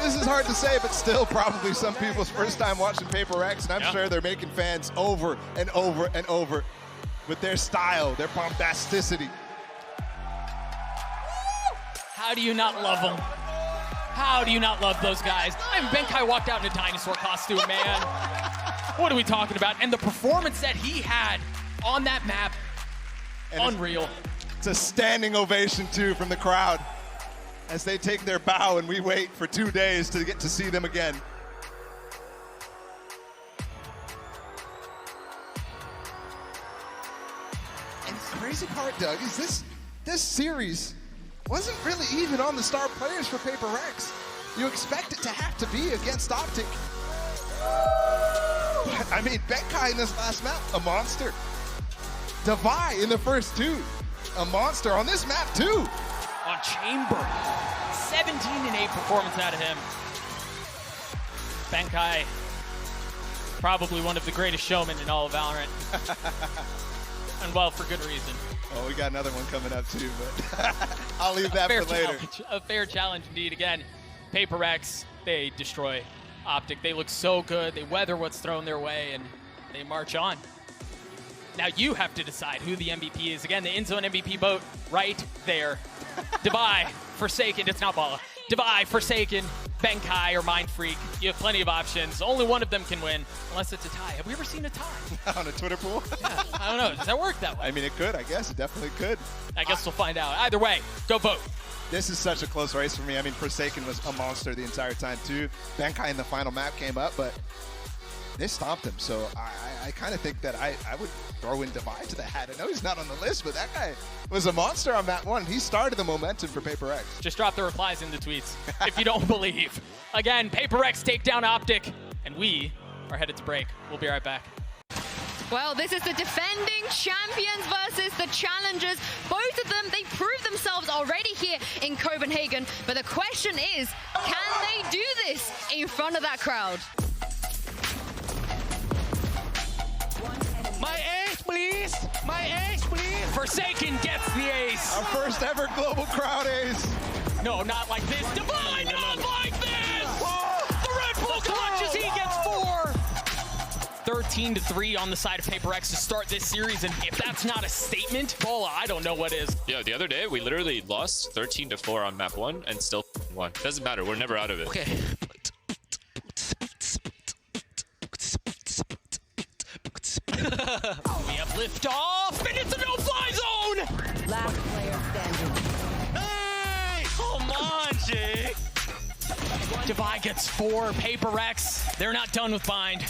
this is hard to say, but still probably some people's first time watching PRX, and I'm sure they're making fans over and over and over with their style, their bombasticity. How do you not love them? How do you not love those guys? I mean, Bankai walked out in a dinosaur costume, man. What are we talking about? And the performance that he had on that map, and unreal. It's a standing ovation, too, from the crowd as they take their bow and we wait for 2 days to get to see them again. And the crazy part, Doug, is this series wasn't really even on the star players for PRX. You expect it to have to be against Optic. But, I mean, Bankai in this last map, a monster. Divide in the first 2, a monster on this map too. On Chamber, 17-8 performance out of him. Bankai, probably one of the greatest showmen in all of Valorant. And well, for good reason. Oh, we got another one coming up too, but I'll leave that for later. A fair challenge indeed. Again, PRX, they destroy Optic. They look so good. They weather what's thrown their way, and they march on. Now you have to decide who the MVP is. Again, the in-zone MVP vote right there. Divide, Forsaken, it's not Bala. Divide, Forsaken, Bankai, or Mind Freak. You have plenty of options. Only one of them can win, unless it's a tie. Have we ever seen a tie? On a Twitter pool? Yeah, I don't know. Does that work that way? I mean, it could, I guess. It definitely could. I guess we'll find out. Either way, go vote. This is such a close race for me. I mean, Forsaken was a monster the entire time, too. Bankai in the final map came up, but they stomped him. So I kind of think that I would throw in Divide to the hat. I know he's not on the list, but that guy was a monster on map 1. He started the momentum for PRX. Just drop the replies in the tweets if you don't believe. Again, PRX take down OPTIC, and we are headed to break. We'll be right back. Well, this is the defending champions versus the challengers. Both of them, they proved themselves already here in Copenhagen. But the question is, can they do this in front of that crowd? My ace, please! My ace, please! Forsaken gets the ace. Our first ever global crowd ace. No, not like this. Divine, not like this! The Red Bull clutches, he gets 4! 13-3 on the side of PRX to start this series, and if that's not a statement, Bola, I don't know what is. Yeah, the other day we literally lost 13-4 on map 1 and still won. Doesn't matter, we're never out of it. Okay. We have lift off, and it's a no-fly zone! Last player standing. Hey! Come on, Jay! Divide gets 4, PRX, they're not done with Bind.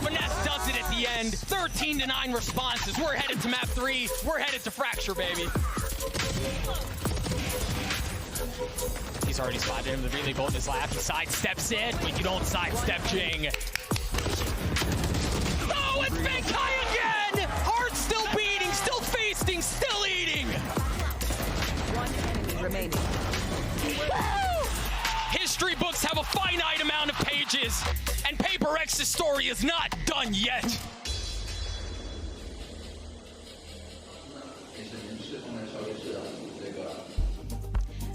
Finesse does it at the end. 13-9 responses. We're headed to map 3. We're headed to Fracture, baby. He's already spotted him. The relay bolt in his lap. He sidesteps it, but you don't sidestep Jing. Oh, it's Benkai again! Heart still beating, still feasting, still eating. One enemy remaining. History books have a finite amount of pages, and PRX's story is not done yet.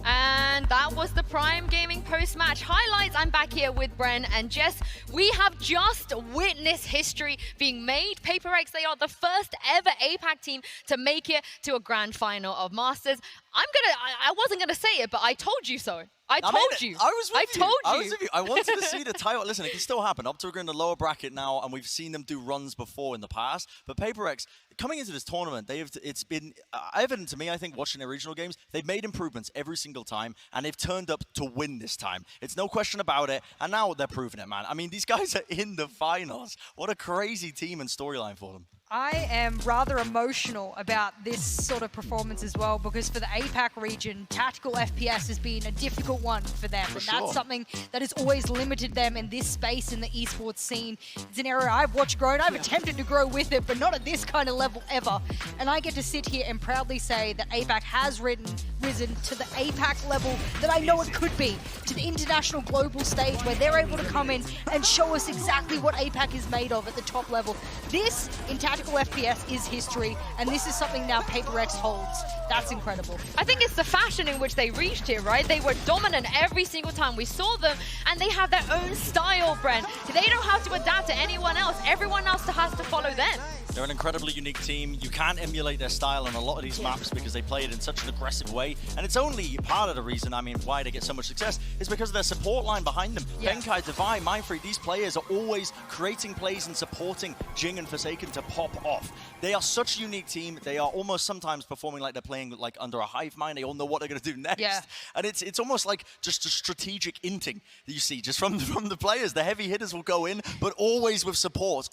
And that was the Prime Gaming post-match highlights. I'm back here with Bren and Jess. We have just witnessed history being made. PRX, they are the first ever APAC team to make it to a grand final of Masters. I wasn't gonna say it, but I told you so. I told you. I was with you. I told you. I was with you. I wanted to see the title. Listen, it can still happen. OPTIC are in the lower bracket now, and we've seen them do runs before in the past. But PRX, coming into this tournament, it's been evident to me, I think, watching their regional games, they've made improvements every single time, and they've turned up to win this time. It's no question about it, and now they're proving it, man. I mean, these guys are in the finals. What a crazy team and storyline for them. I am rather emotional about this sort of performance as well, because for the APAC region, tactical FPS has been a difficult one for them. That's something that has always limited them in this space in the esports scene. It's an area I've watched grow, and I've attempted to grow with it, but not at this kind of level ever. And I get to sit here and proudly say that APAC has risen to the APAC level that I know it could be, to the international global stage where they're able to come in and show us exactly what APAC is made of at the top level. This, in tactical FPS, is history, and this is something now PRX holds. That's incredible. I think it's the fashion in which they reached here, right? They were dominant every single time we saw them, and they have their own style, Bren. They don't have to adapt to anyone else. Everyone else has to follow them. They're an incredibly unique team. You can't emulate their style on a lot of these maps because they play it in such an aggressive way. And it's only part of the reason, I mean, why they get so much success is because of their support line behind them. Yeah. Benkai, Divine, Mindfree, these players are always creating plays and supporting Jing and Forsaken to pop off. They are such a unique team. They are almost sometimes performing like they're playing like under a hive mind. They all know what they're going to do next. Yeah. And it's almost like just a strategic inting that you see just from the players. The heavy hitters will go in, but always with support,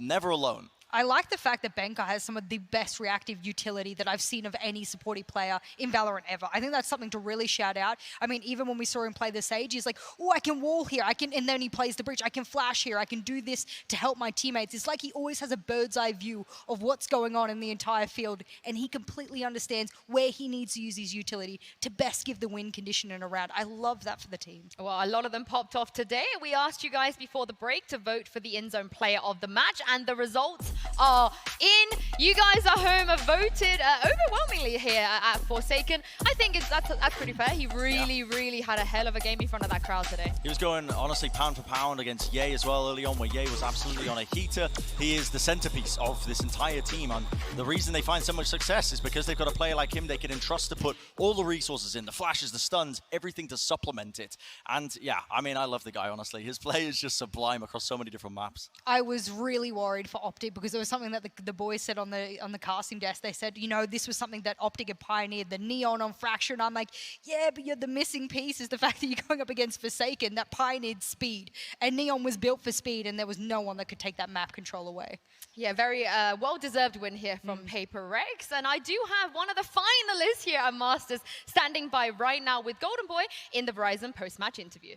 never alone. I like the fact that Benkai has some of the best reactive utility that I've seen of any supporting player in Valorant ever. I think that's something to really shout out. I mean, even when we saw him play the Sage, he's like, oh, I can wall here, and then he plays the breach, I can flash here, I can do this to help my teammates. It's like he always has a bird's eye view of what's going on in the entire field, and he completely understands where he needs to use his utility to best give the win condition in a round. I love that for the team. Well, a lot of them popped off today. We asked you guys before the break to vote for the in-zone player of the match, and the results are in. You guys at home have voted overwhelmingly here at Forsaken. I think that's pretty fair. He really had a hell of a game in front of that crowd today. He was going, honestly, pound for pound against Ye as well early on, where Ye was absolutely on a heater. He is the centerpiece of this entire team, and the reason they find so much success is because they've got a player like him they can entrust to put all the resources in, the flashes, the stuns, everything to supplement it. And yeah, I mean, I love the guy, honestly. His play is just sublime across so many different maps. I was really worried for OPTIC because because it was something that the boys said on the casting desk. They said, you know, this was something that OPTIC had pioneered, the neon on Fracture, and I'm like, yeah, but the missing piece is the fact that you're going up against Forsaken that pioneered speed, and neon was built for speed, and there was no one that could take that map control away. Yeah, very well-deserved win here from PRX. And I do have one of the finalists here at Masters standing by right now with Golden Boy in the Verizon post-match interview.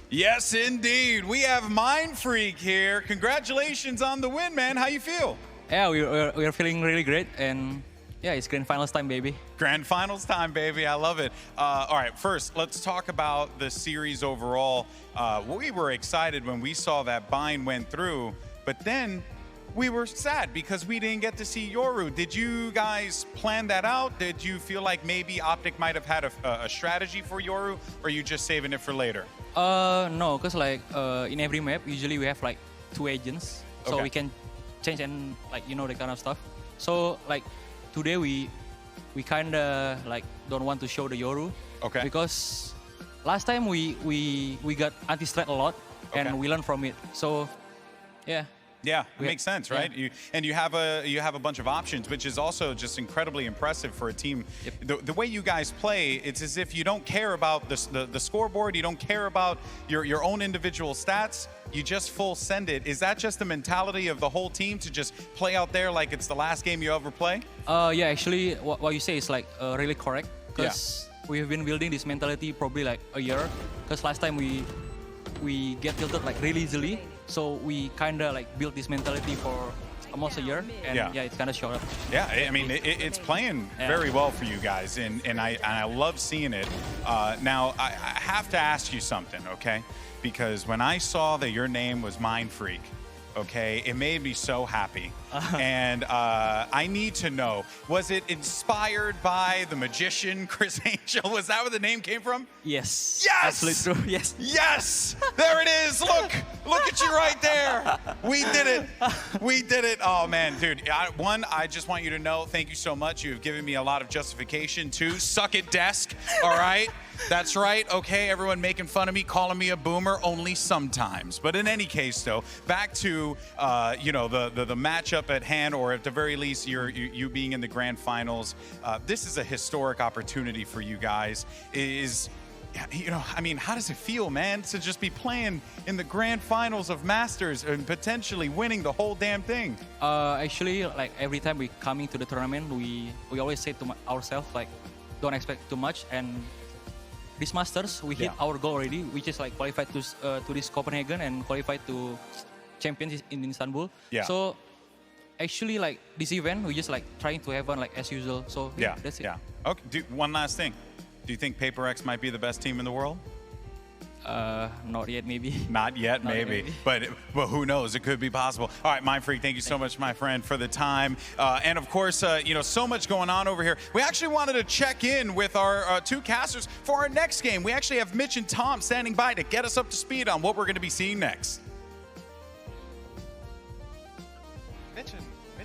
Yes, indeed. We have Mind Freak here. Congratulations on the win, man. How you feel? Yeah, we're feeling really great. And yeah, it's grand finals time, baby. Grand finals time, baby. I love it. All right, first, let's talk about the series overall. We were excited when we saw that bind went through. But then we were sad because we didn't get to see Yoru. Did you guys plan that out? Did you feel like maybe OPTIC might have had a strategy for Yoru, or are you just saving it for later? No, because like in every map, usually we have like 2 agents, so we can change and like that kind of stuff. So like today we kinda like don't want to show the Yoru, because last time we got anti-strat a lot and we learned from it. So. Yeah. Yeah, it makes sense, right? Yeah. You have a bunch of options, which is also just incredibly impressive for a team. Yep. The way you guys play, it's as if you don't care about the scoreboard, you don't care about your own individual stats. You just full send it. Is that just the mentality of the whole team to just play out there like it's the last game you ever play? Yeah, actually, what you say is like really correct, because we've been building this mentality probably like a year. Because last time we get tilted like really easily. So we kind of like built this mentality for almost a year, and yeah, it kind of showed up. Yeah, I mean, it's playing very well for you guys, and I love seeing it. Now, I have to ask you something, okay? Because when I saw that your name was Mind Freak, okay, it made me so happy. And I need to know, was it inspired by the magician Chris Angel? Was that where the name came from? Yes. Yes! Absolutely true, yes. Yes! There it is! Look at you right there! We did it! We did it! Oh man, dude, I just want you to know, thank you so much. You've given me a lot of justification. 2, suck it, desk, all right? That's right, okay, everyone making fun of me, calling me a boomer, only sometimes. But in any case, though, back to the matchup at hand, or at the very least, you being in the grand finals. This is a historic opportunity for you guys. I mean, how does it feel, man, to just be playing in the grand finals of Masters and potentially winning the whole damn thing? Actually, like every time we come into the tournament, we always say to ourselves, like, don't expect too much. And this Masters, we hit our goal already, which is like qualified to this Copenhagen and qualified to champions in Istanbul. Yeah. So actually, like this event, we just like trying to have fun like as usual. So yeah, that's it. Yeah. Okay. One last thing. Do you think PRX might be the best team in the world? Not yet, maybe. Not yet, maybe. But who knows? It could be possible. All right, Mind Freak, thank you so much, my friend, for the time. And of course, so much going on over here. We actually wanted to check in with our 2 casters for our next game. We actually have Mitch and Tom standing by to get us up to speed on what we're going to be seeing next.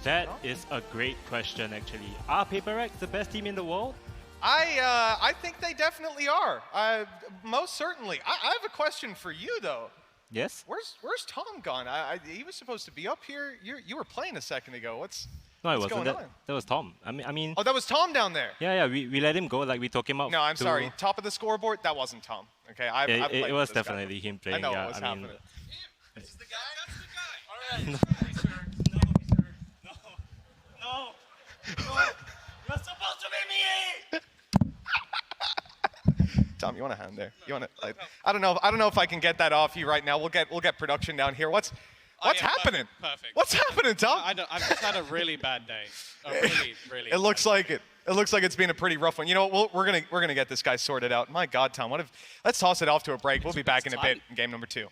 That is a great question, actually. Are PRX the best team in the world? I think they definitely are. Most certainly. I have a question for you, though. Yes? Where's Tom gone? He was supposed to be up here. You were playing a second ago. What's wasn't. going on? That was Tom. I mean. Oh, that was Tom down there. Yeah. We let him go. Like we took him out. No, I'm sorry. Top of the scoreboard. That wasn't Tom. Okay. It was definitely him playing. I know what was happening. This is the guy. That's the guy. All right. No. No. You're supposed to be me. Tom, you want a hand there? You want to? Like, I don't know if I can get that off you right now. We'll get production down here. What's happening? Perfect. What's happening, Tom? I've just had a really bad day. Really. It looks like it. It looks like it's been a pretty rough one. You know what? We're gonna get this guy sorted out. My God, Tom, let's toss it off to a break. We'll be back in a bit in game number 2.